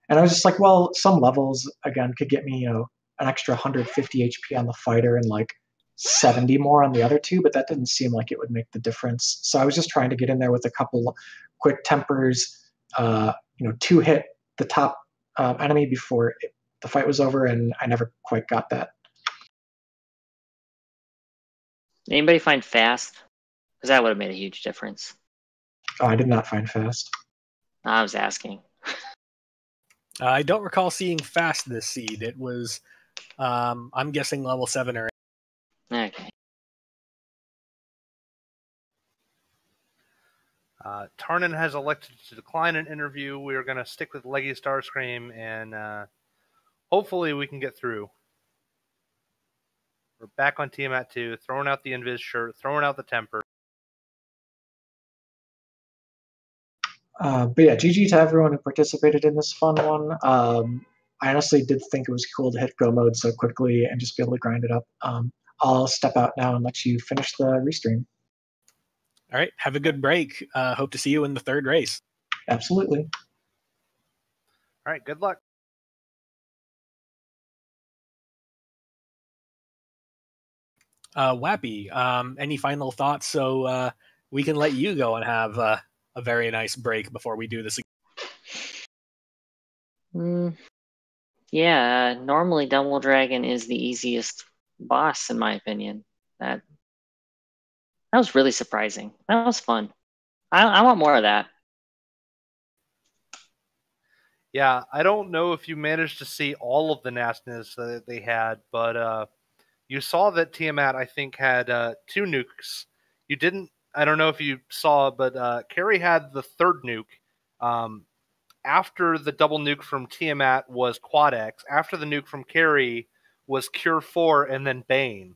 And I was just like, well, some levels again could get me, an extra 150 HP on the fighter and like 70 more on the other two, but that didn't seem like it would make the difference. So I was just trying to get in there with a couple quick tempers, two hit the top enemy before the fight was over, and I never quite got that. Anybody find fast? Because that would have made a huge difference. Oh, I did not find fast. I was asking. I don't recall seeing fast this seed. It was, I'm guessing level 7 or 8. Okay. Tarnin has elected to decline an interview. We are going to stick with Leggy Starscream, and hopefully we can get through. We're back on Tiamat 2, throwing out the Invis shirt, throwing out the temper. But yeah, GG to everyone who participated in this fun one. I honestly did think it was cool to hit go mode so quickly and just be able to grind it up. I'll step out now and let you finish the restream. All right, have a good break. Hope to see you in the third race. Absolutely. All right, good luck. Wappy, any final thoughts so we can let you go and have a very nice break before we do this again? Yeah, normally Double Dragon is the easiest boss, in my opinion. That was really surprising. That was fun. I want more of that. Yeah, I don't know if you managed to see all of the nastiness that they had, but you saw that Tiamat, I think, had 2 nukes. You didn't, I don't know if you saw, but Carrie had the 3rd nuke. After the double nuke from Tiamat was Quad X. After the nuke from Carrie was Cure 4 and then Bane.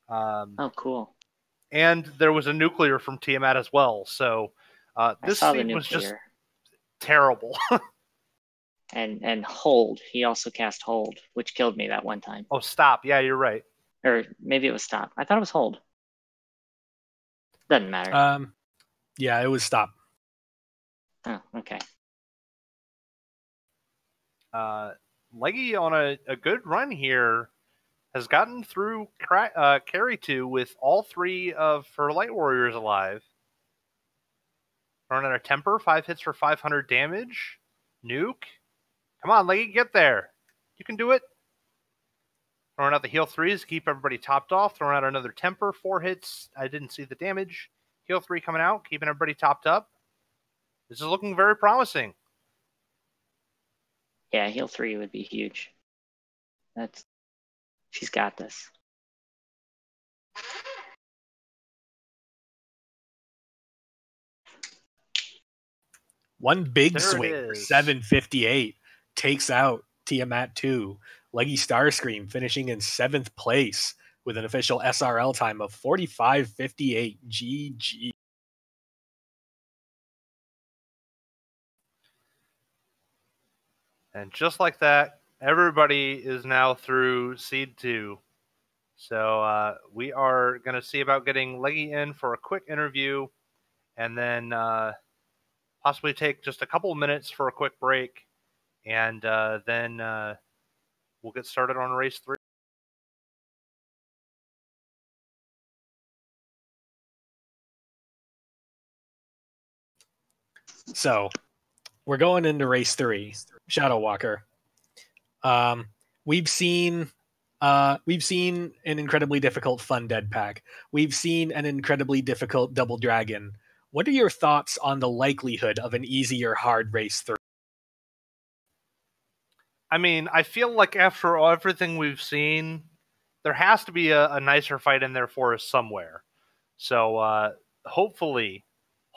Oh, cool. And there was a nuclear from Tiamat as well. So this scene was just terrible. and Hold. He also cast Hold, which killed me that one time. Oh, Stop. Yeah, you're right. Or maybe it was Stop. I thought it was Hold. Doesn't matter. Yeah, it was Stop. Oh, okay. Leggy on a good run here has gotten through Carry 2 with all 3 of her Light Warriors alive. Throwing out a Temper, 5 hits for 500 damage. Nuke. Come on, Leggy, get there. You can do it. Throwing out the heal 3s to keep everybody topped off. Throwing out another Temper, 4 hits. I didn't see the damage. Heal 3 coming out, keeping everybody topped up. This is looking very promising. Yeah, heal 3 would be huge. She's got this. One big swing for 758 takes out Tiamat 2. Leggy Starscream finishing in 7th place with an official SRL time of 45:58. GG. And just like that, everybody is now through Seed 2. So we are going to see about getting Leggy in for a quick interview and then possibly take just a couple of minutes for a quick break. And then we'll get started on race 3. So we're going into race 3, Shadow Walker. We've seen an incredibly difficult Fun Dead pack. We've seen an incredibly difficult Double Dragon. What are your thoughts on the likelihood of an easy or hard race 3? I mean, I feel like after everything we've seen, there has to be a nicer fight in there for us somewhere. So hopefully,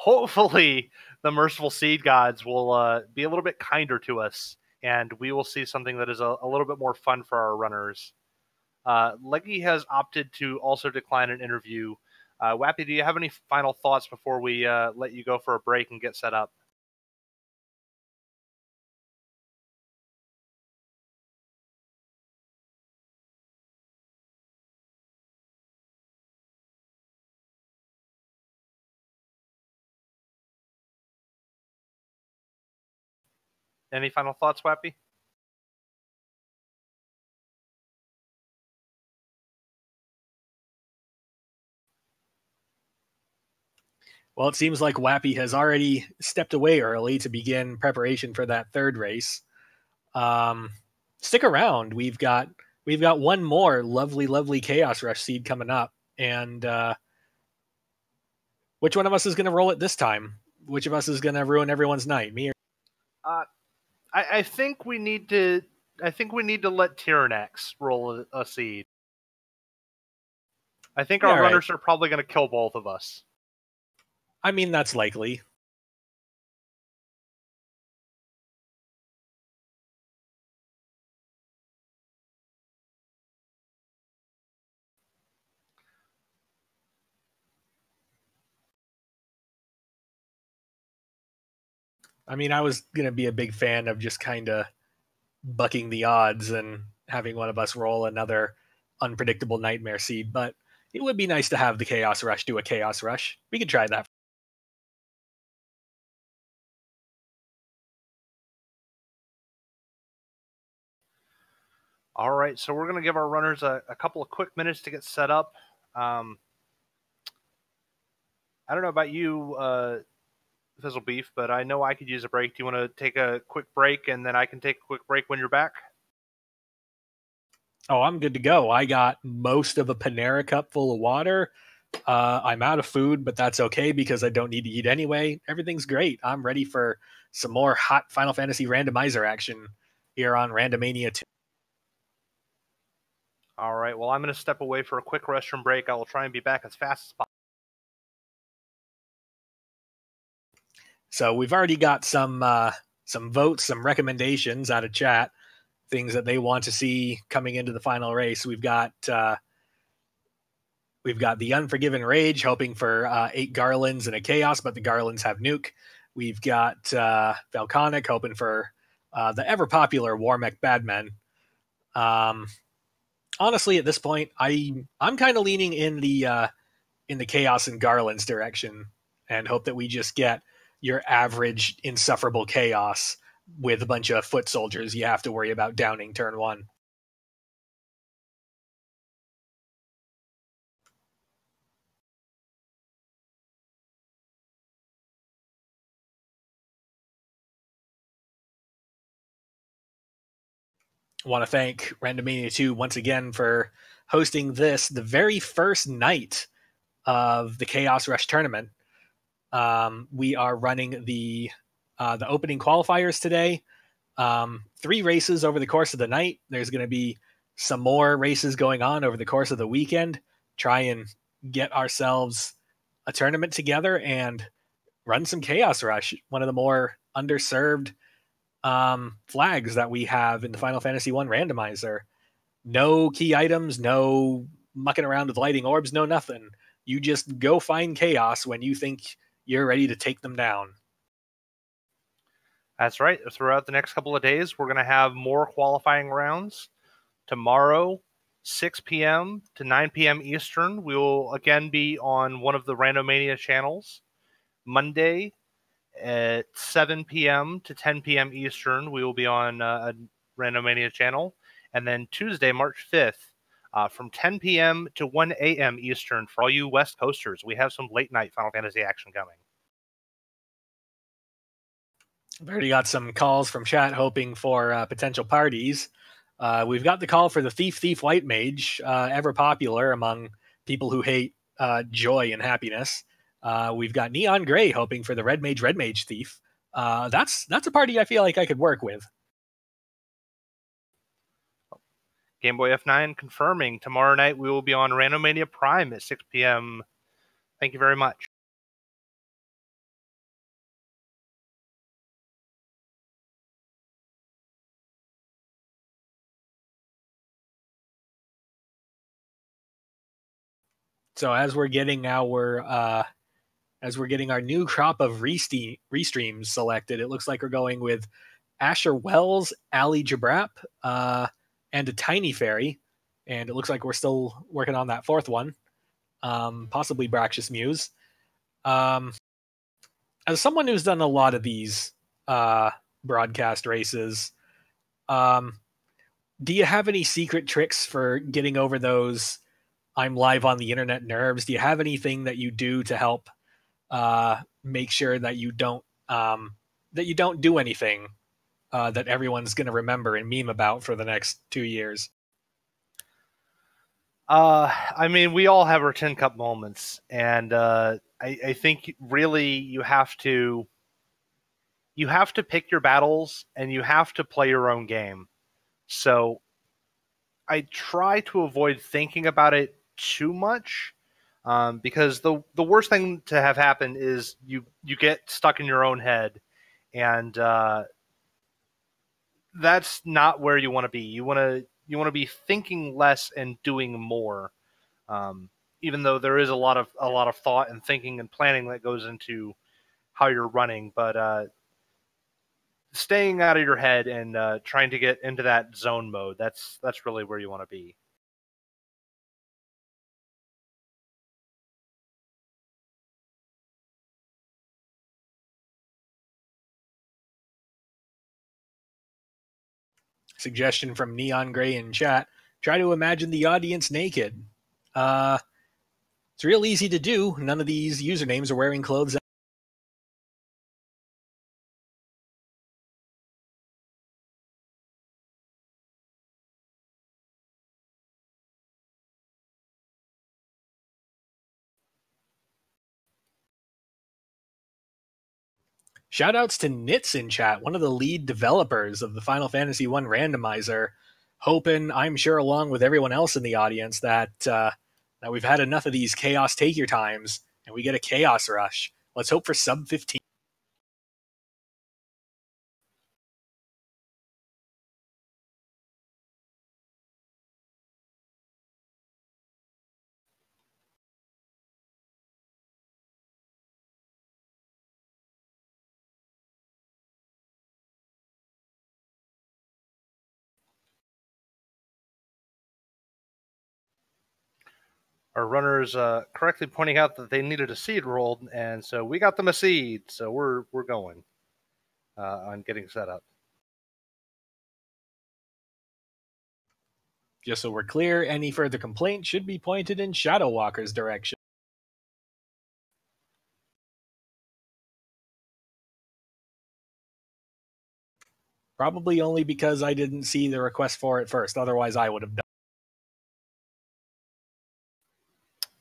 the merciful seed gods will be a little bit kinder to us, and we will see something that is a little bit more fun for our runners. Leggy has opted to also decline an interview. Wappy, do you have any final thoughts before we let you go for a break and get set up? Any final thoughts, Wappy? Well, it seems like Wappy has already stepped away early to begin preparation for that third race. Stick around. We've got one more lovely Chaos Rush seed coming up, and which one of us is going to roll it this time? Which of us is going to ruin everyone's night? Me or I think we need to. I think we need to let Tyrannex roll a seed. I think our runners are probably going to kill both of us. I mean, that's likely. I mean, I was going to be a big fan of just kind of bucking the odds and having one of us roll another unpredictable nightmare seed, but it would be nice to have the Chaos Rush do a Chaos Rush. We could try that. All right, so we're going to give our runners a couple of quick minutes to get set up. I don't know about you, Fizzle Beef, but I know I could use a break. Do you want to take a quick break, and then I can take a quick break when you're back? Oh, I'm good to go. I got most of a Panera cup full of water. I'm out of food, but that's okay because I don't need to eat anyway. Everything's great. I'm ready for some more hot Final Fantasy randomizer action here on Randomania 2. All right, well, I'm going to step away for a quick restroom break. I will try and be back as fast as possible. So we've already got some votes, some recommendations out of chat, things that they want to see coming into the final race. We've got the Unforgiven Rage hoping for 8 Garlands and a Chaos, but the Garlands have Nuke. We've got Falconic hoping for the ever popular Warmech Badmen. Honestly, at this point, I'm kind of leaning in the Chaos and Garlands direction, and hope that we just get your average insufferable Chaos with a bunch of foot soldiers you have to worry about downing turn 1. I want to thank Randomania 2 once again for hosting this, the very first night of the Chaos Rush tournament. We are running the opening qualifiers today. 3 races over the course of the night. There's going to be some more races going on over the course of the weekend. Try and get ourselves a tournament together and run some Chaos Rush, one of the more underserved flags that we have in the Final Fantasy 1 randomizer. No key items, no mucking around with lighting orbs, no nothing. You just go find Chaos when you think you're ready to take them down. That's right. Throughout the next couple of days, we're going to have more qualifying rounds. Tomorrow, 6 p.m. to 9 p.m. Eastern, we will again be on one of the Randomania channels. Monday, at 7 p.m. to 10 p.m. Eastern, we will be on a Randomania channel. And then Tuesday, March 5th, from 10 p.m. to 1 a.m. Eastern, for all you West Coasters, we have some late-night Final Fantasy action coming. I've already got some calls from chat hoping for potential parties. We've got the call for the Thief White Mage, ever popular among people who hate joy and happiness. We've got Neon Gray hoping for the Red Mage Thief. That's a party I feel like I could work with. Game Boy F9 confirming tomorrow night we will be on Randomania Prime at 6 p.m. Thank you very much. So as we're getting our new crop of restreams selected, it looks like we're going with Asher Wells, Ali Jabrap, and a Tiny Fairy. And it looks like we're still working on that fourth one, possibly Braxious Muse. As someone who's done a lot of these broadcast races, do you have any secret tricks for getting over those I'm live on the internet nerves? Do you have anything that you do to help make sure that you don't do anything that everyone's going to remember and meme about for the next 2 years? I mean, we all have our tin cup moments, and I think really you have to pick your battles and you have to play your own game. So I try to avoid thinking about it too much, because the worst thing to have happen is you get stuck in your own head, and that's not where you want to be. You want to be thinking less and doing more, even though there is a lot of thought and thinking and planning that goes into how you're running, but staying out of your head and trying to get into that zone mode, that's really where you want to be. Suggestion from Neon Gray in chat: try to imagine the audience naked. It's real easy to do. None of these usernames are wearing clothes. Shoutouts to Nits in chat, one of the lead developers of the Final Fantasy I Randomizer, hoping, I'm sure along with everyone else in the audience, that we've had enough of these Chaos Take Your Times and we get a Chaos Rush. Let's hope for sub 15. Our runners correctly pointing out that they needed a seed rolled, and so we got them a seed. So we're going on getting set up. Just so we're clear, any further complaints should be pointed in Shadow Walker's direction. Probably only because I didn't see the request for it first. Otherwise, I would have done.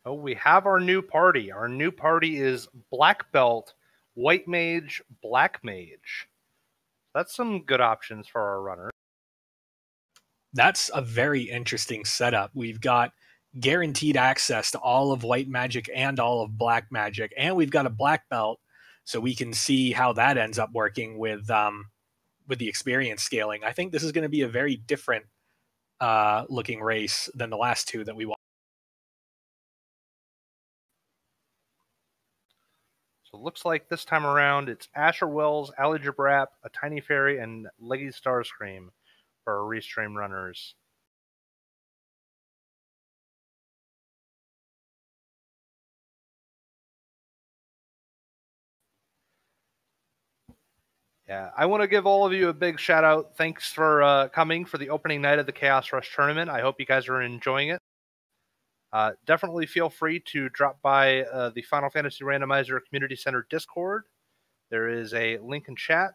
Oh, we have our new party. Our new party is Black Belt, White Mage, Black Mage. That's some good options for our runner. That's a very interesting setup. We've got guaranteed access to all of White Magic and all of Black Magic, and we've got a Black Belt, so we can see how that ends up working with the experience scaling. I think this is going to be a very different looking race than the last two that we won. So it looks like this time around it's Asher Wells, Ali Jabrap, a Tiny Fairy, and Leggy Starscream for our restream runners. Yeah, I want to give all of you a big shout out. Thanks for coming for the opening night of the Chaos Rush tournament. I hope you guys are enjoying it. Definitely feel free to drop by the Final Fantasy Randomizer Community Center Discord. There is a link in chat.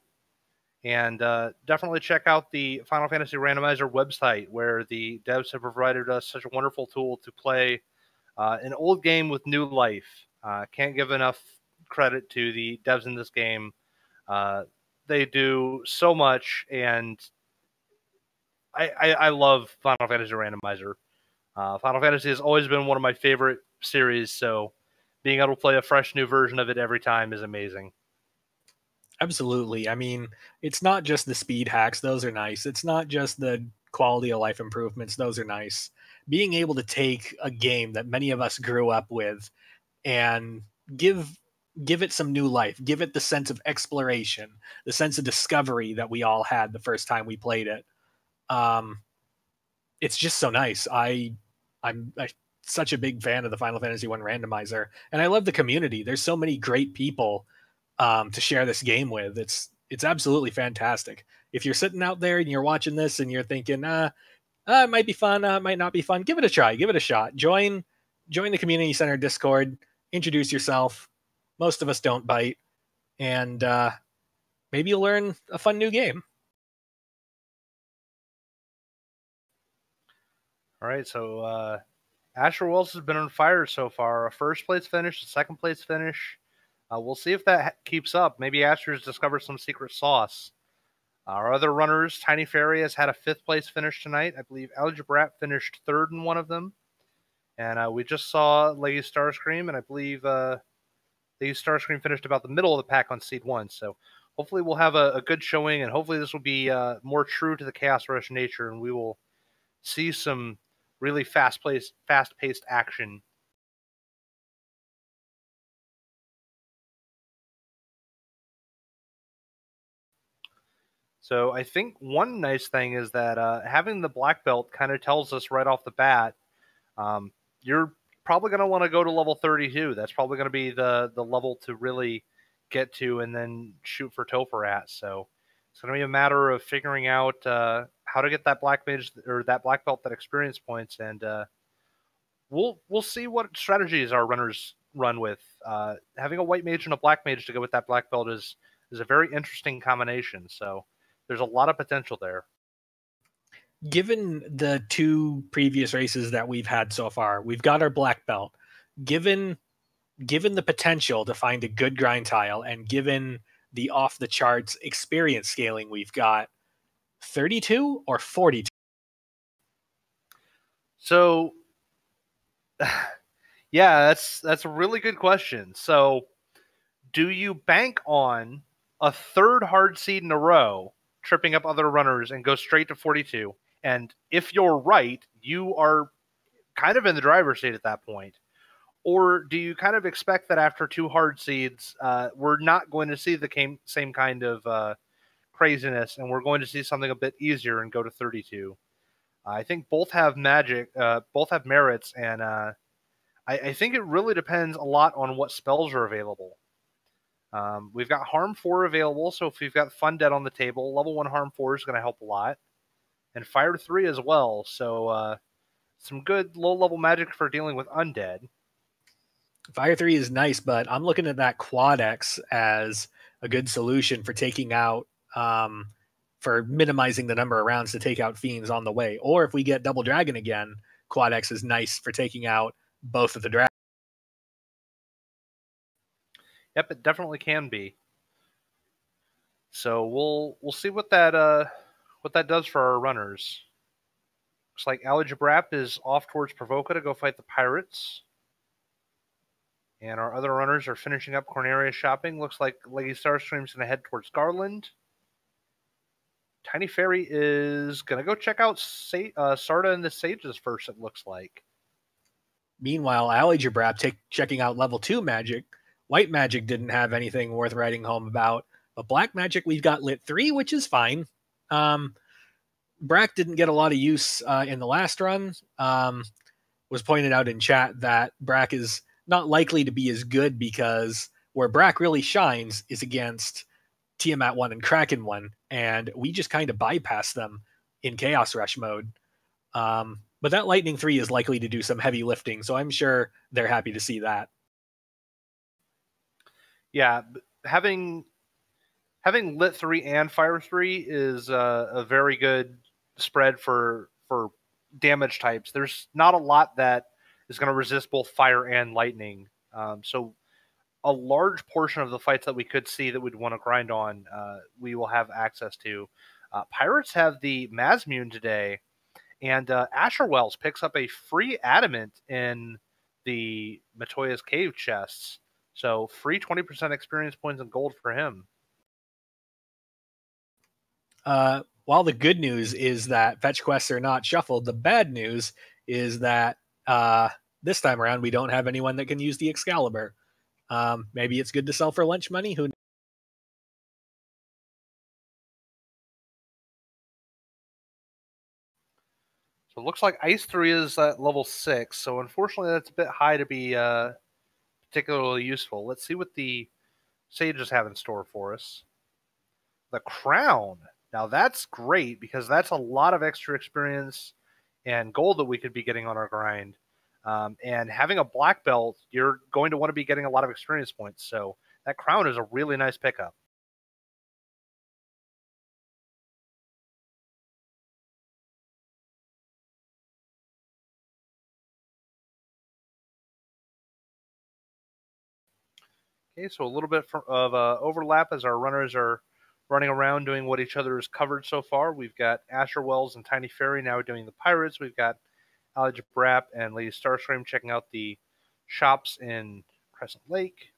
And definitely check out the Final Fantasy Randomizer website, where the devs have provided us such a wonderful tool to play an old game with new life. Can't give enough credit to the devs in this game. They do so much, and I love Final Fantasy Randomizer. Final Fantasy has always been one of my favorite series, so being able to play a fresh new version of it every time is amazing. Absolutely. I mean, it's not just the speed hacks, those are nice. It's not just the quality of life improvements, those are nice. Being able to take a game that many of us grew up with and give it some new life, give it the sense of exploration, the sense of discovery that we all had the first time we played it. It's just so nice. I'm such a big fan of the Final Fantasy One randomizer, and I love the community. There's so many great people to share this game with. It's absolutely fantastic. If you're sitting out there and you're watching this and you're thinking, it might be fun, it might not be fun, give it a try, give it a shot. Join the community center Discord, introduce yourself. Most of us don't bite, and maybe you'll learn a fun new game. All right, so Asher Wells has been on fire so far. A first place finish, a second place finish. We'll see if that keeps up. Maybe Asher's discovered some secret sauce. Our other runners, Tiny Fairy has had a fifth place finish tonight. I believe Algebrat finished third in one of them. And we just saw Lady Starscream, and I believe Lady Starscream finished about the middle of the pack on seed 1. So hopefully we'll have a good showing, and hopefully this will be more true to the Chaos Rush nature, and we will see some really fast-paced action. So I think one nice thing is that having the black belt kind of tells us right off the bat, you're probably going to want to go to level 32. That's probably going to be the level to really get to and then shoot for Topher at. So it's going to be a matter of figuring out how to get that black mage or that black belt, that experience points, and we'll see what strategies our runners run with. Having a white mage and a black mage to go with that black belt is a very interesting combination. So there's a lot of potential there. Given the two previous races that we've had so far, we've got our black belt. Given the potential to find a good grind tile, and given the off the charts experience scaling we've got, 32 or 42? So yeah, that's a really good question. So do you bank on a third hard seed in a row tripping up other runners and go straight to 42? And if you're right, you are kind of in the driver's seat at that point. Or do you kind of expect that after two hard seeds, we're not going to see the same kind of craziness, and we're going to see something a bit easier and go to 32? I think both have both have merits, and I think it really depends a lot on what spells are available. We've got Harm 4 available, so if we've got Fun Dead on the table, level 1 Harm 4 is going to help a lot. And Fire 3 as well, so some good low-level magic for dealing with undead. Fire 3 is nice, but I'm looking at that Quad X as a good solution for taking out, for minimizing the number of rounds to take out fiends on the way. Or if we get Double Dragon again, Quad X is nice for taking out both of the dragons. Yep, it definitely can be. So we'll see what that does for our runners. Looks like Algebrap is off towards Provoca to go fight the pirates. And our other runners are finishing up Corneria shopping. Looks like Lady Starscream's going to head towards Garland. Tiny Fairy is going to go check out Sarda and the Sages first, it looks like. Meanwhile, Algebrap checking out level 2 magic. White magic didn't have anything worth writing home about. But black magic, we've got lit 3, which is fine. Brack didn't get a lot of use in the last run. Was pointed out in chat that Brack is not likely to be as good because where Brack really shines is against Tiamat 1 and Kraken 1, and we just kind of bypass them in Chaos Rush mode. But that Lightning 3 is likely to do some heavy lifting, so I'm sure they're happy to see that. Yeah, having Lit 3 and Fire 3 is a very good spread for damage types. There's not a lot that is going to resist both Fire and Lightning. So a large portion of the fights that we could see that we'd want to grind on, we will have access to. Pirates have the Mazmune today, and Asher Wells picks up a free adamant in the Matoya's Cave chests. So free 20% experience points and gold for him. While the good news is that fetch quests are not shuffled, the bad news is that this time around we don't have anyone that can use the Excalibur. Maybe it's good to sell for lunch money. Who? So it looks like Ice 3 is at level 6. So unfortunately, that's a bit high to be particularly useful. Let's see what the sages have in store for us. The Crown. Now that's great because that's a lot of extra experience and gold that we could be getting on our grind. And having a black belt, you're going to want to be getting a lot of experience points. So that Crown is a really nice pickup. Okay, so a little bit of overlap as our runners are running around doing what each other has covered so far. We've got Asher Wells and Tiny Fairy now doing the Pirates. We've got Elijah Brapp and Lady Starscream checking out the shops in Crescent Lake.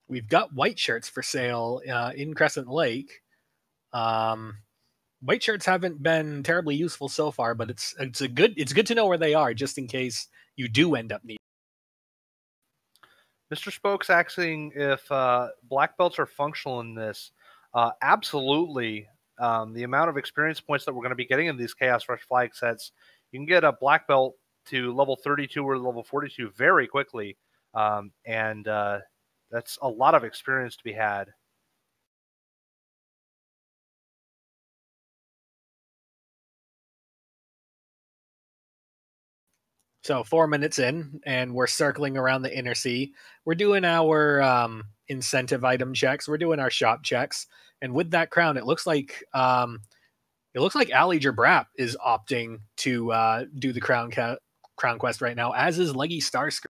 We've got white shirts for sale in Crescent Lake. White shirts haven't been terribly useful so far, but it's good to know where they are just in case you do end up needing. Mr. Spoke's asking if black belts are functional in this. Absolutely. The amount of experience points that we're going to be getting in these Chaos Rush flag sets, you can get a black belt to level 32 or level 42 very quickly. And that's a lot of experience to be had. So 4 minutes in, and we're circling around the Inner Sea. We're doing our incentive item checks. We're doing our shop checks, and with that crown, it looks like Ali Jabrap is opting to do the crown quest right now, as is Leggy Starscream.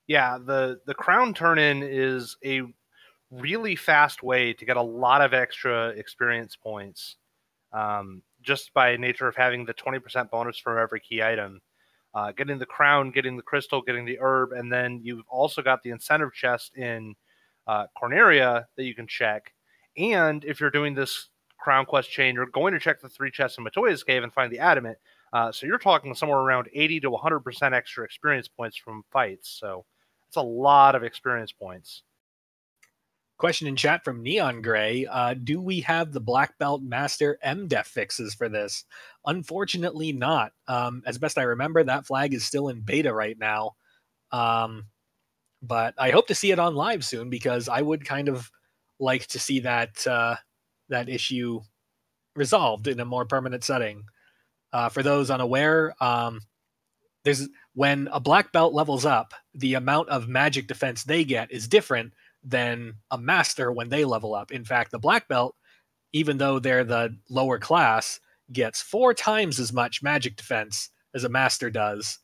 Yeah, the crown turn-in is a really fast way to get a lot of extra experience points. Just by nature of having the 20% bonus for every key item. Getting the crown, getting the crystal, getting the herb, and then you've also got the incentive chest in Corneria that you can check. And if you're doing this crown quest chain, you're going to check the 3 chests in Matoya's Cave and find the adamant. So you're talking somewhere around 80 to 100% extra experience points from fights. So it's a lot of experience points. Question in chat from Neon Gray. Do we have the Black Belt Master MDEF fixes for this? Unfortunately not. As best I remember, that flag is still in beta right now. But I hope to see it on live soon because I would kind of like to see that that issue resolved in a more permanent setting. For those unaware, when a Black Belt levels up, the amount of magic defense they get is different than a master when they level up. In fact, the black belt, even though they're the lower class, gets 4 times as much magic defense as a master does.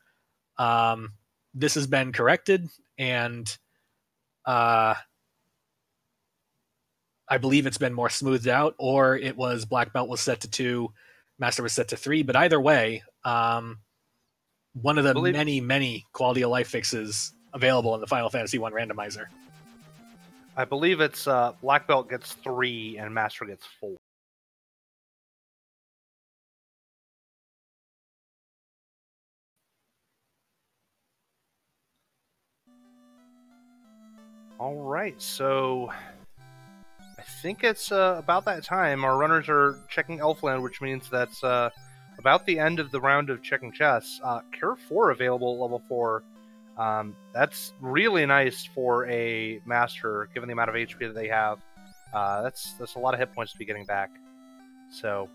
This has been corrected, and I believe it's been more smoothed out, or it was black belt was set to 2, master was set to 3. But either way, one of the many quality of life fixes available in the Final Fantasy I randomizer. I believe it's black belt gets 3 and master gets 4. All right, so I think it's about that time. Our runners are checking Elfland, which means that's about the end of the round of checking chests. Cure 4 available at level 4. That's really nice for a master, given the amount of HP that they have. That's a lot of hit points to be getting back. So,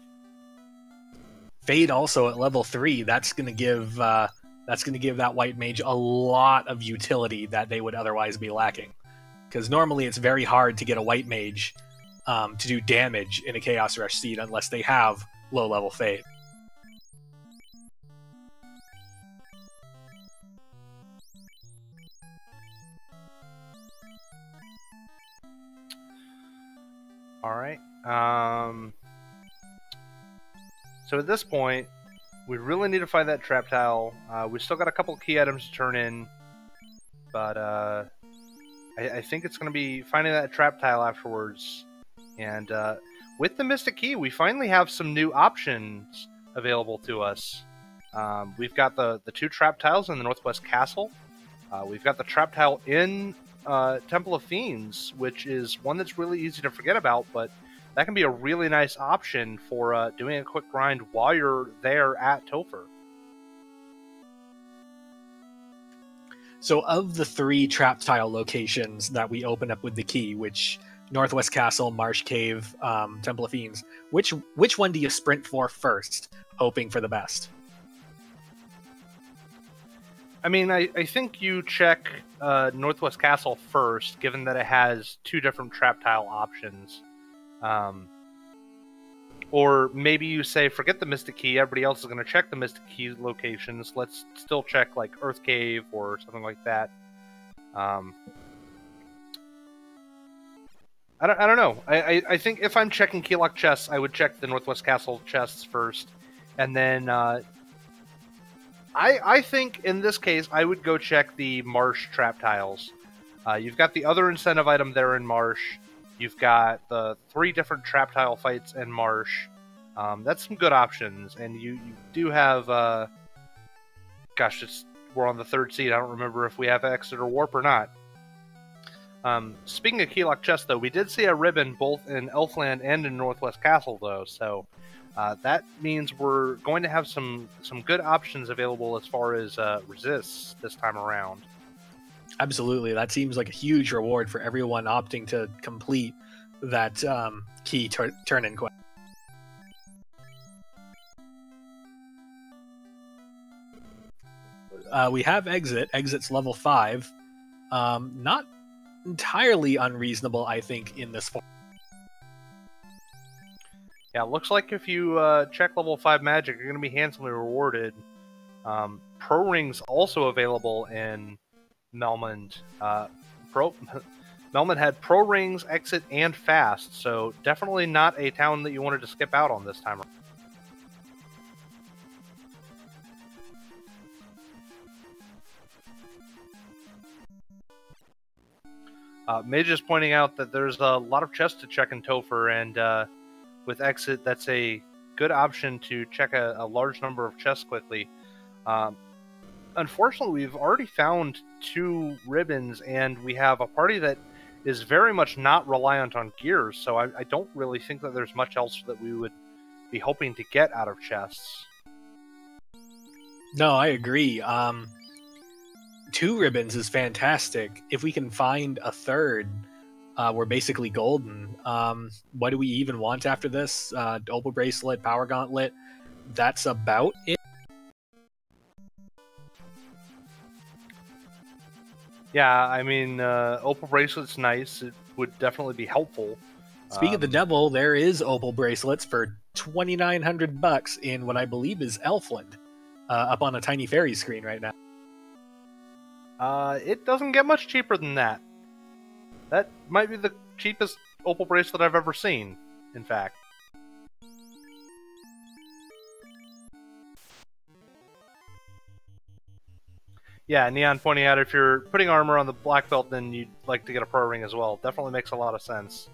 Fade also at level 3. That's going to give that white mage a lot of utility that they would otherwise be lacking. Because normally it's very hard to get a white mage to do damage in a Chaos Rush seed unless they have low level Fade. All right. So at this point, we really need to find that trap tile. We still got a couple key items to turn in, but I think it's going to be finding that trap tile afterwards. And with the Mystic Key, we finally have some new options available to us. We've got the 2 trap tiles in the Northwest Castle. We've got the trap tile in Temple of Fiends, which is one that's really easy to forget about, but that can be a really nice option for doing a quick grind while you're there at Topher. So of the 3 trap tile locations that we open up with the key, which Northwest Castle, Marsh Cave, Temple of Fiends, which one do you sprint for first, hoping for the best? I mean, I think you check Northwest Castle first, given that it has 2 different trap tile options. Or maybe you say, forget the Mystic Key, everybody else is going to check the Mystic Key locations, let's still check like Earth Cave or something like that. I don't know. I think if I'm checking Keylock chests, I would check the Northwest Castle chests first, and then I think in this case I would go check the Marsh trap tiles. You've got the other incentive item there in Marsh. You've got the 3 different trap tile fights in Marsh. That's some good options, and you do have. Gosh, we're on the 3rd seed. I don't remember if we have Exit or Warp or not. Speaking of Keylock chests, though, we did see a ribbon both in Elfland and in Northwest Castle, though, so that means we're going to have some good options available as far as resists this time around. Absolutely. That seems like a huge reward for everyone opting to complete that key turn-in quest. We have Exit. Exit's level 5. Not entirely unreasonable, I think, in this form. Yeah, it looks like if you check level 5 magic, you're going to be handsomely rewarded. Pro Rings also available in Melmond. Melmond had Pro Rings, Exit, and Fast, so definitely not a town that you wanted to skip out on this time around. Mage is pointing out that there's a lot of chests to check in Topher, and with Exit, that's a good option to check a large number of chests quickly. Unfortunately, we've already found 2 ribbons, and we have a party that is very much not reliant on gears, so I don't really think that there's much else that we would be hoping to get out of chests. No, I agree. 2 ribbons is fantastic. If we can find a 3rd, we're basically golden. What do we even want after this? Opal Bracelet, Power Gauntlet. That's about it. Yeah, I mean, Opal Bracelet's nice. It would definitely be helpful. Speaking of the devil, there is Opal Bracelets for $2,900 in what I believe is Elfland, up on a Tiny Fairy screen right now. It doesn't get much cheaper than that. That might be the cheapest Opal Bracelet I've ever seen, in fact. Yeah, Neon pointing out if you're putting armor on the black belt, then you'd like to get a pro ring as well. Definitely makes a lot of sense.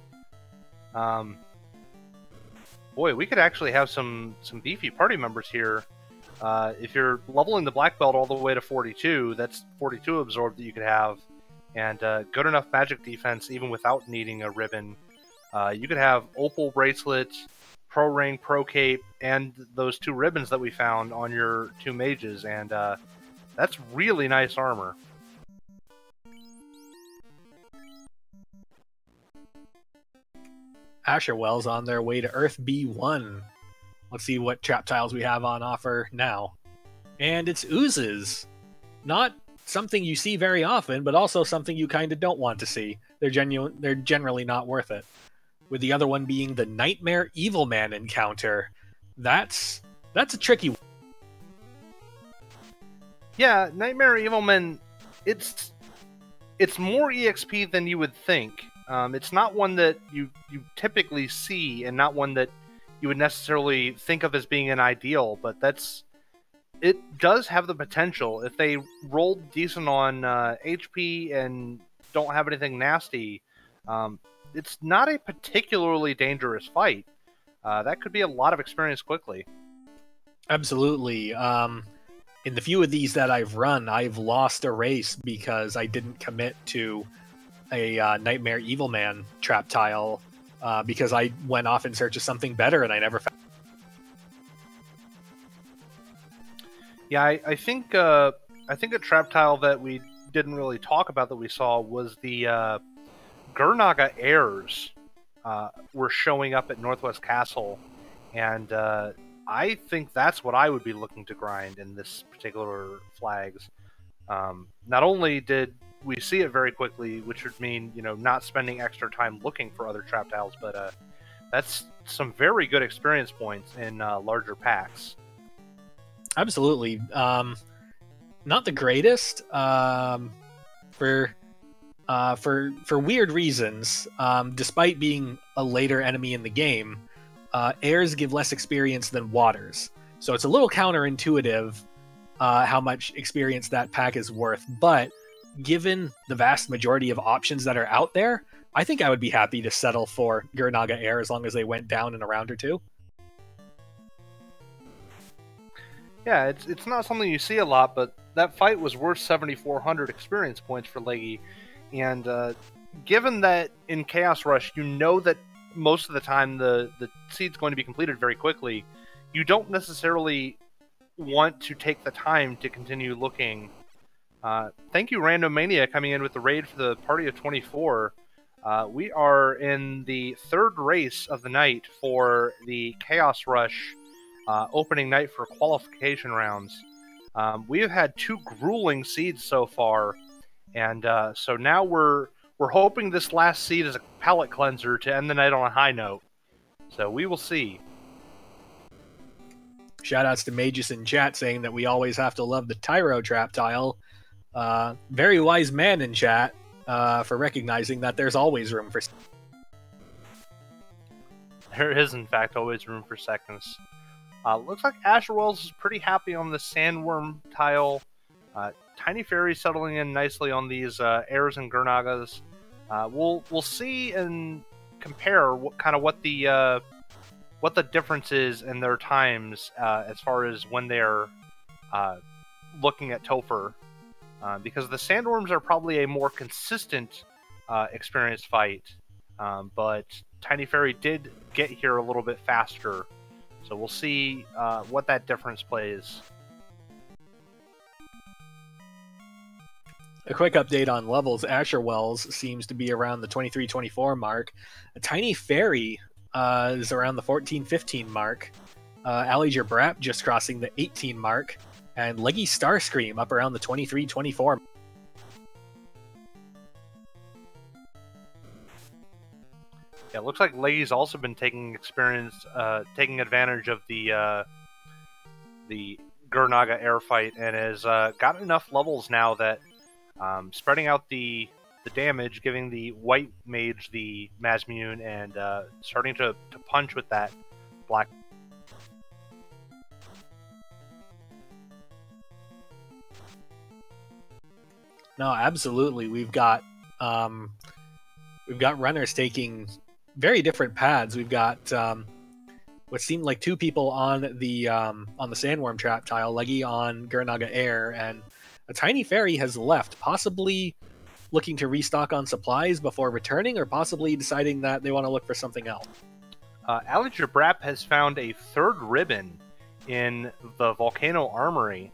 Boy, we could actually have some beefy party members here. If you're leveling the black belt all the way to 42, that's 42 absorb that you could have, and good enough magic defense even without needing a ribbon. You could have Opal Bracelet, Pro Ring, Pro Cape, and those 2 ribbons that we found on your 2 mages, and that's really nice armor. Asherwell's on their way to Earth B1. Let's see what trap tiles we have on offer now. And it's oozes. Not something you see very often, but also something you kind of don't want to see. They're generally not worth it. With the other one being the Nightmare Evil Man encounter. That's a tricky one. Yeah, Nightmare Evilman, it's more EXP than you would think. It's not one that you typically see, and not one that you would necessarily think of as being an ideal, but it does have the potential. If they roll decent on HP and don't have anything nasty, it's not a particularly dangerous fight. That could be a lot of experience quickly. Absolutely. In the few of these that I've run, I've lost a race because I didn't commit to a Nightmare Evil Man trap tile because I went off in search of something better and I never found. Yeah, I think a trap tile that we didn't really talk about that we saw was the Gurnaga Airs were showing up at Northwest Castle, and I think that's what I would be looking to grind in this particular flags. Not only did we see it very quickly, which would mean not spending extra time looking for other trap tiles, but that's some very good experience points in larger packs. Absolutely. Not the greatest for weird reasons. Despite being a later enemy in the game, airs give less experience than waters. So it's a little counterintuitive how much experience that pack is worth. But given the vast majority of options that are out there, I think I would be happy to settle for Gurnaga Air as long as they went down in a round or two. Yeah, it's not something you see a lot, but that fight was worth 7,400 experience points for Leggy. And given that in Chaos Rush, you know that most of the time the seed's going to be completed very quickly, you don't necessarily want to take the time to continue looking. Thank you, Random Mania, coming in with the raid for the party of 24. We are in the third race of the night for the Chaos Rush opening night for qualification rounds. We have had 2 grueling seeds so far, and so now we're hoping this last seed is a palate cleanser to end the night on a high note. So we will see. Shoutouts to Magus in chat saying that we always have to love the Tyro trap tile. Very wise man in chat for recognizing that there's always room for. There is, in fact, always room for seconds. Looks like Asher Wells is pretty happy on the Sandworm tile. Tiny Fairy settling in nicely on these Airs and Gurnagas. We'll see and compare what the difference is in their times as far as when they're looking at Topher. Because the Sandworms are probably a more consistent experienced fight, but Tiny Fairy did get here a little bit faster. So we'll see what that difference plays. A quick update on levels. Asher Wells seems to be around the 23-24 mark. A Tiny Fairy is around the 14-15 mark. Ali Jabrap just crossing the 18 mark. And Leggy Starscream up around the 23-24. Yeah, it looks like Leggy's also been taking advantage of the Gurnaga air fight, and has got enough levels now that spreading out the damage, giving the white mage the Mazmune, and starting to punch with that black. No, absolutely. We've got runners taking very different paths. We've got what seemed like 2 people on the Sandworm trap tile, Leggy on Gurnaga Air, and a Tiny Fairy has left, possibly looking to restock on supplies before returning, or possibly deciding that they want to look for something else. Ali Jabrap has found a 3rd ribbon in the Volcano Armory,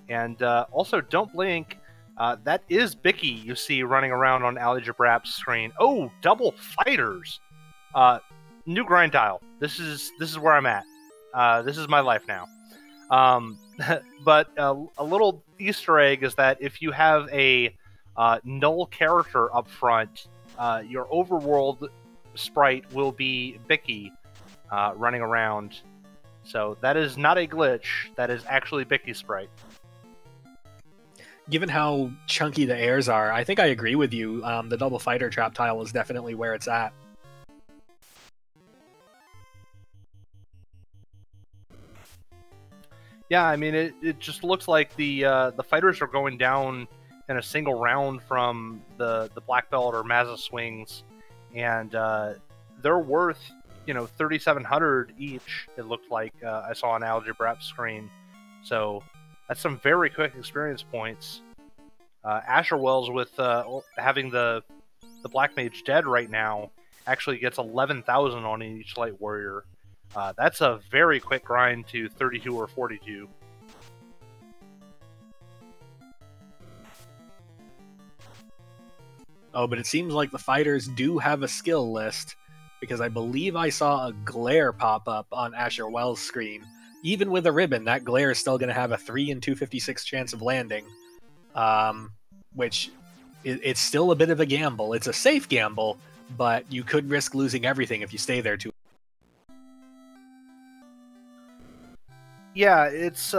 and also don't blink. That is Bicky you see running around on Ali Jabrap's screen. Oh, double fighters! New grind tile. This is where I'm at. This is my life now. But a little Easter egg is that if you have a null character up front, your overworld sprite will be Bicky running around. So that is not a glitch. That is actually Bicky's sprite. given how chunky the airs are, I think I agree with you. The double fighter trap tile is definitely where it's at. Yeah, I mean, it just looks like the fighters are going down in a single round from the black belt or Mazza swings, and they're worth 3,700 each. It looked like I saw on Algebrap's screen, so that's some very quick experience points. Asher Wells with having the Black Mage dead right now actually gets 11,000 on each Light Warrior. That's a very quick grind to 32 or 42. Oh, but it seems like the fighters do have a skill list, because I believe I saw a glare pop up on Asher Wells' screen. Even with a ribbon, that glare is still going to have a 3 in 256 chance of landing, which it's still a bit of a gamble. It's a safe gamble, but you could risk losing everything if you stay there too. Yeah, it's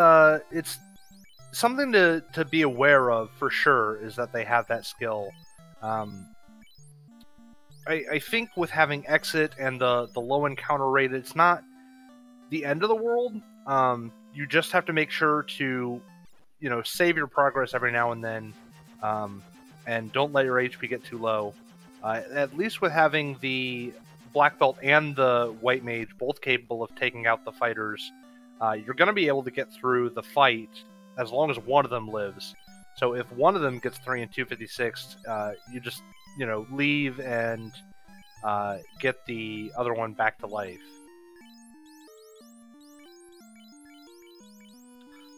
something to be aware of for sure, is that they have that skill. I think with having exit and the low encounter rate, it's not the end of the world. You just have to make sure to save your progress every now and then, and don't let your HP get too low. At least with having the black belt and the white mage both capable of taking out the fighters, you're going to be able to get through the fight as long as one of them lives. So if one of them gets 3 in 256, you just leave and get the other one back to life.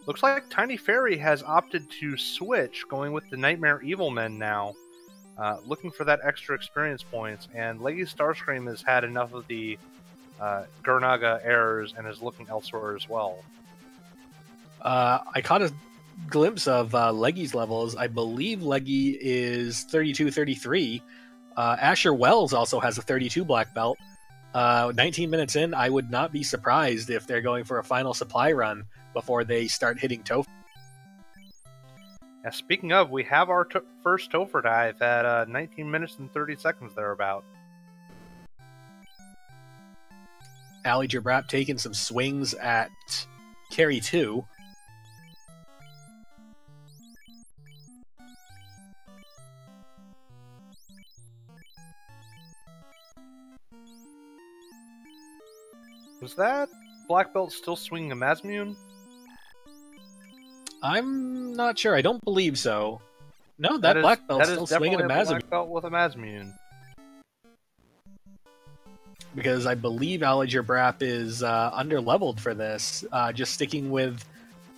Looks like Tiny Fairy has opted to switch, going with the Nightmare Evilmen now, looking for that extra experience points. And Leggy Starscream has had enough of the Gurnaga errors and is looking elsewhere as well. I caught a glimpse of Leggy's levels. I believe Leggy is 32, 33. Asher Wells also has a 32 black belt. 19 minutes in, I would not be surprised if they're going for a final supply run before they start hitting Topher. Now, speaking of, we have our first Topher dive at 19 minutes and 30 seconds thereabout. Ali Jabrap taking some swings at carry 2. Was that black belt still swinging a Mazmune? I'm not sure. I don't believe so. No, that black belt's still swinging a Mazmune. Black belt with a Mazmune. Because I believe Aliger Brap is under-leveled for this, just sticking with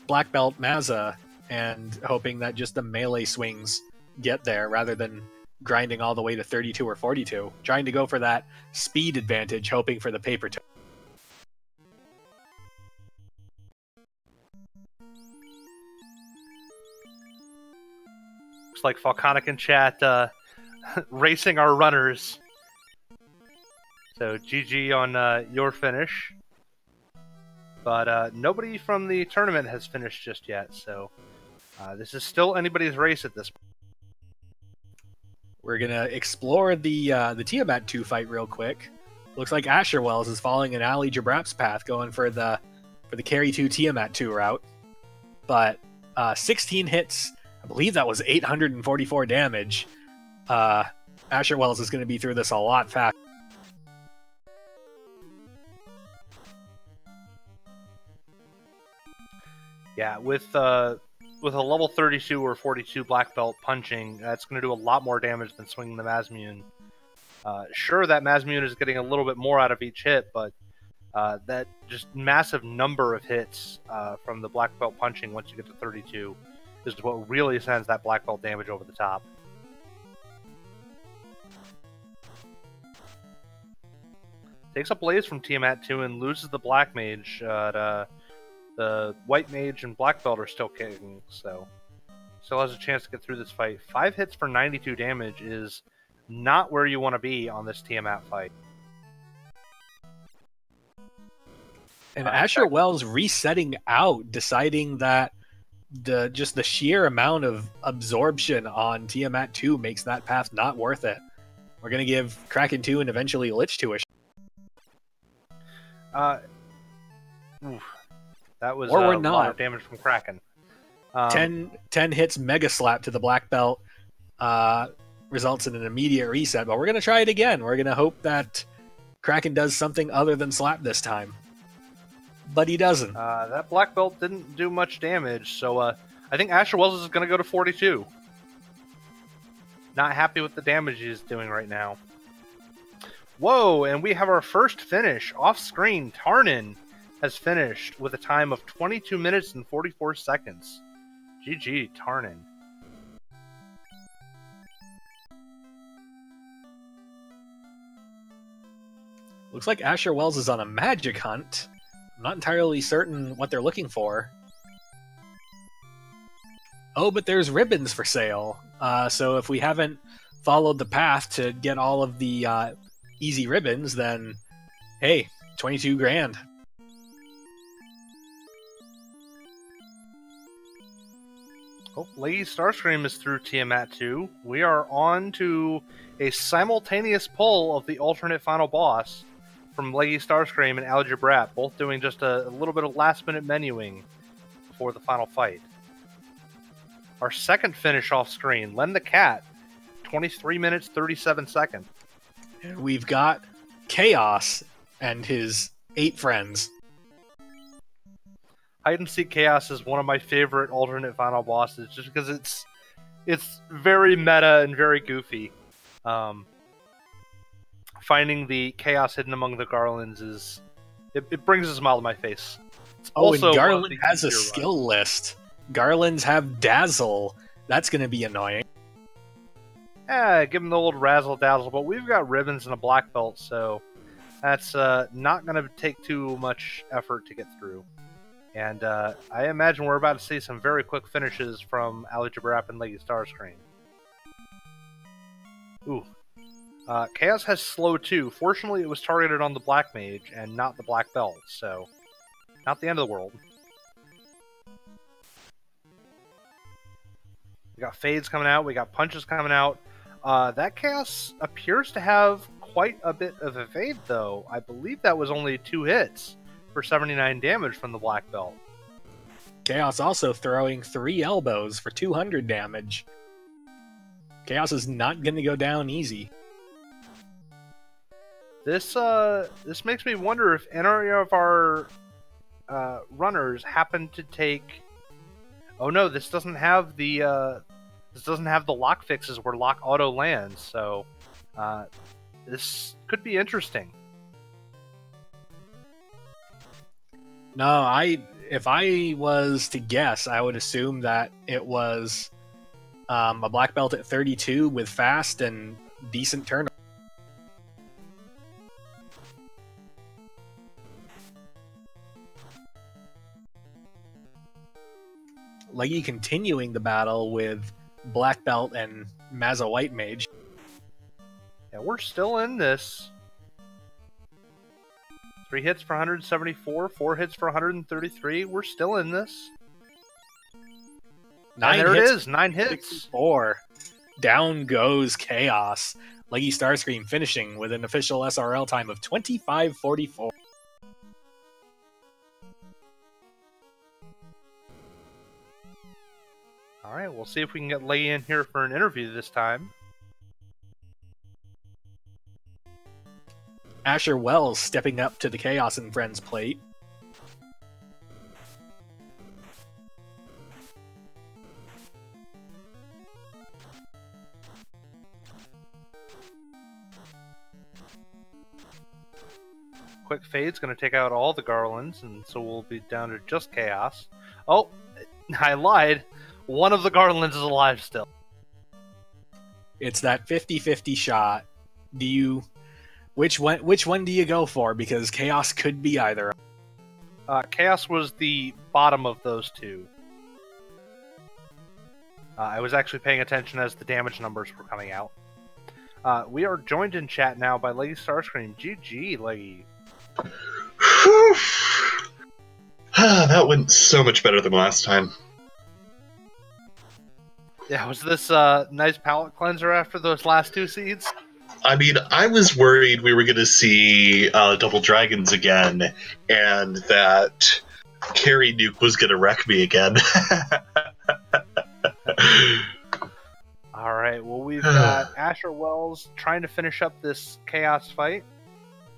black belt Mazza and hoping that just the melee swings get there rather than grinding all the way to 32 or 42. Trying to go for that speed advantage, hoping for the paper toe. Looks like Falconic in chat racing our runners. So GG on your finish. But nobody from the tournament has finished just yet, so this is still anybody's race at this point. We're gonna explore the Tiamat 2 fight real quick. Looks like Asher Wells is following in Ali Jabrap's path, going for the carry 2 Tiamat 2 route. But 16 hits, I believe that was 844 damage. Asher Wells is going to be through this a lot faster. Yeah, with a level 32 or 42 black belt punching, that's going to do a lot more damage than swinging the Mazmune. Sure, that Mazmune is getting a little bit more out of each hit, but that just massive number of hits from the black belt punching once you get to 32 is what really sends that black belt damage over the top. Takes a Blaze from Tiamat 2 and loses the black mage. The white mage and black belt are still kicking, so still has a chance to get through this fight. 5 hits for 92 damage is not where you want to be on this Tiamat fight. And Asher Wells resetting out, deciding that just the sheer amount of absorption on Tiamat 2 makes that path not worth it. We're gonna give Kraken 2 and eventually Lich 2 a that was Or we're a lot not. of damage from Kraken. 10 hits Mega Slap to the Black Belt results in an immediate reset, but we're gonna try it again. We're gonna hope that Kraken does something other than slap this time. But he doesn't. That Black Belt didn't do much damage, so I think Asher Wells is going to go to 42. Not happy with the damage he's doing right now. Whoa, and we have our first finish. Off-screen, Tarnin has finished with a time of 22 minutes and 44 seconds. GG, Tarnin. Looks like Asher Wells is on a magic hunt. I'm not entirely certain what they're looking for. Oh, but there's ribbons for sale. So if we haven't followed the path to get all of the easy ribbons, then hey, 22 grand. Oh, Lady Starscream is through Tiamat 2. We are on to a simultaneous pull of the alternate final boss from Lady Starscream and Algebrat, both doing just a little bit of last-minute menuing before the final fight. Our second finish off screen, Len the Cat, 23 minutes, 37 seconds. And we've got Chaos and his 8 friends. Hide and Seek Chaos is one of my favorite alternate final bosses, just because it's very meta and very goofy. Finding the chaos hidden among the garlands it brings a smile to my face. It's also and Garland has a skill list. Garlands have Dazzle. That's going to be annoying. Yeah, give him the old razzle dazzle, but we've got ribbons and a black belt, so that's not going to take too much effort to get through. And I imagine we're about to see some very quick finishes from Algebra and Lady Starscream. Ooh. Chaos has slow too. Fortunately, it was targeted on the Black Mage and not the Black Belt, so not the end of the world. We got fades coming out. We got punches coming out. That Chaos appears to have quite a bit of evade, though. I believe that was only 2 hits for 79 damage from the Black Belt. Chaos also throwing 3 elbows for 200 damage. Chaos is not going to go down easy. This makes me wonder if any of our runners happen to take. Oh no, this doesn't have the lock fixes where lock auto lands. So this could be interesting. No, if I was to guess, I would assume that it was a black belt at 32 with fast and decent turn. Leggy continuing the battle with black belt and Mazza White Mage. Yeah, we're still in this. 3 hits for 174, 4 hits for 133. We're still in this. 9 and there hits, it is, 9 hits. 4. Down goes Chaos. Leggy Starscream finishing with an official SRL time of 25:44. Alright, we'll see if we can get Leggy in here for an interview this time. Asher Wells stepping up to the Chaos and Friends plate. Quick fade's going to take out all the garlands, and so we'll be down to just Chaos. Oh, I lied. One of the garlands is alive still. It's that 50-50 shot. Which one do you go for? Because Chaos could be either. Chaos was the bottom of those two. I was actually paying attention as the damage numbers were coming out. We are joined in chat now by Leggy Starscream. GG, Leggy. That went so much better than last time. Yeah, was this nice palate cleanser after those last 2 seeds? I mean, I was worried we were going to see Double Dragons again, and that Carry Nuke was going to wreck me again. Alright, well, we've got Asher Wells trying to finish up this Chaos fight.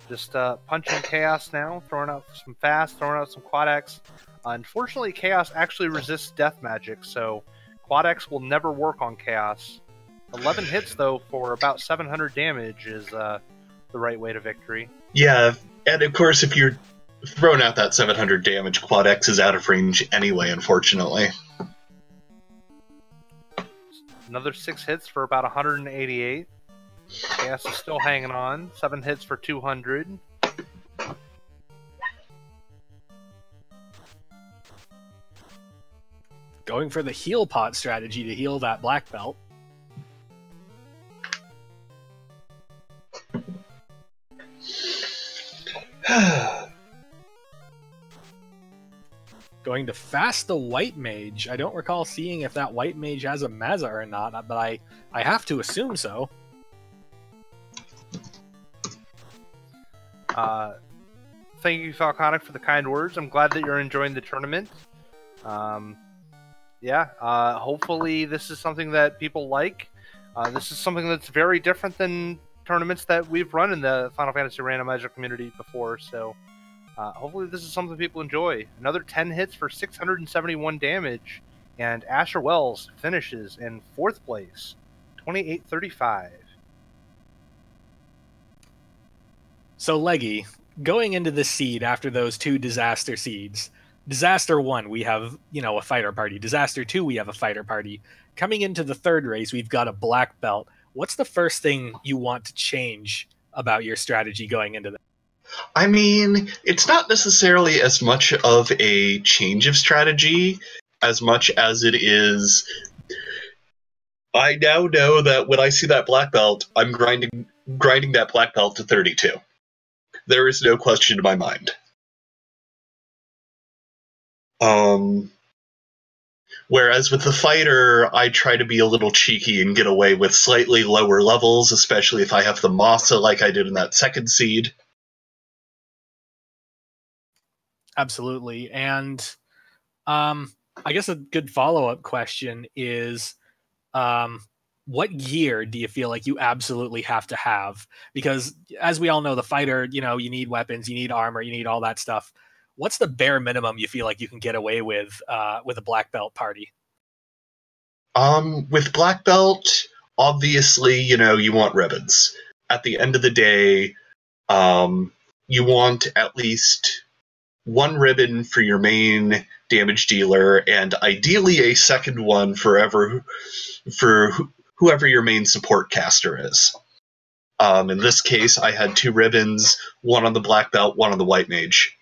Just punching Chaos now, throwing out some fast, throwing out some Quad X. Unfortunately, Chaos actually resists death magic, so Quad X will never work on Chaos. 11 hits, though, for about 700 damage is the right way to victory. Yeah, and of course, if you're throwing out that 700 damage, Quad X is out of range anyway, unfortunately. Another 6 hits for about 188. Chaos is still hanging on. 7 hits for 200. Going for the heal pot strategy to heal that black belt. Going to fast the white mage. I don't recall seeing if that white mage has a Mazza or not, but I have to assume so. Thank you, Falconic, for the kind words. I'm glad that you're enjoying the tournament. Hopefully this is something that people like. This is something that's very different than tournaments that we've run in the Final Fantasy Randomizer community before, so hopefully this is something people enjoy. Another 10 hits for 671 damage, and Asher Wells finishes in 4th place, 2835. So, Leggy, going into the seed after those 2 disaster seeds, Disaster 1, we have, a fighter party. Disaster 2, we have a fighter party. Coming into the 3rd race, we've got a black belt. What's the first thing you want to change about your strategy going into that? I mean, it's not necessarily as much of a change of strategy as much as it is. I now know that when I see that black belt, I'm grinding that black belt to 32. There is no question in my mind. Whereas with the fighter, I try to be a little cheeky and get away with slightly lower levels, especially if I have the Masa like I did in that 2nd seed. Absolutely. And I guess a good follow-up question is, what gear do you feel like you absolutely have to have? Because as we all know, the fighter, you need weapons, you need armor, you need all that stuff. What's the bare minimum you feel like you can get away with a black belt party? With black belt, obviously, you want ribbons. At the end of the day, you want at least 1 ribbon for your main damage dealer, and ideally a second one for whoever your main support caster is. In this case, I had 2 ribbons, 1 on the black belt, 1 on the white mage.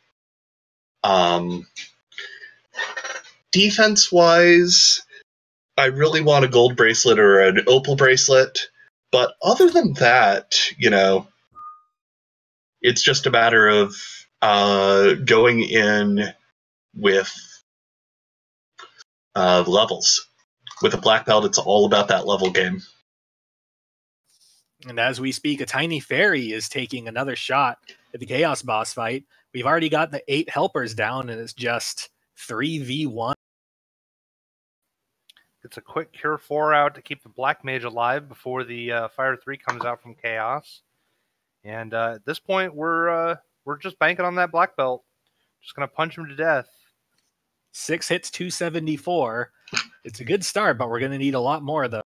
Defense-wise, I really want a gold bracelet or an opal bracelet, but other than that, it's just a matter of going in with levels. With a black belt, it's all about that level game. And as we speak, a tiny fairy is taking another shot at the Chaos boss fight. We've already got the 8 helpers down, and it's just 3v1. It's a quick Cure 4 out to keep the Black Mage alive before the Fire 3 comes out from Chaos. And at this point, we're just banking on that Black Belt. Just going to punch him to death. 6 hits, 274. It's a good start, but we're going to need a lot more, though.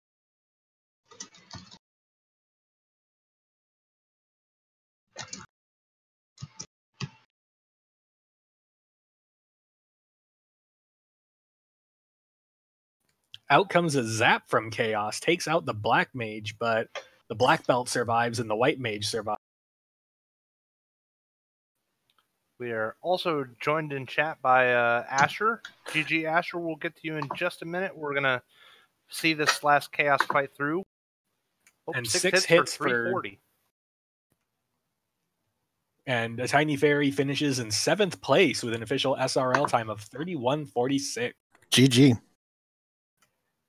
Out comes a zap from Chaos, takes out the Black Mage, but the Black Belt survives and the White Mage survives. We are also joined in chat by Asher. GG Asher, we'll get to you in just a minute. We're going to see this last Chaos fight through. And 6 hits for 340. And a Tiny Fairy finishes in 7th place with an official SRL time of 31:46. GG.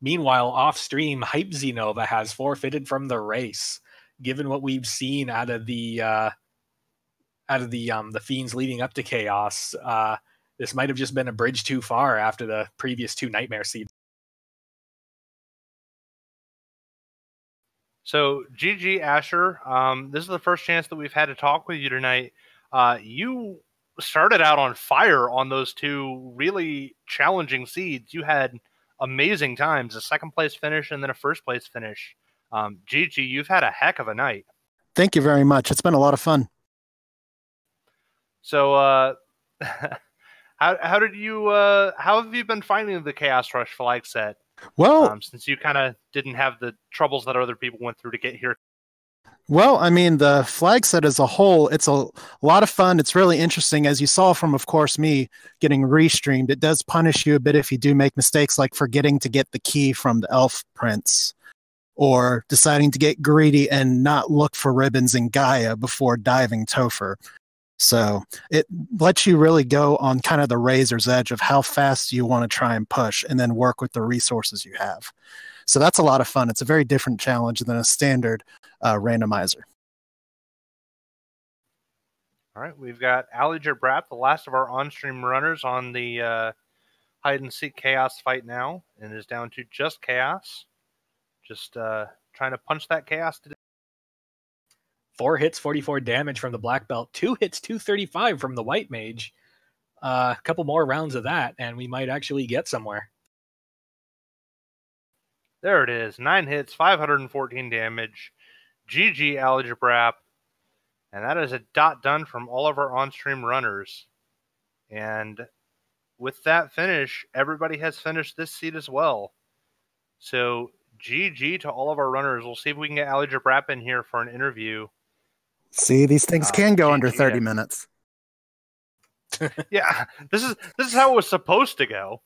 Meanwhile, off stream, Hype Zenova has forfeited from the race. Given what we've seen out of the fiends leading up to Chaos, this might have just been a bridge too far after the previous 2 Nightmare seeds. So, GG Asher, this is the first chance that we've had to talk with you tonight. You started out on fire on those 2 really challenging seeds. You had amazing times, a second place finish and then a first place finish. GG, you've had a heck of a night. Thank you very much. It's been a lot of fun. So, how have you been finding the Chaos Rush flag set? Well, Since you kind of didn't have the troubles that other people went through to get here. Well, I mean, the flag set as a whole, it's a lot of fun. It's really interesting. As you saw from, of course, me getting restreamed, it does punish you a bit if you do make mistakes like forgetting to get the key from the elf prince or deciding to get greedy and not look for ribbons in Gaia before diving Topher. So it lets you really go on kind of the razor's edge of how fast you want to try and push and then work with the resources you have. So that's a lot of fun. It's a very different challenge than a standard randomizer. All right, we've got Alliger Brap, the last of our on-stream runners on the hide-and-seek Chaos fight now, and is down to just Chaos. Just trying to punch that Chaos to 4 hits, 44 damage from the Black Belt. 2 hits, 235 from the White Mage. A couple more rounds of that, and we might actually get somewhere. There it is. 9 hits, 514 damage. GG Alliger Brap. And that is a dot done from all of our on-stream runners. And with that finish, everybody has finished this seed as well. So GG to all of our runners. We'll see if we can get Alliger Brap in here for an interview. See, these things can go under 30 minutes. Yeah, this is how it was supposed to go.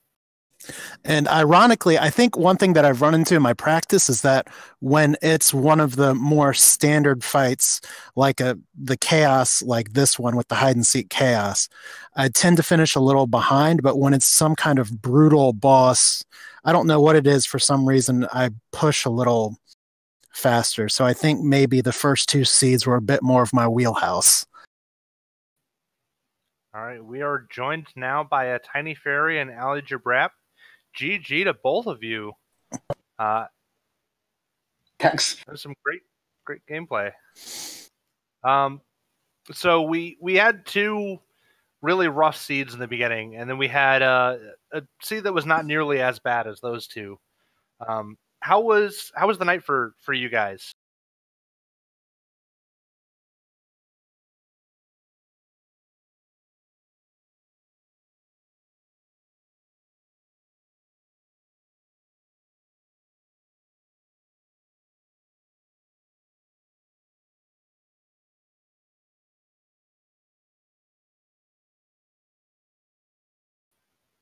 And ironically, I think one thing that I've run into in my practice is that when it's one of the more standard fights, like the Chaos, like this one with the hide-and-seek Chaos, I tend to finish a little behind, but when it's some kind of brutal boss, I don't know what it is, for some reason, I push a little faster. So I think maybe the first 2 seeds were a bit more of my wheelhouse. All right, we are joined now by a Tiny Fairy and Alliger Brap. GG to both of you. Thanks. There's some great gameplay. So we had 2 really rough seeds in the beginning, and then we had a seed that was not nearly as bad as those 2. How was the night for you guys?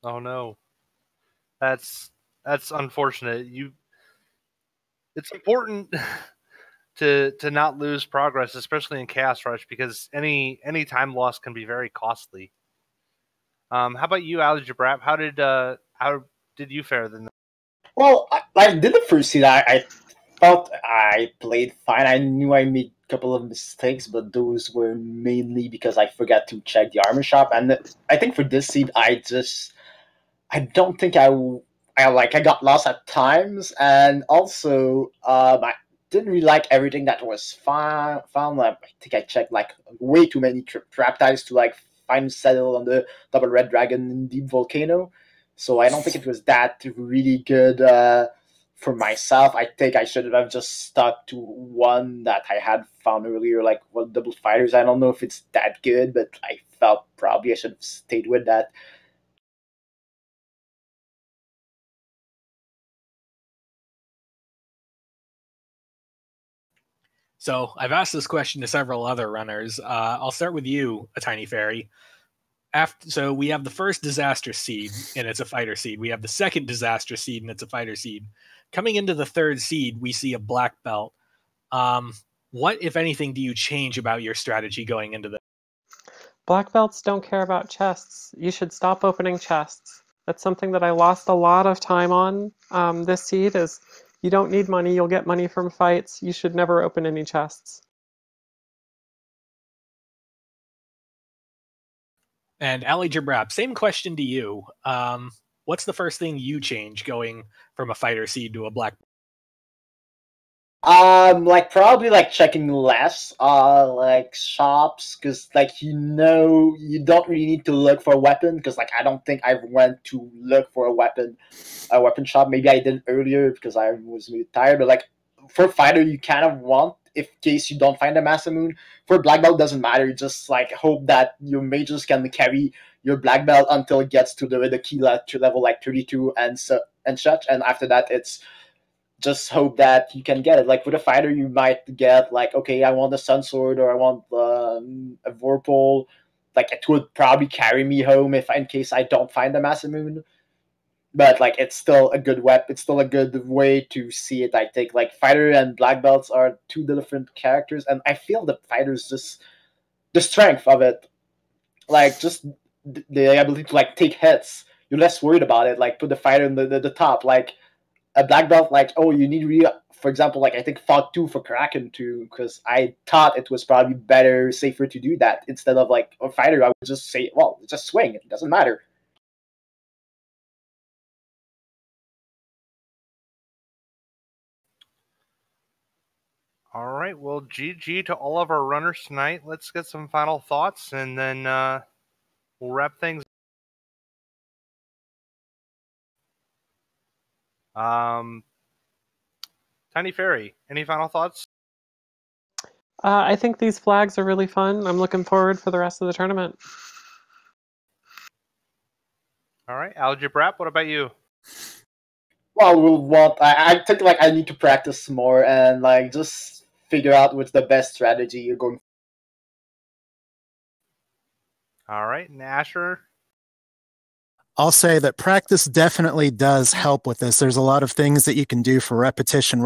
Oh no, that's unfortunate. It's important to not lose progress, especially in Chaos Rush, because any time loss can be very costly. How about you, Alliger Brap? How did you fare then? Well, I did the first seed. I thought I played fine. I knew I made a couple of mistakes, but those were mainly because I forgot to check the armor shop. And I think for this seed, I don't think I got lost at times, and also I didn't really like everything that was found. I think I checked like way too many trap ties to like find settle on the double red dragon in Deep Volcano. So I don't think it was that really good for myself. I think I should have just stuck to one that I had found earlier, like double fighters. I don't know if it's that good, but I felt probably I should have stayed with that. So I've asked this question to several other runners. I'll start with you, a Tiny Fairy. So we have the first disaster seed, and it's a fighter seed. We have the second disaster seed, and it's a fighter seed. Coming into the third seed, we see a black belt. What, if anything, do you change about your strategy going into this? Black belts don't care about chests. You should stop opening chests. That's something that I lost a lot of time on this seed is you don't need money. You'll get money from fights. You should never open any chests. And Ali Jabrab, same question to you. What's the first thing you change going from a fighter seed to a black? Like probably like checking less, like shops, because like you don't really need to look for a weapon, because like I don't think I went to look for a weapon shop. Maybe I did earlier because I was maybe tired, but like for fighter you kind of want, if case you don't find a Master Moon. For black belt doesn't matter, you just like hope that your mages can carry your black belt until it gets to the key level like 32 and such, and after that it's just hope that you can get it. Like with a fighter, you might get like, okay, I want a Sun Sword or I want a Vorpal. Like it would probably carry me home if in case I don't find the Master Moon. But like it's still a good weapon. It's still a good way to see it. I think like fighter and black belts are two different characters, and I feel the fighter's just the strength of it, like just the ability to like take hits. You're less worried about it. Like put the fighter in the top, like a black belt, like, oh, you need really, for example, like I think fought 2 for Kraken too, because I thought it was probably better, safer to do that instead of like a fighter. I would just say, well, just swing, it doesn't matter. All right, well, GG to all of our runners tonight. Let's get some final thoughts, and then we'll wrap things. Tiny Fairy, any final thoughts? I think these flags are really fun. I'm looking forward for the rest of the tournament. All right, Algebrap, what about you? Well, I think like I need to practice more and like just figure out what's the best strategy you're going. All right, and Asher? I'll say that practice definitely does help with this. There's a lot of things that you can do for repetition.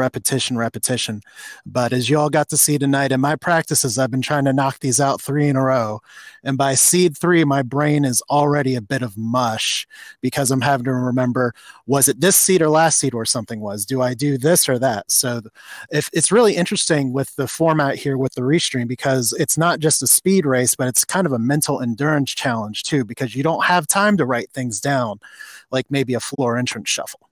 But as you all got to see tonight in my practices, I've been trying to knock these out 3 in a row. And by seed 3, my brain is already a bit of mush because I'm having to remember, was it this seed or last seed where something was? Do I do this or that? So if it's really interesting with the format here with the restream, because it's not just a speed race, but it's kind of a mental endurance challenge too, because you don't have time to write things down like maybe a floor entrance shuffle.